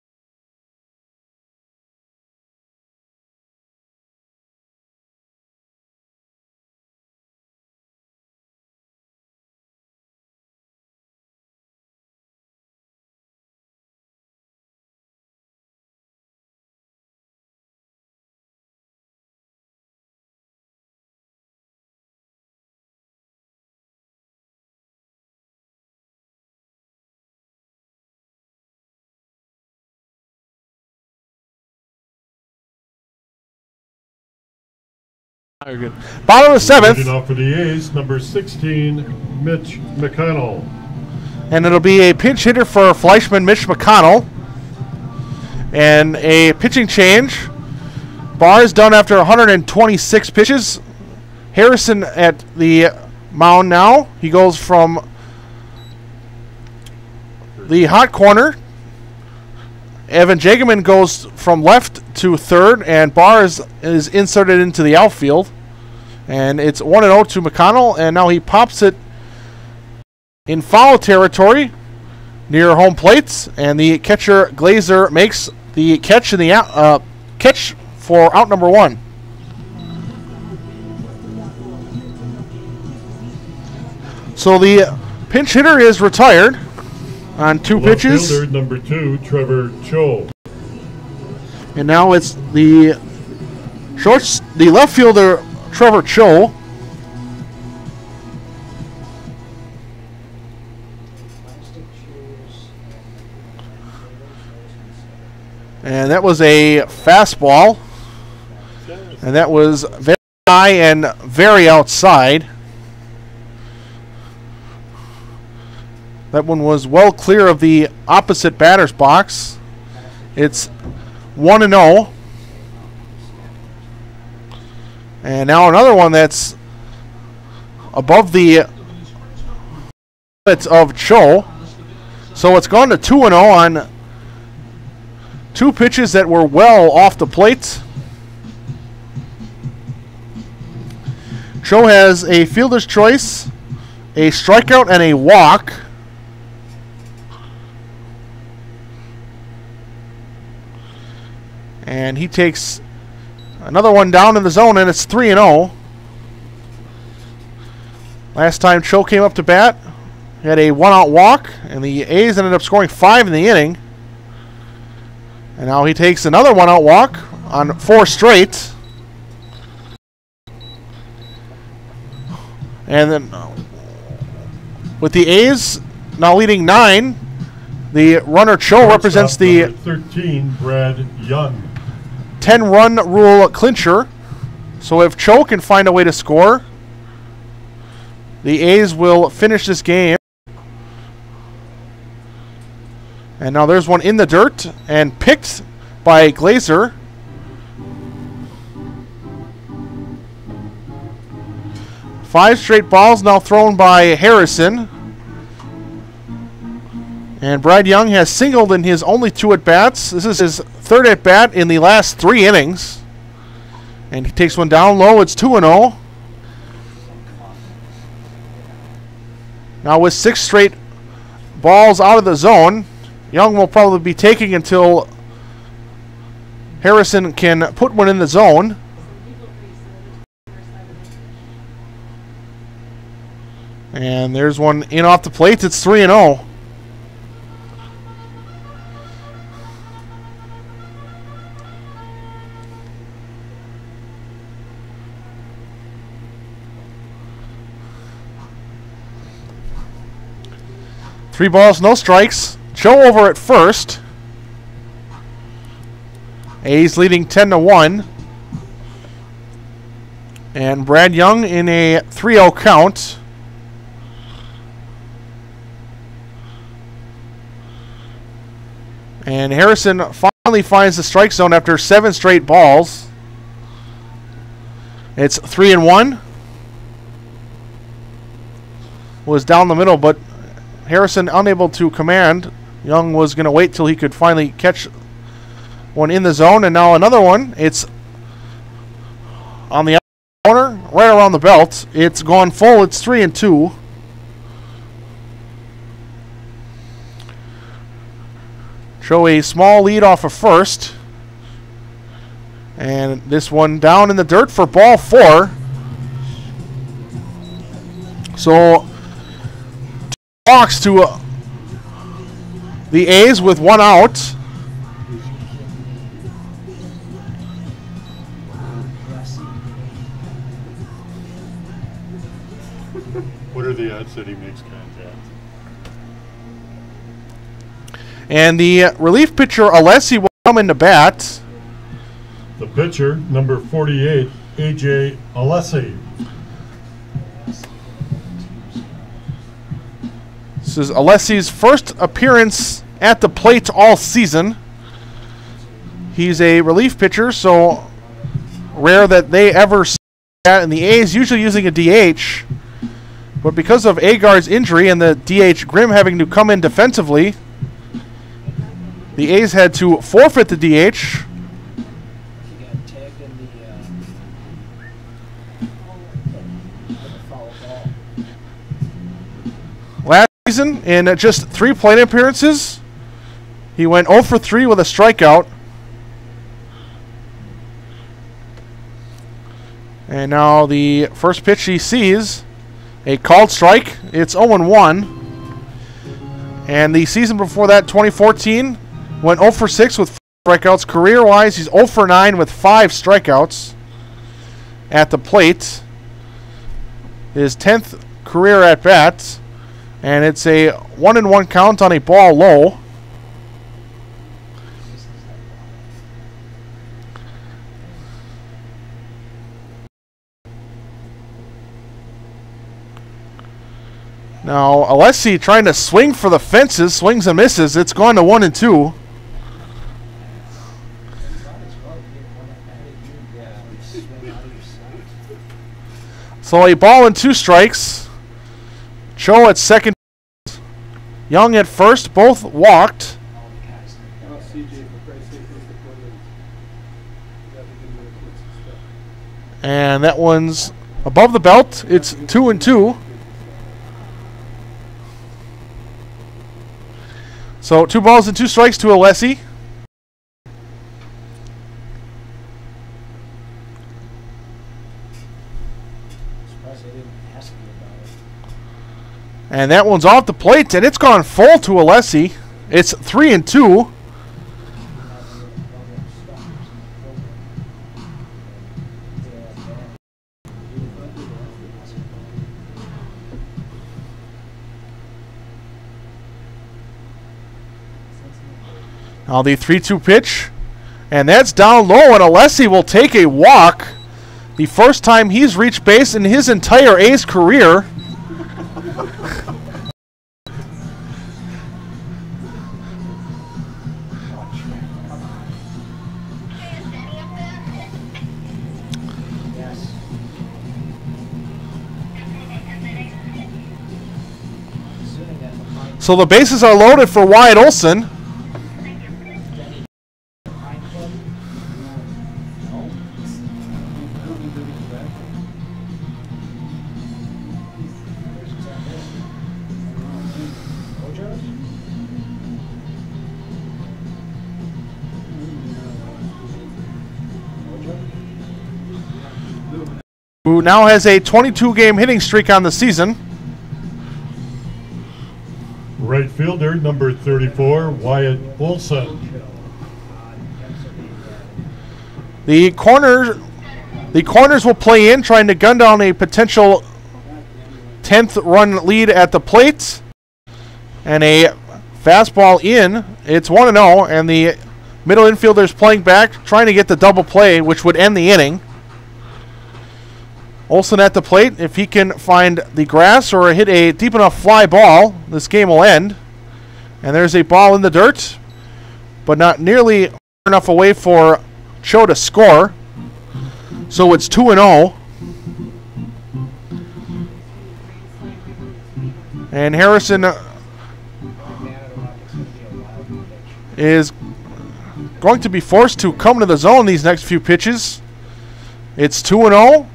Very good. Bottom of the 7th. Leading off for the A's, number 16, Mitch McConnell. And it'll be a pinch hitter for Fleischman, Mitch McConnell. And a pitching change. Barr is done after 126 pitches. Harrison at the mound now. He goes from the hot corner. Evan Jagaman goes from left to third, and Barr is inserted into the outfield. And it's 1-0 to McConnell, and now he pops it in foul territory near home plate, and the catcher Glazer makes the catch in the catch for out number 1. So the pinch hitter is retired on 2 pitches. Fielder, number 2, Trevor Cho. And now it's the left fielder, Trevor Cho. And that was a fastball. And that was very high and very outside. That one was well clear of the opposite batter's box. It's 1-0. And now another one that's above the limits of Cho. So it's gone to 2-0 on 2 pitches that were well off the plate. Cho has a fielder's choice, a strikeout, and a walk. And he takes another one down in the zone, and it's 3-0. Last time Cho came up to bat, he had a 1-out walk, and the A's ended up scoring 5 in the inning. And now he takes another 1-out walk on 4 straight. And then with the A's now leading 9, the runner Cho represents the 13, Brad Young. 10-run rule clincher. So if Cho can find a way to score, the A's will finish this game. And now there's one in the dirt and picked by Glazer. Five straight balls now thrown by Harrison. And Brad Young has singled in his only 2 at-bats. This is his 3rd at-bat in the last 3 innings. And he takes one down low. It's 2-0. Now with 6 straight balls out of the zone, Young will probably be taking until Harrison can put one in the zone. And there's one in off the plate. It's 3-0. 3 balls, no strikes. Cho over at first. A's leading 10-1. And Brad Young in a 3-0 count. And Harrison finally finds the strike zone after 7 straight balls. It's 3-1. Was down the middle, but Harrison unable to command. Young was going to wait till he could finally catch one in the zone, and now another one. It's on the corner, right around the belt. It's gone full. It's 3-2. Show a small lead off of first. And this one down in the dirt for ball 4. So, 2 walks to the A's with 1 out. What are the odds that he makes contact? And the relief pitcher, Alessi, will come into bat. The pitcher, number 48, A.J. Alessi. This is Alessi's first appearance at the plate all season. He's a relief pitcher, so rare that they ever see that. And the A's usually using a DH. But because of Agard's injury and the DH Grimm having to come in defensively, the A's had to forfeit the DH. Last season, in just 3 plate appearances, he went 0 for 3 with a strikeout. And now the first pitch he sees, a called strike. It's 0-1. And the season before that, 2014, went 0 for 6 with 4 strikeouts. Career-wise, he's 0 for 9 with 5 strikeouts at the plate. His 10th career at-bat. And it's a 1-1 count on a ball low. Now, Alessi trying to swing for the fences, swings and misses. It's gone to 1-2. So a ball and 2 strikes. Cho at second. Young at first. Both walked. And that one's above the belt. It's 2-2. So 2 balls and 2 strikes to Alessi. And that one's off the plate, and it's gone full to Alessi. It's 3-2. Now the 3-2 pitch, and that's down low, and Alessi will take a walk. The first time he's reached base in his entire A's career. So the bases are loaded for Wyatt Olson. Who now has a 22-game hitting streak on the season. Right fielder, number 34, Wyatt Olson. The corners will play in, trying to gun down a potential 10th run lead at the plate. And a fastball in. It's 1-0, and the middle infielder's playing back, trying to get the double play, which would end the inning. Olsen at the plate. If he can find the grass or hit a deep enough fly ball, this game will end. And there's a ball in the dirt, but not nearly far enough away for Cho to score. So it's 2-0. And Harrison is going to be forced to come to the zone these next few pitches. It's 2-0,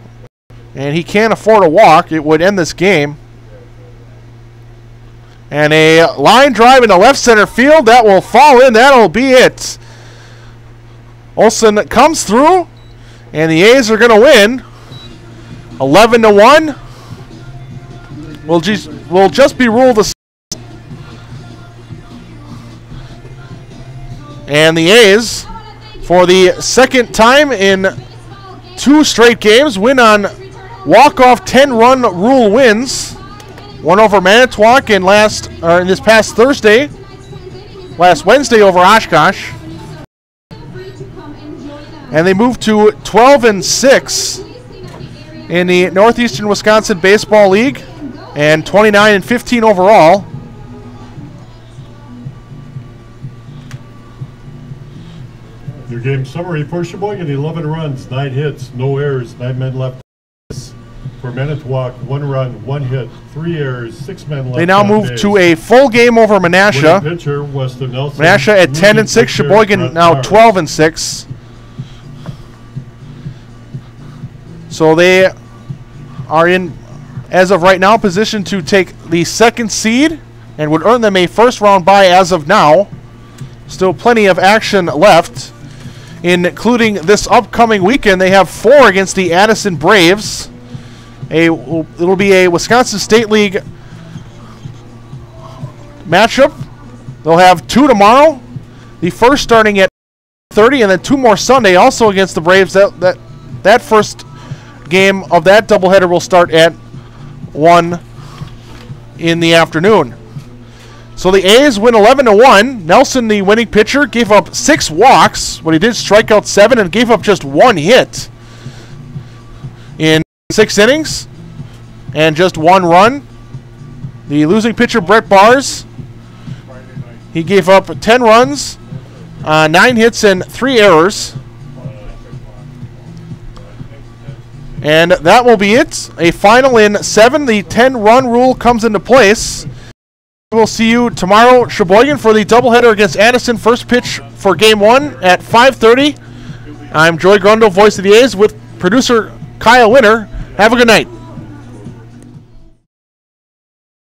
and he can't afford a walk. It would end this game. And a line drive into left center field. That will fall in. That'll be it. Olsen comes through, and the A's are going to win 11-1. Will just be ruled a. And the A's, for the second time in 2 straight games, win on walk-off 10-run rule wins. One over Manitowoc and in this past last Wednesday over Oshkosh. And they moved to 12-6 in the Northeastern Wisconsin Baseball League and 29-15 overall. Your game summary for Sheboygan: 11 runs, 9 hits, no errors, 9 men left. For Manitowoc, 1 run, 1 hit, 3 errors, 6 men left. They now move to a full game over Menasha. Pitcher, Weston Nelson. Menasha at 10-6, Sheboygan now 12-6. So they are in, as of right now, position to take the 2nd seed and would earn them a first-round bye as of now. Still plenty of action left, including this upcoming weekend. They have 4 against the Addison Braves. It'll be a Wisconsin State League matchup. They'll have 2 tomorrow. The first starting at 30, and then 2 more Sunday, also against the Braves. That first game of that doubleheader will start at 1 in the afternoon. So the A's win 11-1. Nelson, the winning pitcher, gave up 6 walks, but he did strike out 7 and gave up just 1 hit in 6 innings and just 1 run. The losing pitcher, Brett Bars, he gave up 10 runs, 9 hits, and 3 errors. And that will be it. A final in 7. The 10-run rule comes into place. We'll see you tomorrow, Sheboygan, for the doubleheader against Addison. First pitch for Game 1 at 5:30. I'm Joy Grundle, voice of the A's, with producer Kyle Winter. Have a good night.